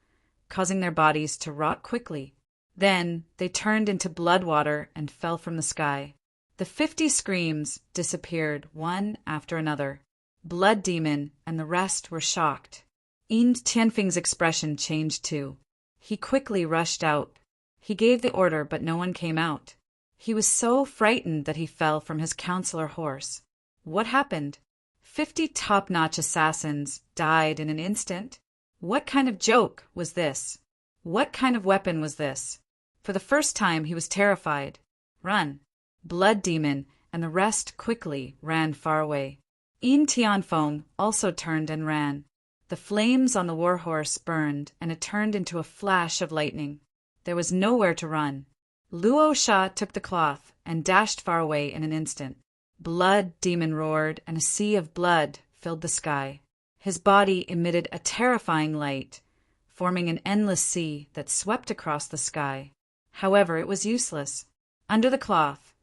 causing their bodies to rot quickly. Then they turned into blood water and fell from the sky. The 50 screams disappeared one after another. Blood Demon and the rest were shocked. Yin Tianfeng's expression changed too. He quickly rushed out. He gave the order, but no one came out. He was so frightened that he fell from his counselor horse. What happened? 50 top-notch assassins died in an instant. What kind of joke was this? What kind of weapon was this? For the first time, he was terrified. Run! Blood Demon and the rest quickly ran far away. Yin Tianfeng also turned and ran. The flames on the warhorse burned, and it turned into a flash of lightning. There was nowhere to run. Luo Sha took the cloth and dashed far away in an instant. Blood Demon roared, and a sea of blood filled the sky. His body emitted a terrifying light, forming an endless sea that swept across the sky. However, it was useless. Under the cloth,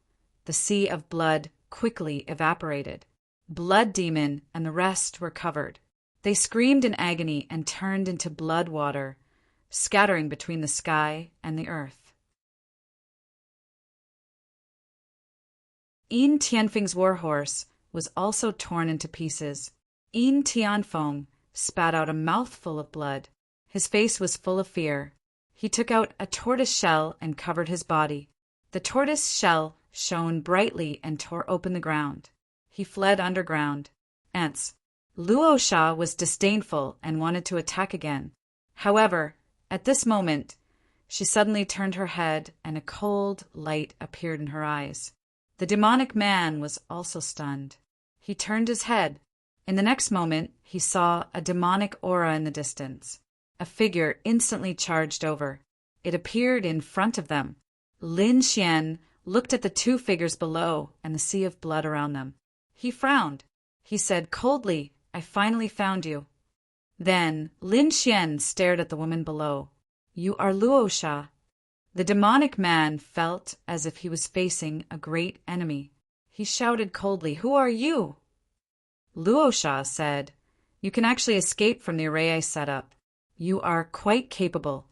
the sea of blood quickly evaporated. Blood Demon and the rest were covered. They screamed in agony and turned into blood water, scattering between the sky and the earth. Yin Tianfeng's warhorse was also torn into pieces. Yin Tianfeng spat out a mouthful of blood. His face was full of fear. He took out a tortoise shell and covered his body. The tortoise shell shone brightly and tore open the ground. He fled underground. Ants. Luo Sha was disdainful and wanted to attack again. However, at this moment, she suddenly turned her head and a cold light appeared in her eyes. The demonic man was also stunned. He turned his head. In the next moment, he saw a demonic aura in the distance. A figure instantly charged over. It appeared in front of them. Lin Xian looked at the 2 figures below and the sea of blood around them. He frowned. He said coldly, "I finally found you." Then Lin Xian stared at the woman below. "You are Luo Sha." The demonic man felt as if he was facing a great enemy. He shouted coldly, "Who are you?" Luo Sha said, "You can actually escape from the array I set up. You are quite capable.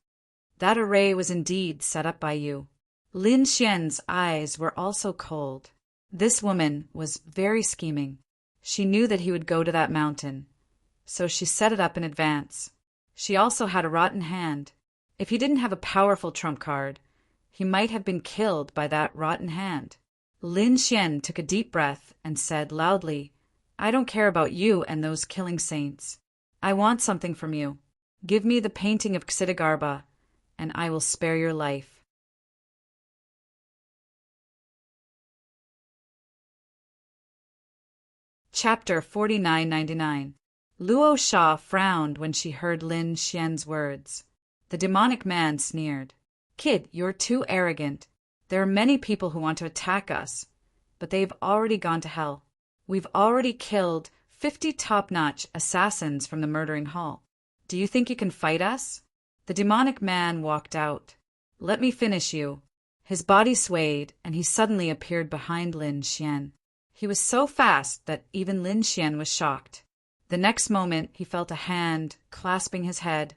That array was indeed set up by you." Lin Xian's eyes were also cold. This woman was very scheming. She knew that he would go to that mountain, so she set it up in advance. She also had a rotten hand. If he didn't have a powerful trump card, he might have been killed by that rotten hand. Lin Xian took a deep breath and said loudly, "I don't care about you and those killing saints. I want something from you. Give me the painting of Xitigarbha, and I will spare your life." Chapter 4999. Luo Sha frowned when she heard Lin Xian's words. The demonic man sneered. "Kid, you're too arrogant. There are many people who want to attack us, but they've already gone to hell. We've already killed 50 top-notch assassins from the murdering hall. Do you think you can fight us?" The demonic man walked out. Let me finish you. His body swayed, and he suddenly appeared behind Lin Xian. He was so fast that even Lin Xian was shocked. The next moment, he felt a hand clasping his head,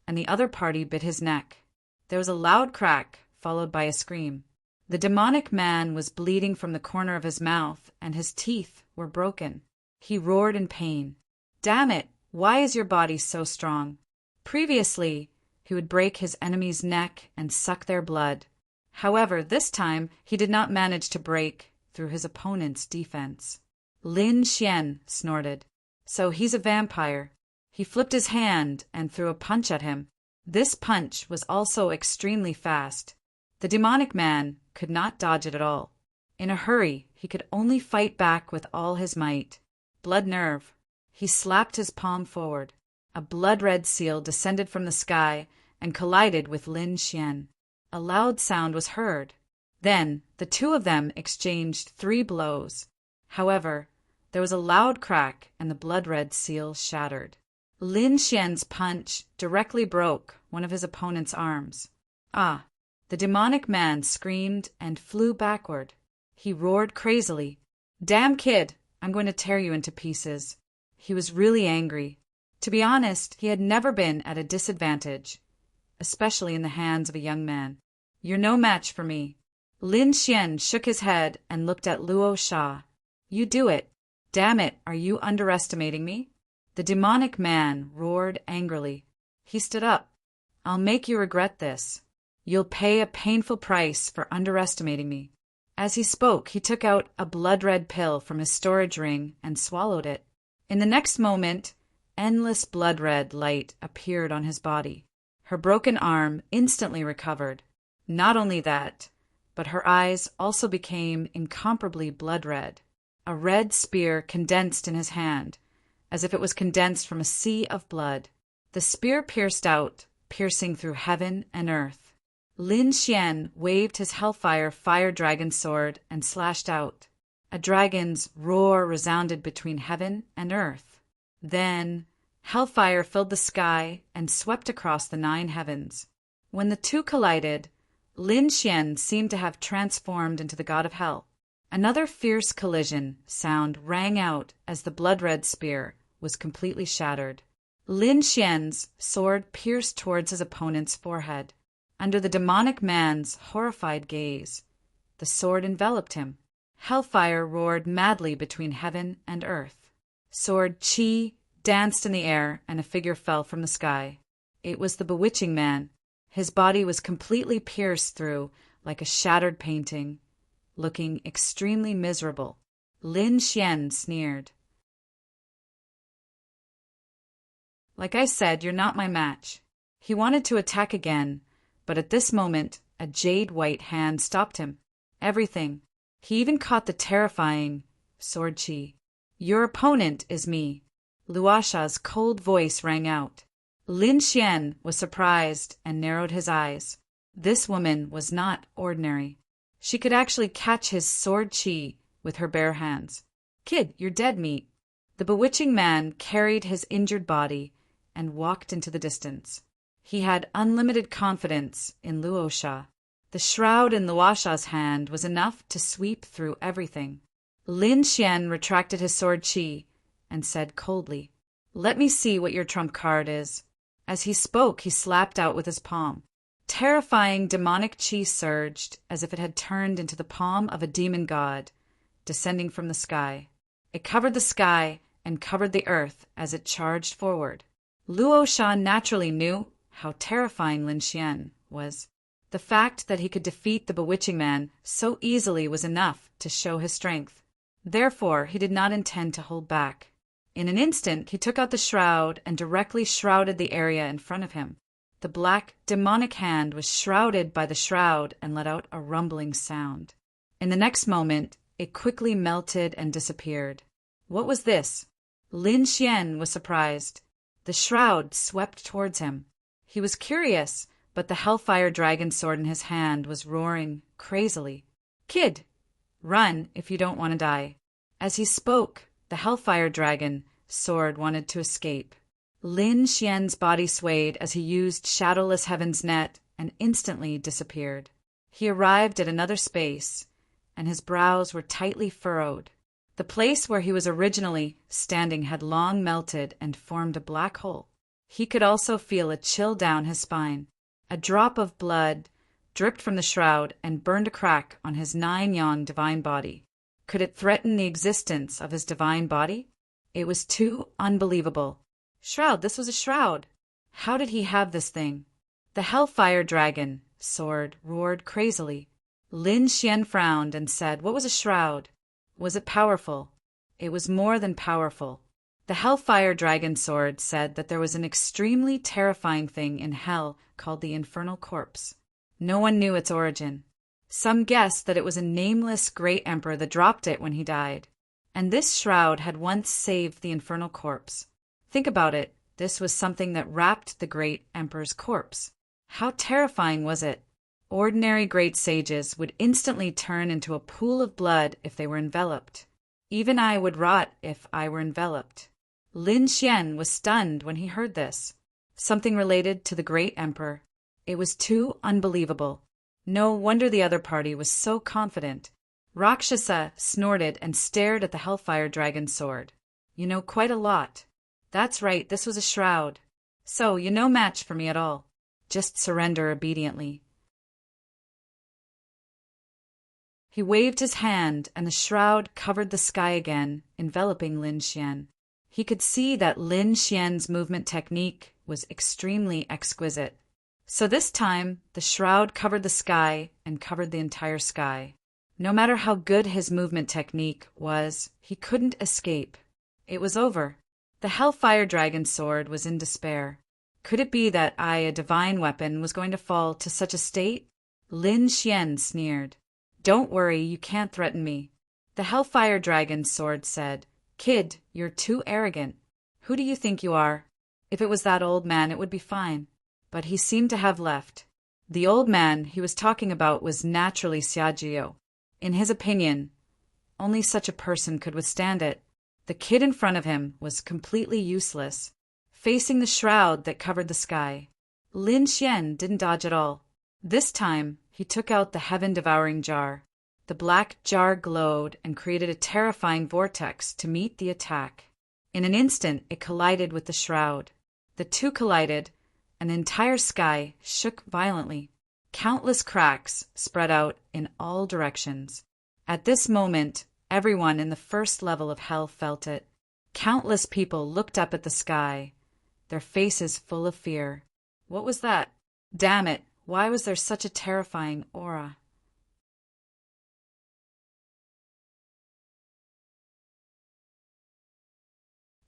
and the other party bit his neck. There was a loud crack, followed by a scream. The demonic man was bleeding from the corner of his mouth, and his teeth were broken. He roared in pain. "Damn it! Why is your body so strong?" Previously, he would break his enemy's neck and suck their blood. However, this time he did not manage to break through his opponent's defense. Lin Xian snorted. "So he's a vampire." He flipped his hand and threw a punch at him. This punch was also extremely fast. The demonic man could not dodge it at all. In a hurry, he could only fight back with all his might. Blood nerve. He slapped his palm forward. A blood-red seal descended from the sky and collided with Lin Xian. A loud sound was heard. Then the two of them exchanged 3 blows. However, there was a loud crack and the blood-red seal shattered. Lin Xian's punch directly broke one of his opponent's arms. Ah! The demonic man screamed and flew backward. He roared crazily. "Damn kid! I'm going to tear you into pieces." He was really angry. To be honest, he had never been at a disadvantage, especially in the hands of a young man. "You're no match for me." Lin Xian shook his head and looked at Luo Sha. "You do it." "Damn it, are you underestimating me?" The demonic man roared angrily. He stood up. "I'll make you regret this. You'll pay a painful price for underestimating me." As he spoke, he took out a blood-red pill from his storage ring and swallowed it. In the next moment, endless blood-red light appeared on his body. Her broken arm instantly recovered. Not only that, but her eyes also became incomparably blood-red. A red spear condensed in his hand, as if it was condensed from a sea of blood. The spear pierced out, piercing through heaven and earth. Lin Xian waved his Hellfire Fire Dragon sword and slashed out. A dragon's roar resounded between heaven and earth. Then, hellfire filled the sky and swept across the 9 heavens. When the two collided, Lin Xian seemed to have transformed into the god of hell. Another fierce collision sound rang out as the blood-red spear was completely shattered. Lin Xian's sword pierced towards his opponent's forehead. Under the demonic man's horrified gaze, the sword enveloped him. Hellfire roared madly between heaven and earth. Sword Qi danced in the air and a figure fell from the sky. It was the bewitching man. His body was completely pierced through like a shattered painting, looking extremely miserable. Lin Xian sneered. "Like I said, you're not my match." He wanted to attack again, but at this moment, a jade-white hand stopped him. Everything. He even caught the terrifying Sword Qi. "Your opponent is me." Luosha's cold voice rang out. Lin Xian was surprised and narrowed his eyes. This woman was not ordinary. She could actually catch his Sword Qi with her bare hands. "Kid, you're dead meat." The bewitching man carried his injured body and walked into the distance. He had unlimited confidence in Luosha. The shroud in Luosha's hand was enough to sweep through everything. Lin Xian retracted his Sword Qi and said coldly, "Let me see what your trump card is." As he spoke, he slapped out with his palm. Terrifying demonic Qi surged as if it had turned into the palm of a demon god, descending from the sky. It covered the sky and covered the earth as it charged forward. Luo Sha naturally knew how terrifying Lin Xian was. The fact that he could defeat the bewitching man so easily was enough to show his strength. Therefore, he did not intend to hold back. In an instant, he took out the shroud and directly shrouded the area in front of him. The black, demonic hand was shrouded by the shroud and let out a rumbling sound. In the next moment, it quickly melted and disappeared. What was this? Lin Xian was surprised. The shroud swept towards him. He was curious, but the Hellfire Dragon sword in his hand was roaring crazily. "Kid, run if you don't want to die." As he spoke, the Hellfire Dragon sword wanted to escape. Lin Xian's body swayed as he used Shadowless Heaven's net and instantly disappeared. He arrived at another space, and his brows were tightly furrowed. The place where he was originally standing had long melted and formed a black hole. He could also feel a chill down his spine. A drop of blood dripped from the shroud and burned a crack on his 9-yang divine body. Could it threaten the existence of his divine body? It was too unbelievable. Shroud, this was a shroud. How did he have this thing? The Hellfire Dragon sword roared crazily. Lin Xian frowned and said, "What was a shroud? Was it powerful?" It was more than powerful. The Hellfire Dragon sword said that there was an extremely terrifying thing in hell called the Infernal Corpse. No one knew its origin. Some guessed that it was a nameless great emperor that dropped it when he died. And this shroud had once saved the Infernal Corpse. Think about it. This was something that wrapped the great emperor's corpse. How terrifying was it? Ordinary great sages would instantly turn into a pool of blood if they were enveloped. Even I would rot if I were enveloped. Lin Xian was stunned when he heard this. Something related to the great emperor. It was too unbelievable. No wonder the other party was so confident. Rakshasa snorted and stared at the Hellfire Dragon's sword. "You know quite a lot." "That's right, this was a shroud. So, you're no match for me at all. Just surrender obediently." He waved his hand, and the shroud covered the sky again, enveloping Lin Xian. He could see that Lin Xian's movement technique was extremely exquisite. So this time, the shroud covered the sky and covered the entire sky. No matter how good his movement technique was, he couldn't escape. It was over. The Hellfire Dragon sword was in despair. Could it be that a divine weapon, was going to fall to such a state? Lin Xian sneered. "Don't worry, you can't threaten me." The Hellfire Dragon's sword said, "Kid, you're too arrogant. Who do you think you are? If it was that old man, it would be fine." But he seemed to have left. The old man he was talking about was naturally Xiajiu. In his opinion, only such a person could withstand it. The kid in front of him was completely useless, facing the shroud that covered the sky. Lin Xian didn't dodge at all. This time, he took out the heaven-devouring jar. The black jar glowed and created a terrifying vortex to meet the attack. In an instant, it collided with the shroud. The two collided, and the entire sky shook violently. Countless cracks spread out in all directions. At this moment, everyone in the first level of hell felt it. Countless people looked up at the sky, their faces full of fear. What was that? Damn it, why was there such a terrifying aura?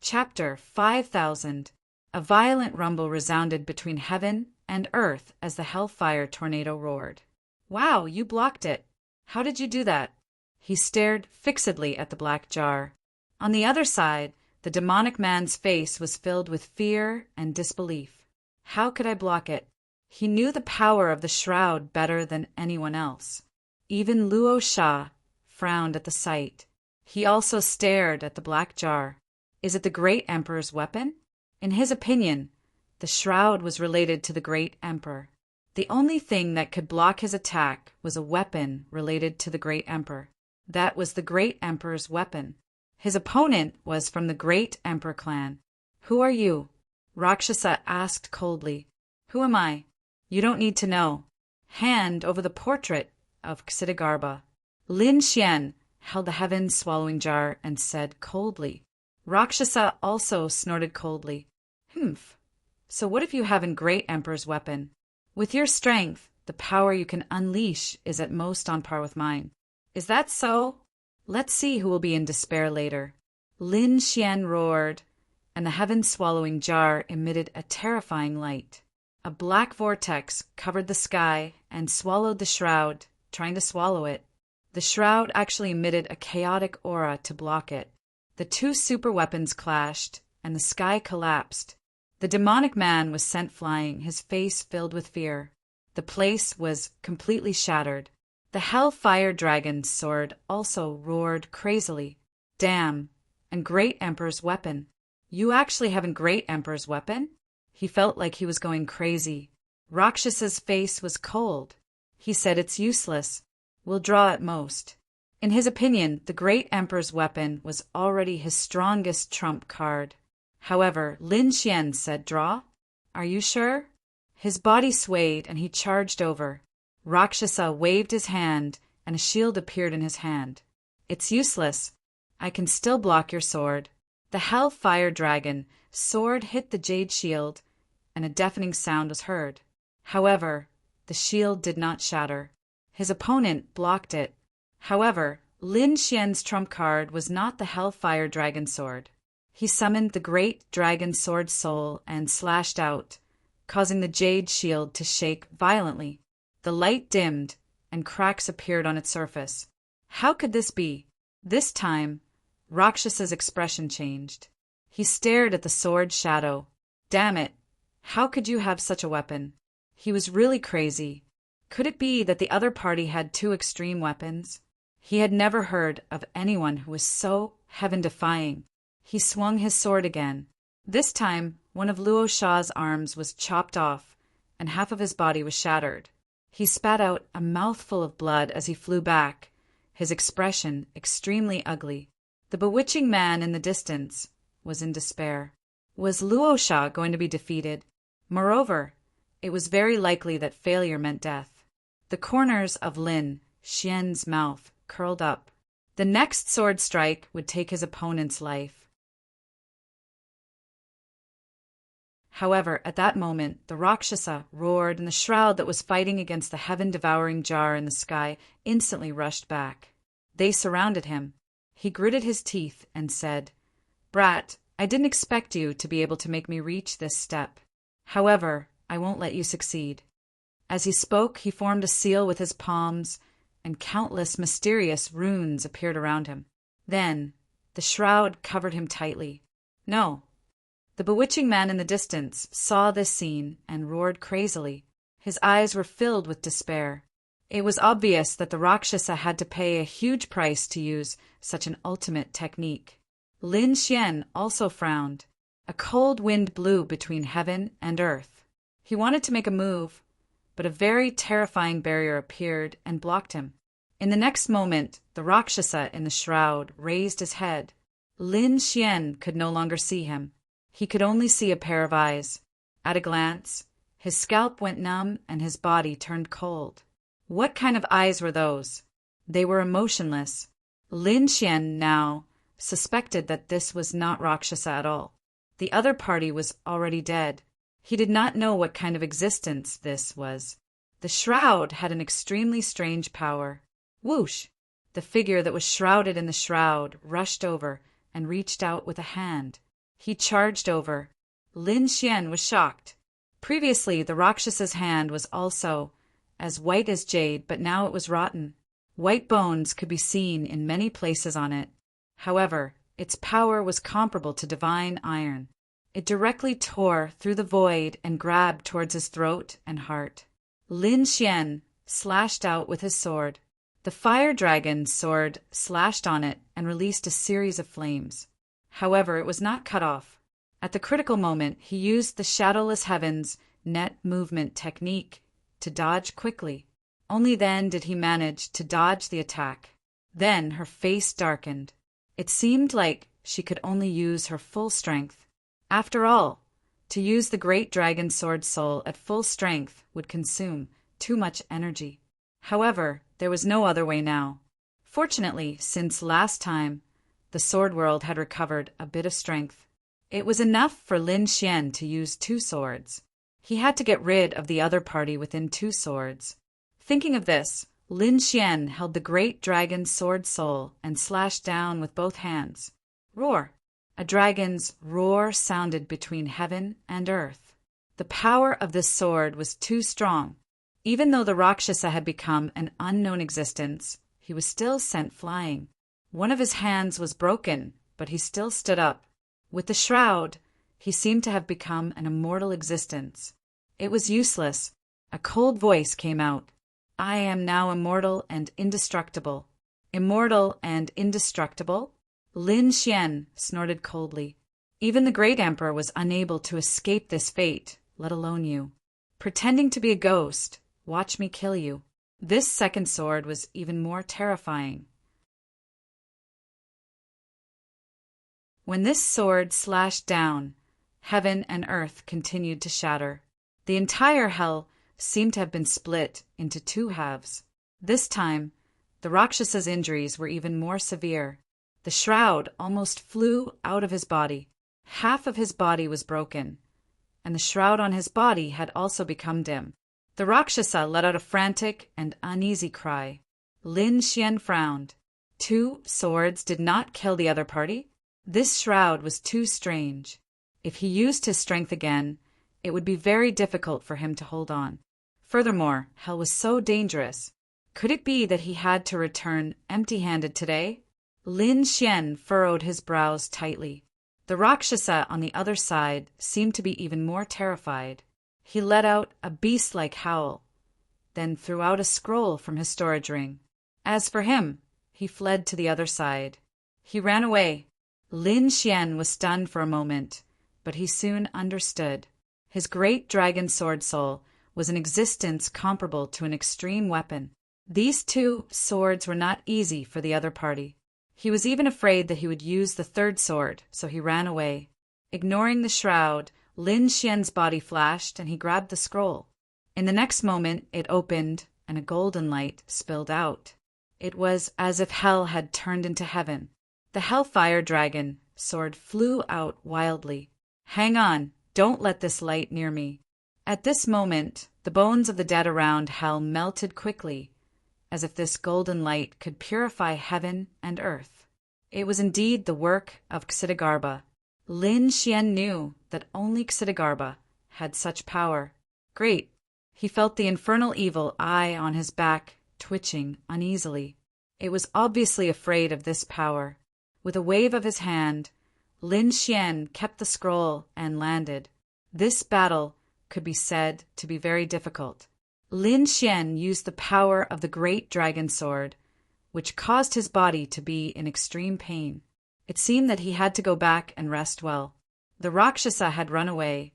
Chapter 5000. A violent rumble resounded between heaven and earth as the hellfire tornado roared. "Wow, you blocked it. How did you do that?" He stared fixedly at the black jar. On the other side, the demonic man's face was filled with fear and disbelief. How could I block it? He knew the power of the shroud better than anyone else. Even Luo Sha frowned at the sight. He also stared at the black jar. Is it the great emperor's weapon? In his opinion, the shroud was related to the great emperor. The only thing that could block his attack was a weapon related to the great emperor. That was the great emperor's weapon. His opponent was from the great emperor clan. "Who are you?" Rakshasa asked coldly. "Who am I?" "You don't need to know." Hand over the portrait of Ksitigarbha. Lin Xian held the heaven-swallowing jar and said coldly. Rakshasa also snorted coldly. "Humph. So what if you haven't great emperor's weapon? With your strength, the power you can unleash is at most on par with mine." "Is that so? Let's see who will be in despair later." Lin Xian roared, and the heaven-swallowing jar emitted a terrifying light. A black vortex covered the sky and swallowed the shroud, trying to swallow it. The shroud actually emitted a chaotic aura to block it. The two super weapons clashed, and the sky collapsed. The demonic man was sent flying, his face filled with fear. The place was completely shattered. The Hellfire Dragon's sword also roared crazily. "Damn! And Great Emperor's weapon. You actually haven't Great Emperor's weapon?" He felt like he was going crazy. Rakshasa's face was cold. He said, "It's useless. We'll draw at most." In his opinion, the great emperor's weapon was already his strongest trump card. However, Lin Xian said, "Draw? Are you sure?" His body swayed and he charged over. Rakshasa waved his hand and a shield appeared in his hand. "It's useless. I can still block your sword." The Hellfire Dragon sword hit the jade shield and a deafening sound was heard. However, the shield did not shatter. His opponent blocked it. However, Lin Xian's trump card was not the Hellfire Dragon sword. He summoned the great dragon sword soul and slashed out, causing the jade shield to shake violently. The light dimmed and cracks appeared on its surface. How could this be? This time, Rakshasa's expression changed. He stared at the sword shadow. "Damn it! How could you have such a weapon?" He was really crazy. Could it be that the other party had two extreme weapons? He had never heard of anyone who was so heaven-defying. He swung his sword again. This time, one of Luo Sha's arms was chopped off, and half of his body was shattered. He spat out a mouthful of blood as he flew back, his expression extremely ugly. The bewitching man in the distance was in despair. Was Luo Sha going to be defeated? Moreover, it was very likely that failure meant death. The corners of Lin Xian's mouth curled up. The next sword strike would take his opponent's life. However, at that moment, the Rakshasa roared, and the shroud that was fighting against the heaven-devouring jar in the sky instantly rushed back. They surrounded him. He gritted his teeth and said, "Brat, I didn't expect you to be able to make me reach this step. However, I won't let you succeed." As he spoke, he formed a seal with his palms, and countless mysterious runes appeared around him. Then, the shroud covered him tightly. "No." The bewitching man in the distance saw this scene and roared crazily. His eyes were filled with despair. It was obvious that the Rakshasa had to pay a huge price to use such an ultimate technique. Lin Xian also frowned. A cold wind blew between heaven and earth. He wanted to make a move, but a very terrifying barrier appeared and blocked him. In the next moment, the Rakshasa in the shroud raised his head. Lin Xian could no longer see him. He could only see a pair of eyes. At a glance, his scalp went numb and his body turned cold. What kind of eyes were those? They were emotionless. Lin Xian now suspected that this was not Rakshasa at all. The other party was already dead. He did not know what kind of existence this was. The shroud had an extremely strange power. Whoosh! The figure that was shrouded in the shroud rushed over and reached out with a hand. He charged over. Lin Xian was shocked. Previously, the Rakshsa's hand was also as white as jade, but now it was rotten. White bones could be seen in many places on it. However, its power was comparable to divine iron. It directly tore through the void and grabbed towards his throat and heart. Lin Xian slashed out with his sword. The fire dragon's sword slashed on it and released a series of flames. However, it was not cut off. At the critical moment, he used the Shadowless Heavens net movement technique to dodge quickly. Only then did he manage to dodge the attack. Then her face darkened. It seemed like she could only use her full strength. After all, to use the great dragon sword soul at full strength would consume too much energy. However, there was no other way now. Fortunately, since last time, the sword world had recovered a bit of strength. It was enough for Lin Xian to use two swords. He had to get rid of the other party within two swords. Thinking of this, Lin Xian held the great dragon's sword soul and slashed down with both hands. Roar! A dragon's roar sounded between heaven and earth. The power of this sword was too strong. Even though the Rakshasa had become an unknown existence, he was still sent flying. One of his hands was broken, but he still stood up. With the shroud, he seemed to have become an immortal existence. It was useless. A cold voice came out. "I am now immortal and indestructible." Immortal and indestructible? Lin Xian snorted coldly. Even the great emperor was unable to escape this fate, let alone you. Pretending to be a ghost. Watch me kill you. This second sword was even more terrifying. When this sword slashed down, heaven and earth continued to shatter. The entire hell seemed to have been split into two halves. This time, the Rakshasa's injuries were even more severe. The shroud almost flew out of his body. Half of his body was broken, and the shroud on his body had also become dim. The Rakshasa let out a frantic and uneasy cry. Lin Xian frowned. 2 swords did not kill the other party. This shroud was too strange. If he used his strength again, it would be very difficult for him to hold on. Furthermore, hell was so dangerous. Could it be that he had to return empty-handed today? Lin Xian furrowed his brows tightly. The Rakshasa on the other side seemed to be even more terrified. He let out a beast-like howl, then threw out a scroll from his storage ring. As for him, he fled to the other side. He ran away. Lin Xian was stunned for a moment, but he soon understood. His great dragon sword soul was an existence comparable to an extreme weapon. These 2 swords were not easy for the other party. He was even afraid that he would use the 3rd sword, so he ran away. Ignoring the shroud, Lin Xian's body flashed and he grabbed the scroll. In the next moment, it opened and a golden light spilled out. It was as if hell had turned into heaven. The Hellfire Dragon sword flew out wildly. Hang on, don't let this light near me. At this moment, the bones of the dead around hell melted quickly, as if this golden light could purify heaven and earth. It was indeed the work of Ksitigarbha. Lin Xian knew that only Ksitigarbha had such power. Great! He felt the infernal evil eye on his back twitching uneasily. It was obviously afraid of this power. With a wave of his hand, Lin Xian kept the scroll and landed. This battle could be said to be very difficult. Lin Xian used the power of the great dragon sword, which caused his body to be in extreme pain. It seemed that he had to go back and rest well. The Rakshasa had run away,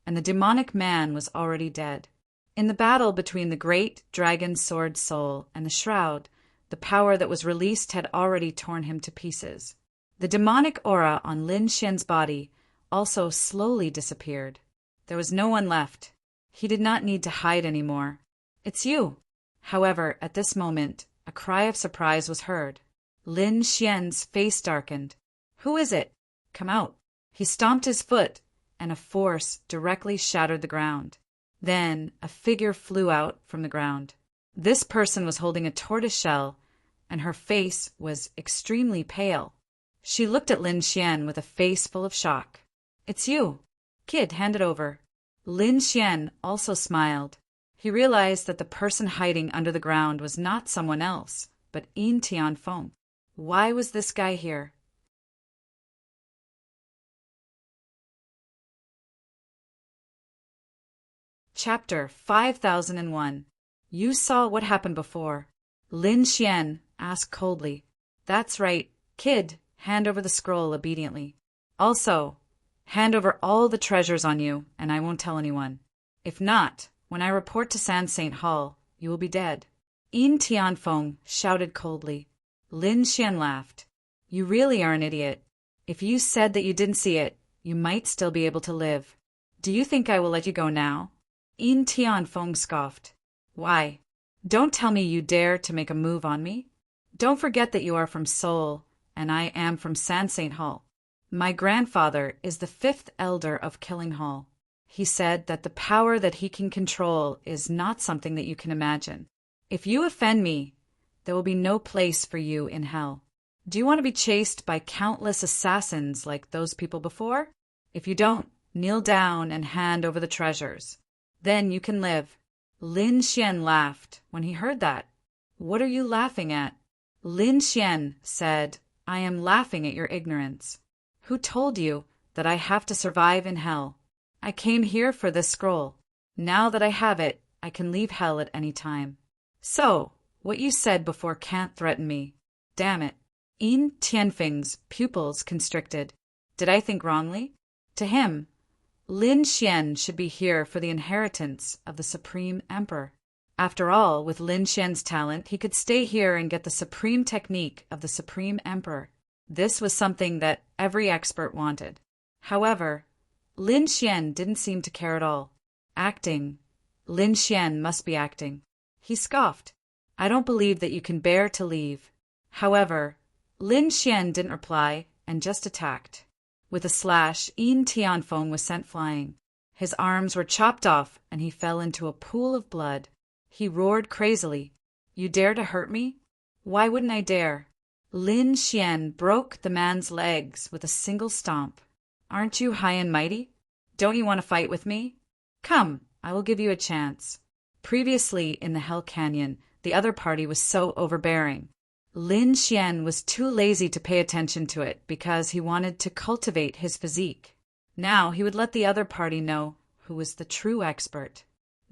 and the demonic man was already dead. In the battle between the great dragon sword soul and the shroud, the power that was released had already torn him to pieces. The demonic aura on Lin Xian's body also slowly disappeared. There was no one left. He did not need to hide anymore. It's you. However, at this moment, a cry of surprise was heard. Lin Xian's face darkened. Who is it? Come out. He stomped his foot, and a force directly shattered the ground. Then a figure flew out from the ground. This person was holding a tortoise shell, and her face was extremely pale. She looked at Lin Xian with a face full of shock. It's you. Kid, hand it over. Lin Xian also smiled. He realized that the person hiding under the ground was not someone else, but Yin Tianfeng. Why was this guy here? Chapter 5001. You saw what happened before. Lin Xian asked coldly. That's right, kid. Hand over the scroll obediently. Also, hand over all the treasures on you, and I won't tell anyone. If not, when I report to San Saint Hall, you will be dead. Yin Tianfeng shouted coldly. Lin Xian laughed. You really are an idiot. If you said that you didn't see it, you might still be able to live. Do you think I will let you go now? Yin Tianfeng scoffed. Why? Don't tell me you dare to make a move on me. Don't forget that you are from Seoul, and I am from San Saint Hall. My grandfather is the 5th elder of Killing Hall. He said that the power that he can control is not something that you can imagine. If you offend me, there will be no place for you in hell. Do you want to be chased by countless assassins like those people before? If you don't, kneel down and hand over the treasures. Then you can live. Lin Xian laughed when he heard that. What are you laughing at? Lin Xian said, I am laughing at your ignorance. Who told you that I have to survive in hell? I came here for this scroll. Now that I have it, I can leave hell at any time. So, what you said before can't threaten me. Damn it. Yin Tianfeng's pupils constricted. Did I think wrongly? To him, Lin Xian should be here for the inheritance of the Supreme Emperor. After all, with Lin Xian's talent, he could stay here and get the supreme technique of the Supreme Emperor. This was something that every expert wanted. However, Lin Xian didn't seem to care at all. Acting. Lin Xian must be acting. He scoffed. I don't believe that you can bear to leave. However, Lin Xian didn't reply and just attacked. With a slash, Yin Tianfeng was sent flying. His arms were chopped off and he fell into a pool of blood. He roared crazily. You dare to hurt me? Why wouldn't I dare? Lin Xian broke the man's legs with a single stomp. Aren't you high and mighty? Don't you want to fight with me? Come, I will give you a chance. Previously in the Hell Canyon, the other party was so overbearing. Lin Xian was too lazy to pay attention to it because he wanted to cultivate his physique. Now he would let the other party know who was the true expert.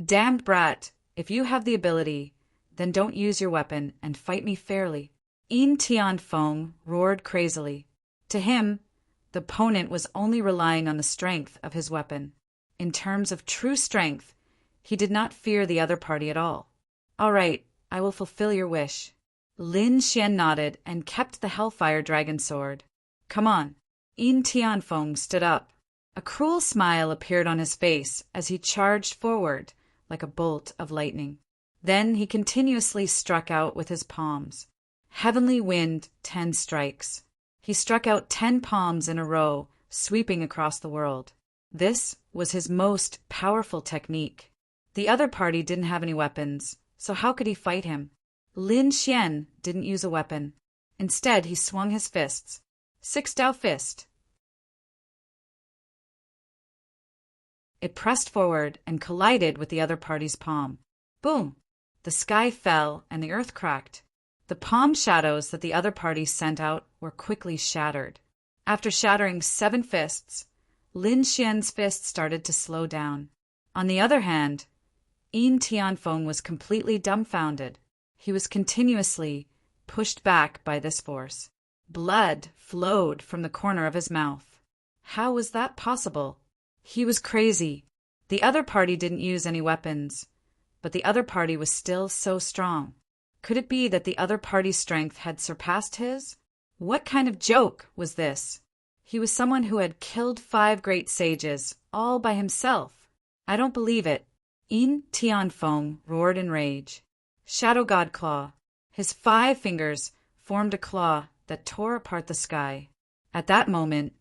Damned brat, if you have the ability, then don't use your weapon and fight me fairly. Yin Tianfeng roared crazily. To him, the opponent was only relying on the strength of his weapon. In terms of true strength, he did not fear the other party at all. All right, I will fulfill your wish. Lin Xian nodded and kept the Hellfire Dragon sword. Come on. Yin Tianfeng stood up. A cruel smile appeared on his face as he charged forward like a bolt of lightning. Then he continuously struck out with his palms. Heavenly Wind 10 strikes. He struck out 10 palms in a row, sweeping across the world. This was his most powerful technique. The other party didn't have any weapons, so how could he fight him? Lin Xian didn't use a weapon. Instead, he swung his fists. Six Dao Fist. It pressed forward and collided with the other party's palm. Boom! The sky fell and the earth cracked. The palm shadows that the other party sent out were quickly shattered. After shattering 7 fists, Lin Xian's fist started to slow down. On the other hand, Yin Tianfeng was completely dumbfounded. He was continuously pushed back by this force. Blood flowed from the corner of his mouth. How was that possible? He was crazy. The other party didn't use any weapons, but the other party was still so strong. Could it be that the other party's strength had surpassed his? What kind of joke was this? He was someone who had killed 5 great sages, all by himself. I don't believe it. Yin Tianfeng roared in rage. Shadow God Claw. His 5 fingers formed a claw that tore apart the sky. At that moment,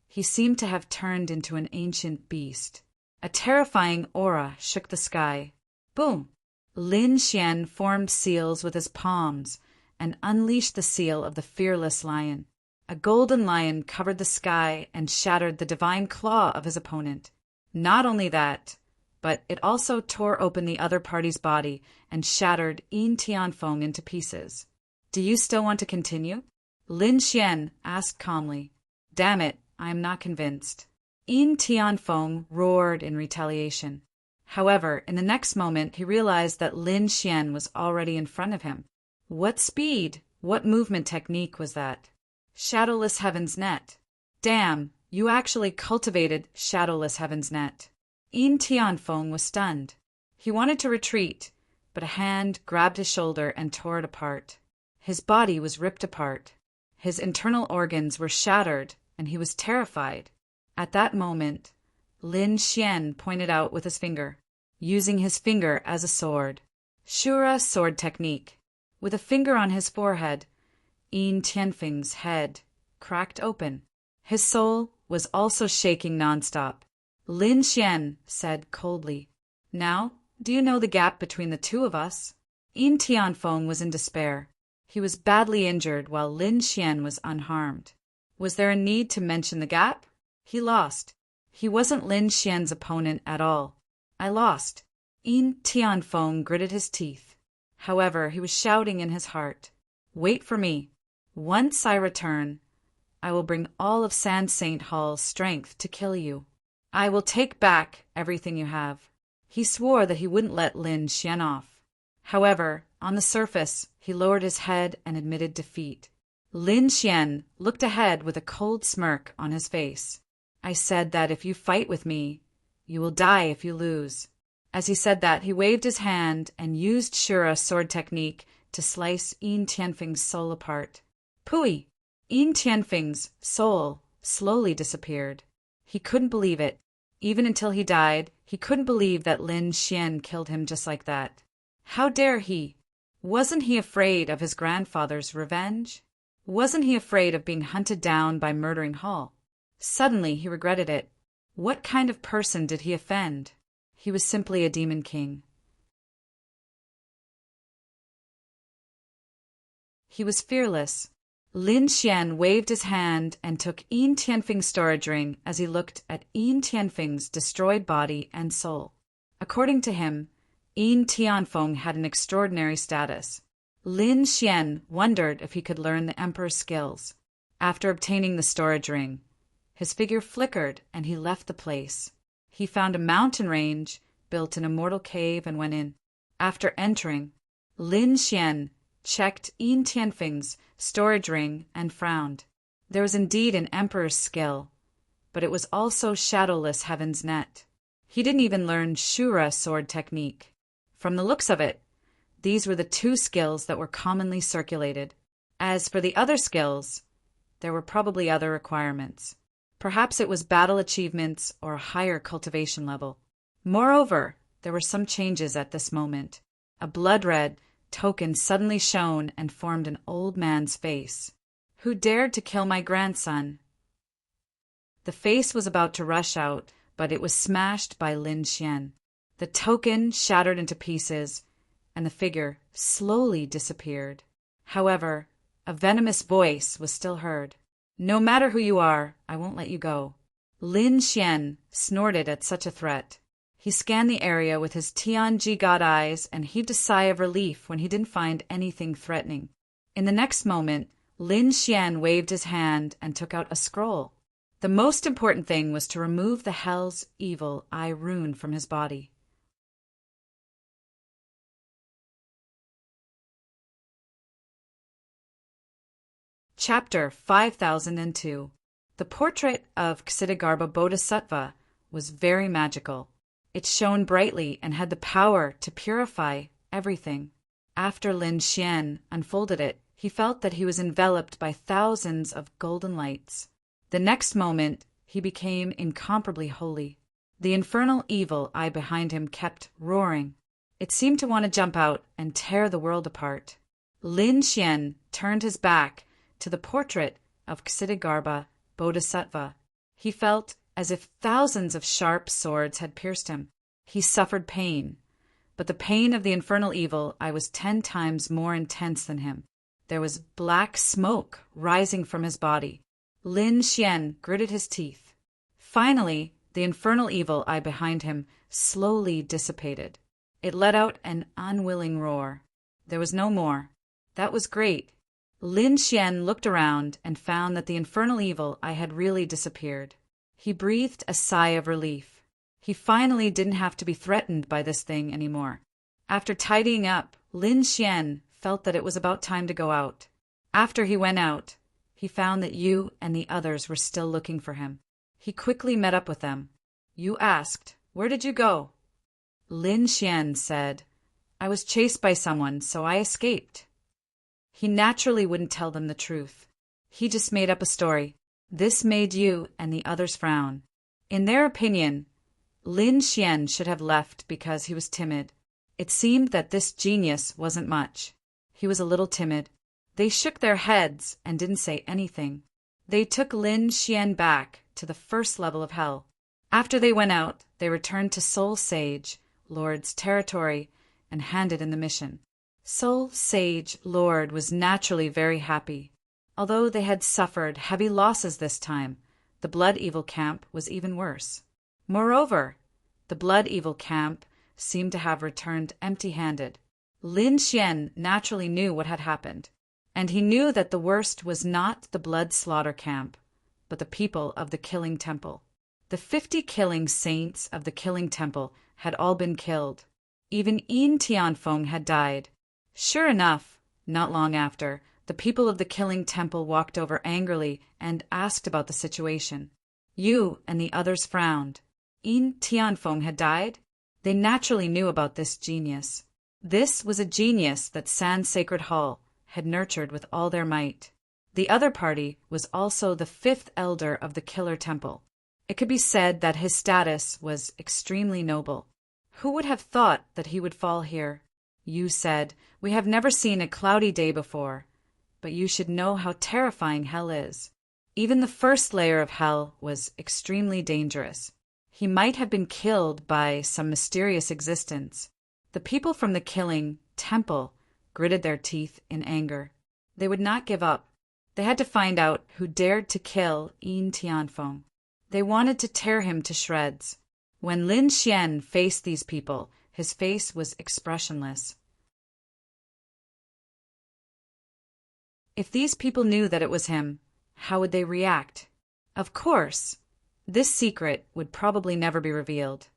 he seemed to have turned into an ancient beast. A terrifying aura shook the sky. Boom! Lin Xian formed seals with his palms and unleashed the seal of the fearless lion. A golden lion covered the sky and shattered the divine claw of his opponent. Not only that, but it also tore open the other party's body and shattered Yin Tianfeng into pieces. Do you still want to continue? Lin Xian asked calmly. Damn it, I am not convinced. Yin Tianfeng roared in retaliation. However, in the next moment, he realized that Lin Xian was already in front of him. What speed, what movement technique was that? Shadowless Heaven's Net. Damn, you actually cultivated Shadowless Heaven's Net. Yin Tianfeng was stunned. He wanted to retreat, but a hand grabbed his shoulder and tore it apart. His body was ripped apart. His internal organs were shattered, and he was terrified. At that moment, Lin Xian pointed out with his finger, using his finger as a sword. Shura sword technique. With a finger on his forehead, Yin Tianfeng's head cracked open. His soul was also shaking nonstop. Lin Xian said coldly, Now, do you know the gap between the two of us? Yin Tianfeng was in despair. He was badly injured while Lin Xian was unharmed. Was there a need to mention the gap? He lost. He wasn't Lin Xian's opponent at all. I lost. Yin Tianfeng gritted his teeth. However, he was shouting in his heart, Wait for me. Once I return, I will bring all of Sand Saint Hall's strength to kill you. I will take back everything you have. He swore that he wouldn't let Lin Xian off. However, on the surface, he lowered his head and admitted defeat. Lin Xian looked ahead with a cold smirk on his face. I said that if you fight with me, you will die if you lose. As he said that, he waved his hand and used Shura sword technique to slice Yin Tianfeng's soul apart. Pui! Yin Tianfeng's soul slowly disappeared. He couldn't believe it. Even until he died, he couldn't believe that Lin Xian killed him just like that. How dare he? Wasn't he afraid of his grandfather's revenge? Wasn't he afraid of being hunted down by murdering Hall? Suddenly he regretted it. What kind of person did he offend? He was simply a demon king. He was fearless. Lin Xian waved his hand and took Yin Tianfeng's storage ring as he looked at Yin Tianfeng's destroyed body and soul. According to him, Yin Tianfeng had an extraordinary status. Lin Xian wondered if he could learn the emperor's skills. After obtaining the storage ring, his figure flickered and he left the place. He found a mountain range, built an immortal cave, and went in. After entering, Lin Xian checked Yin Tianfeng's storage ring and frowned. There was indeed an emperor's skill, but it was also shadowless heaven's net. He didn't even learn Shura sword technique. From the looks of it, these were the two skills that were commonly circulated. As for the other skills, there were probably other requirements. Perhaps it was battle achievements or a higher cultivation level. Moreover, there were some changes at this moment. A blood-red token suddenly shone and formed an old man's face. Who dared to kill my grandson? The face was about to rush out, but it was smashed by Lin Xian. The token shattered into pieces, and the figure slowly disappeared. However, a venomous voice was still heard. No matter who you are, I won't let you go. Lin Xian snorted at such a threat. He scanned the area with his Tianji god eyes and heaved a sigh of relief when he didn't find anything threatening. In the next moment, Lin Xian waved his hand and took out a scroll. The most important thing was to remove the Hell's Evil Eye rune from his body. Chapter 5002. The portrait of Ksitigarbha Bodhisattva was very magical. It shone brightly and had the power to purify everything. After Lin Xian unfolded it, he felt that he was enveloped by thousands of golden lights. The next moment, he became incomparably holy. The infernal evil eye behind him kept roaring. It seemed to want to jump out and tear the world apart. Lin Xian turned his back to the portrait of Ksitigarbha Bodhisattva. He felt as if thousands of sharp swords had pierced him. He suffered pain, but the pain of the infernal evil eye was 10 times more intense than him. There was black smoke rising from his body. Lin Xian gritted his teeth. Finally, the infernal evil eye behind him slowly dissipated. It let out an unwilling roar. There was no more. That was great. Lin Xian looked around and found that the infernal evil eye had really disappeared. He breathed a sigh of relief. He finally didn't have to be threatened by this thing anymore. After tidying up, Lin Xian felt that it was about time to go out. After he went out, he found that Yu and the others were still looking for him. He quickly met up with them. Yu asked, "Where did you go?" Lin Xian said, "I was chased by someone, so I escaped." He naturally wouldn't tell them the truth. He just made up a story. This made Yu and the others frown. In their opinion, Lin Xian should have left because he was timid. It seemed that this genius wasn't much. He was a little timid. They shook their heads and didn't say anything. They took Lin Xian back to the first level of hell. After they went out, they returned to Soul Sage Lord's territory and handed in the mission. Soul Sage Lord was naturally very happy. Although they had suffered heavy losses this time, the Blood Evil camp was even worse. Moreover, the Blood Evil camp seemed to have returned empty-handed. Lin Xian naturally knew what had happened, and he knew that the worst was not the Blood Slaughter camp, but the people of the Killing Temple. The 50 killing saints of the Killing Temple had all been killed. Even Yin Tianfeng had died. Sure enough, not long after, the people of the Killing Temple walked over angrily and asked about the situation. Yu and the others frowned. Yin Tianfeng had died? They naturally knew about this genius. This was a genius that San's Sacred Hall had nurtured with all their might. The other party was also the fifth elder of the Killer Temple. It could be said that his status was extremely noble. Who would have thought that he would fall here? Yu said, "We have never seen a cloudy day before, but you should know how terrifying hell is." Even the first layer of hell was extremely dangerous. He might have been killed by some mysterious existence. The people from the Killing Temple gritted their teeth in anger. They would not give up. They had to find out who dared to kill Yin Tianfeng. They wanted to tear him to shreds. When Lin Xian faced these people, his face was expressionless. If these people knew that it was him, how would they react? Of course, this secret would probably never be revealed.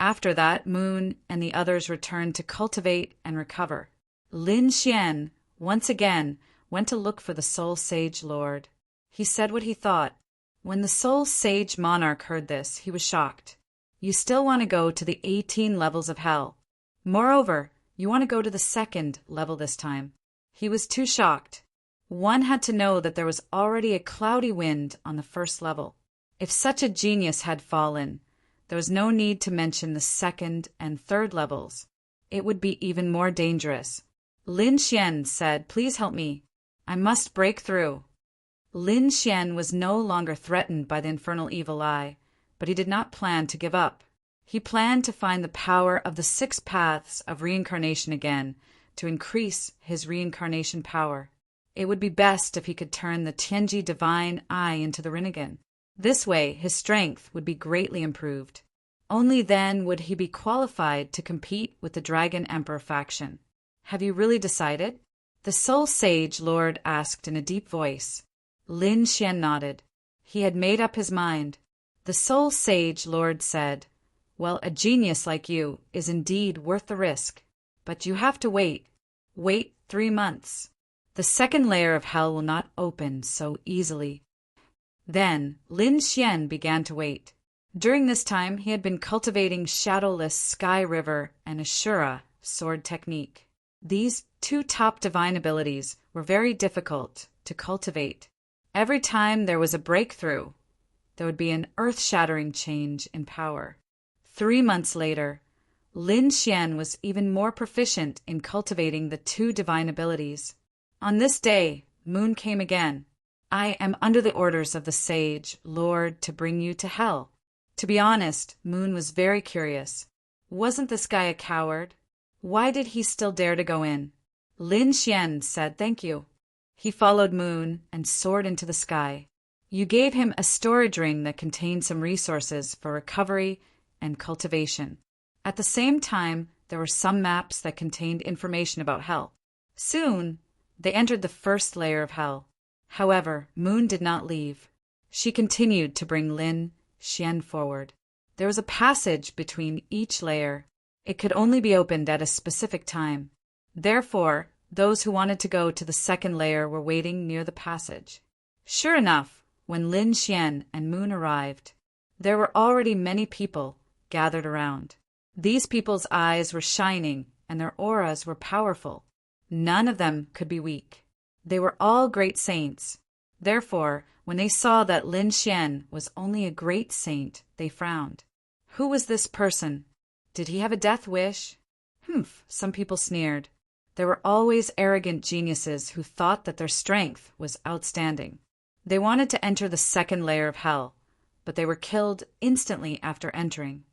After that, Moon and the others returned to cultivate and recover. Lin Xian, once again, went to look for the Soul Sage Lord. He said what he thought. When the Soul Sage Monarch heard this, he was shocked. You still want to go to the 18 levels of hell. Moreover, you want to go to the second level this time. He was too shocked. One had to know that there was already a cloudy wind on the first level. If such a genius had fallen, there was no need to mention the second and third levels. It would be even more dangerous. Lin Xian said, "Please help me. I must break through." Lin Xian was no longer threatened by the infernal evil eye, but he did not plan to give up. He planned to find the power of the 6 paths of reincarnation again to increase his reincarnation power. It would be best if he could turn the Tianji divine eye into the Rinnegan. This way, his strength would be greatly improved. Only then would he be qualified to compete with the Dragon Emperor faction. Have you really decided? The Soul Sage Lord asked in a deep voice. Lin Xian nodded. He had made up his mind. The Soul Sage Lord said, "Well, a genius like you is indeed worth the risk. But you have to wait. Wait 3 months. The second layer of hell will not open so easily." Then Lin Xian began to wait. During this time, he had been cultivating Shadowless Sky River and Ashura sword technique. These 2 top divine abilities were very difficult to cultivate. Every time there was a breakthrough, there would be an earth-shattering change in power. 3 months later, Lin Xian was even more proficient in cultivating the 2 divine abilities. On this day, Moon came again. "I am under the orders of the Sage Lord to bring you to hell." To be honest, Moon was very curious. Wasn't this guy a coward? Why did he still dare to go in? Lin Xian said thank you. He followed Moon and soared into the sky. You gave him a storage ring that contained some resources for recovery and cultivation. At the same time, there were some maps that contained information about hell. Soon, they entered the first layer of hell. However, Moon did not leave. She continued to bring Lin Xian forward. There was a passage between each layer. It could only be opened at a specific time. Therefore, those who wanted to go to the second layer were waiting near the passage. Sure enough, when Lin Xian and Moon arrived, there were already many people gathered around. These people's eyes were shining and their auras were powerful. None of them could be weak. They were all great saints. Therefore, when they saw that Lin Xian was only a great saint, they frowned. Who was this person? Did he have a death wish? Some people sneered. There were always arrogant geniuses who thought that their strength was outstanding. They wanted to enter the second layer of hell, but they were killed instantly after entering.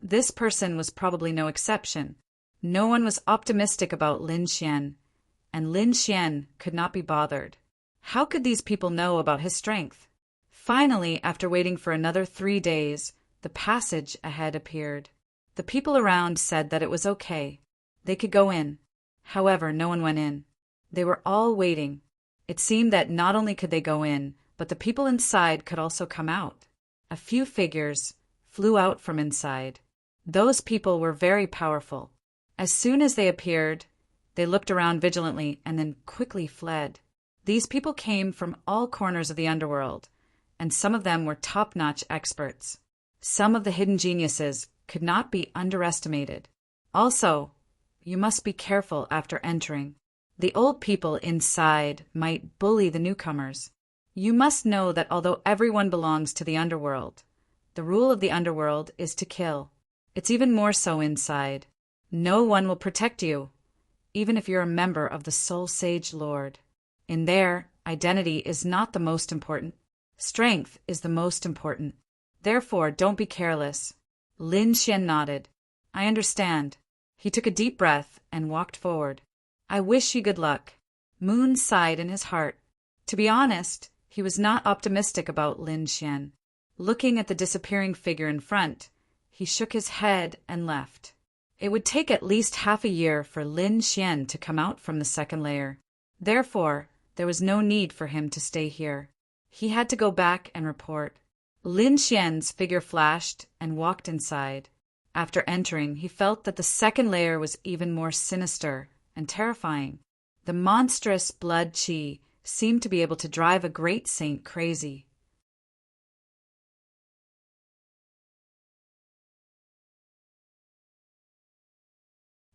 This person was probably no exception. No one was optimistic about Lin Xian, and Lin Xian could not be bothered. How could these people know about his strength? Finally, after waiting for another 3 days, the passage ahead appeared. The people around said that it was okay. They could go in. However, no one went in. They were all waiting. It seemed that not only could they go in, but the people inside could also come out. A few figures flew out from inside. Those people were very powerful. As soon as they appeared, they looked around vigilantly and then quickly fled. These people came from all corners of the underworld, and some of them were top-notch experts. Some of the hidden geniuses could not be underestimated. Also, you must be careful after entering. The old people inside might bully the newcomers. You must know that although everyone belongs to the underworld, the rule of the underworld is to kill. It's even more so inside. No one will protect you, even if you're a member of the Soul Sage Lord. In there, identity is not the most important. Strength is the most important. Therefore, don't be careless. Lin Xian nodded. I understand. He took a deep breath and walked forward. I wish you good luck. Moon sighed in his heart. To be honest, he was not optimistic about Lin Xian. Looking at the disappearing figure in front, he shook his head and left. It would take at least half a year for Lin Xian to come out from the second layer. Therefore, there was no need for him to stay here. He had to go back and report. Lin Xian's figure flashed and walked inside. After entering, he felt that the second layer was even more sinister and terrifying. The monstrous blood qi seemed to be able to drive a great saint crazy.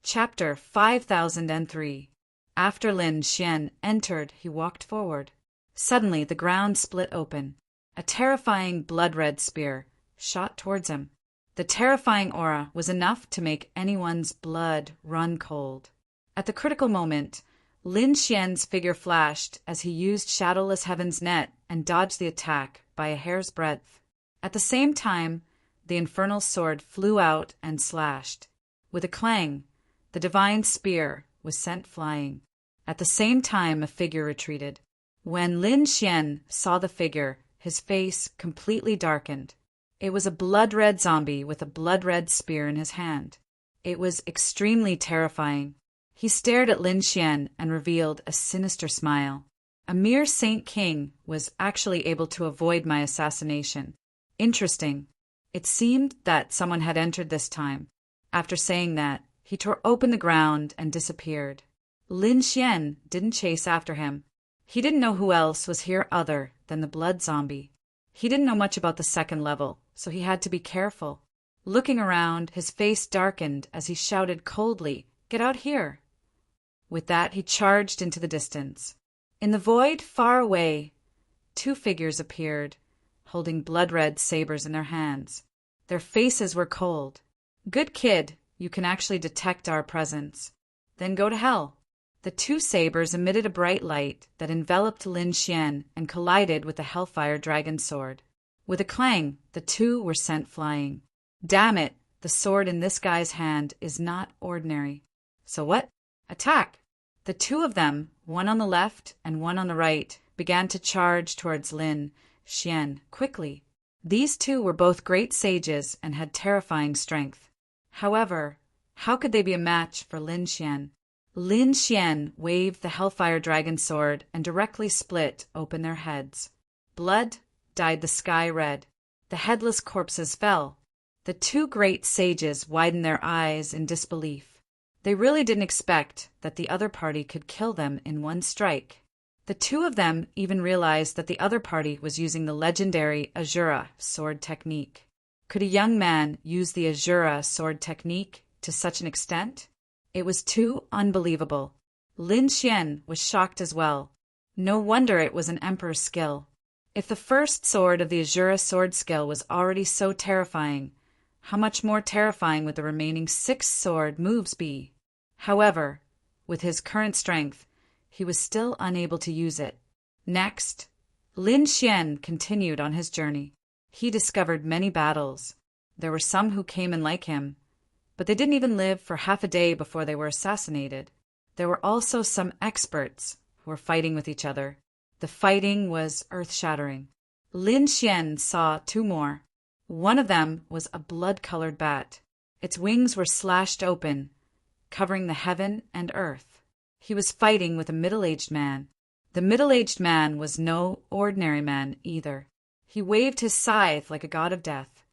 Chapter 5003. After Lin Xian entered, he walked forward. Suddenly, the ground split open. A terrifying blood-red spear shot towards him. The terrifying aura was enough to make anyone's blood run cold. At the critical moment, Lin Xian's figure flashed as he used Shadowless Heaven's net and dodged the attack by a hair's breadth. At the same time, the infernal sword flew out and slashed. With a clang, the divine spear was sent flying. At the same time, a figure retreated. When Lin Xian saw the figure, his face completely darkened. It was a blood-red zombie with a blood-red spear in his hand. It was extremely terrifying. He stared at Lin Xian and revealed a sinister smile. A mere Saint King was actually able to avoid my assassination. Interesting. It seemed that someone had entered this time. After saying that, he tore open the ground and disappeared. Lin Xian didn't chase after him. He didn't know who else was here other than the blood zombie. He didn't know much about the second level, so he had to be careful. Looking around, his face darkened as he shouted coldly, "Get out here!" With that, he charged into the distance. In the void far away, two figures appeared, holding blood-red sabers in their hands. Their faces were cold. "Good kid, you can actually detect our presence. Then go to hell." The two sabers emitted a bright light that enveloped Lin Xian and collided with the Hellfire Dragon sword. With a clang, the two were sent flying. Damn it, the sword in this guy's hand is not ordinary. So what? Attack! The two of them, one on the left and one on the right, began to charge towards Lin Xian quickly. These two were both great sages and had terrifying strength. However, how could they be a match for Lin Xian? Lin Xian waved the Hellfire Dragon sword and directly split open their heads. Blood dyed the sky red. The headless corpses fell. The two great sages widened their eyes in disbelief. They really didn't expect that the other party could kill them in one strike. The two of them even realized that the other party was using the legendary Azura sword technique. Could a young man use the Azura sword technique to such an extent? It was too unbelievable. Lin Xian was shocked as well. No wonder it was an emperor's skill. If the first sword of the Azura sword skill was already so terrifying, how much more terrifying would the remaining 6 sword moves be? However, with his current strength, he was still unable to use it. Next, Lin Xian continued on his journey. He discovered many battles. There were some who came in like him, but they didn't even live for half a day before they were assassinated. There were also some experts who were fighting with each other. The fighting was earth-shattering. Lin Xian saw 2 more. One of them was a blood-colored bat. Its wings were slashed open, covering the heaven and earth. He was fighting with a middle-aged man. The middle-aged man was no ordinary man either. He waved his scythe like a god of death.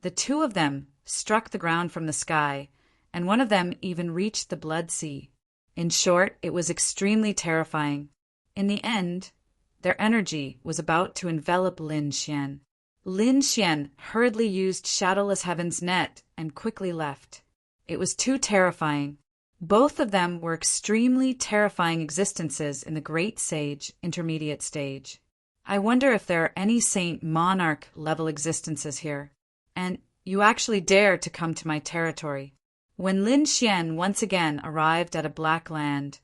The 2 of them struck the ground from the sky, and one of them even reached the blood sea. In short, it was extremely terrifying. In the end, their energy was about to envelop Lin Xian. Lin Xian hurriedly used Shadowless Heaven's net and quickly left. It was too terrifying. Both of them were extremely terrifying existences in the Great Sage intermediate stage. I wonder if there are any Saint Monarch level existences here. And you actually dare to come to my territory. When Lin Xian once again arrived at a black land,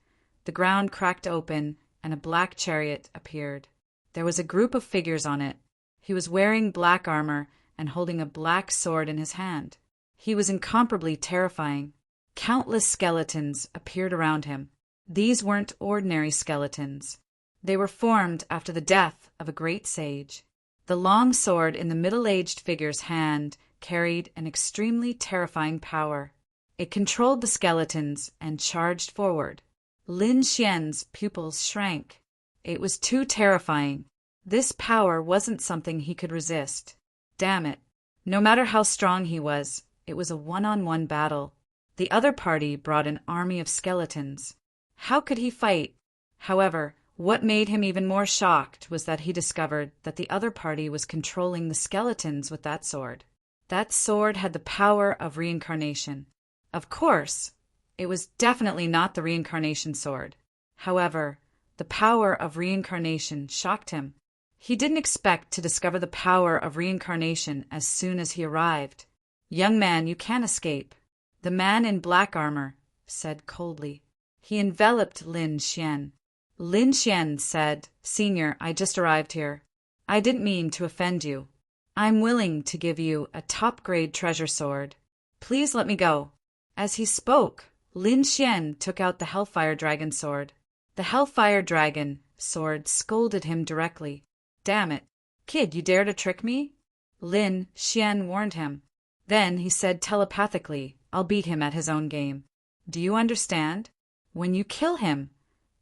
the ground cracked open and a black chariot appeared. There was a group of figures on it. He was wearing black armor and holding a black sword in his hand. He was incomparably terrifying. Countless skeletons appeared around him. These weren't ordinary skeletons. They were formed after the death of a great sage. The long sword in the middle-aged figure's hand carried an extremely terrifying power. It controlled the skeletons and charged forward. Lin Xian's pupils shrank. It was too terrifying. This power wasn't something he could resist. Damn it. No matter how strong he was, it was a one-on-one battle. The other party brought an army of skeletons. How could he fight? However, what made him even more shocked was that he discovered that the other party was controlling the skeletons with that sword. That sword had the power of reincarnation. Of course, it was definitely not the reincarnation sword. However, the power of reincarnation shocked him. He didn't expect to discover the power of reincarnation as soon as he arrived. "Young man, you can't escape," the man in black armor said coldly. He enveloped Lin Xian. Lin Xian said, "Senior, I just arrived here. I didn't mean to offend you. I'm willing to give you a top-grade treasure sword. Please let me go." As he spoke, Lin Xian took out the Hellfire Dragon sword. The Hellfire Dragon sword scolded him directly. "Damn it. Kid, you dare to trick me?" Lin Xian warned him. Then he said telepathically, "I'll beat him at his own game. Do you understand? When you kill him,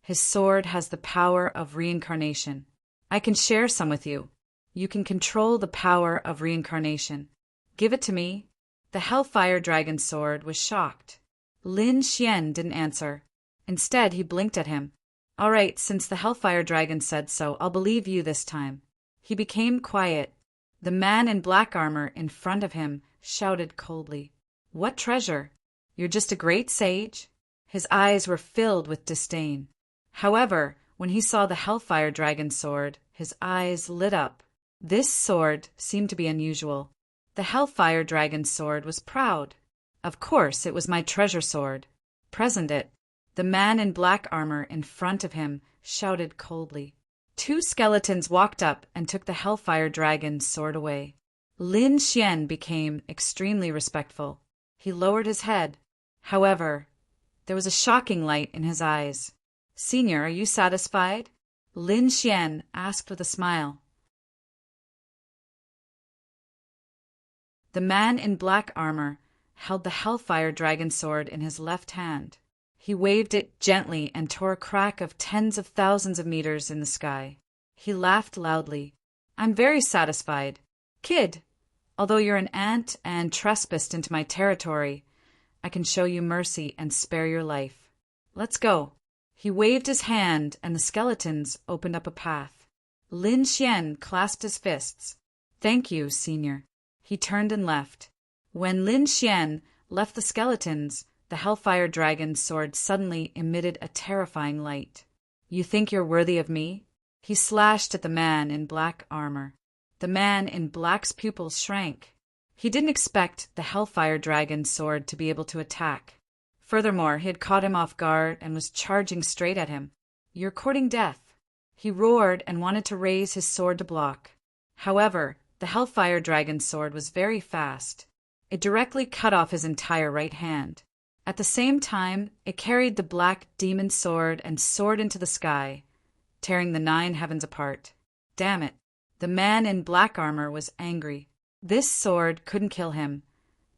his sword has the power of reincarnation. I can share some with you. You can control the power of reincarnation. Give it to me." The Hellfire Dragon sword was shocked. Lin Xian didn't answer. Instead, he blinked at him. "All right, since the Hellfire Dragon said so, I'll believe you this time." He became quiet. The man in black armor in front of him shouted coldly, "What treasure? You're just a great sage?" His eyes were filled with disdain. However, when he saw the Hellfire Dragon sword, his eyes lit up. This sword seemed to be unusual. The Hellfire Dragon sword was proud. "Of course, it was my treasure sword. Present it." The man in black armor in front of him shouted coldly. Two skeletons walked up and took the Hellfire Dragon's sword away. Lin Xian became extremely respectful. He lowered his head. However, there was a shocking light in his eyes. "Senior, are you satisfied?" Lin Xian asked with a smile. The man in black armor held the Hellfire Dragon sword in his left hand. He waved it gently and tore a crack of tens of thousands of meters in the sky. He laughed loudly. "I'm very satisfied. Kid, although you're an ant and trespassed into my territory, I can show you mercy and spare your life. Let's go." He waved his hand and the skeletons opened up a path. Lin Xian clasped his fists. "Thank you, Senior." He turned and left. When Lin Xian left the skeletons, the Hellfire Dragon's sword suddenly emitted a terrifying light. "You think you're worthy of me?" He slashed at the man in black armor. The man in black's pupils shrank. He didn't expect the Hellfire Dragon's sword to be able to attack. Furthermore, he had caught him off guard and was charging straight at him. "You're courting death." He roared and wanted to raise his sword to block. However, the Hellfire Dragon's sword was very fast. It directly cut off his entire right hand. At the same time, it carried the black demon sword and soared into the sky, tearing the 9 heavens apart. Damn it. The man in black armor was angry. This sword couldn't kill him,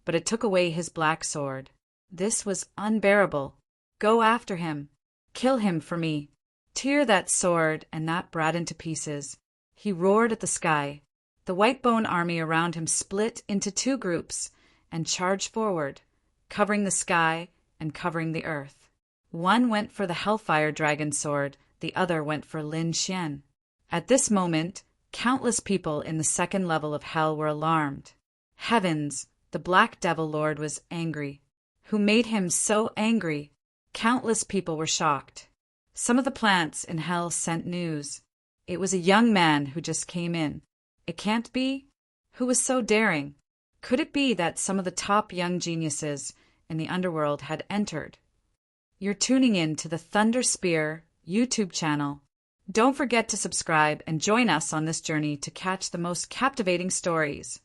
but it took away his black sword. This was unbearable. Go after him. Kill him for me. Tear that sword and that brat into pieces. He roared at the sky. The Whitebone army around him split into 2 groups and charged forward, covering the sky and covering the earth. One went for the Hellfire Dragon Sword, the other went for Lin Xian. At this moment, countless people in the second level of Hell were alarmed. Heavens, the Black Devil Lord was angry. Who made him so angry? Countless people were shocked. Some of the plants in Hell sent news. It was a young man who just came in. It can't be? Who was so daring? Could it be that some of the top young geniuses in the underworld had entered? You're tuning in to the Thunder Spear YouTube channel. Don't forget to subscribe and join us on this journey to catch the most captivating stories.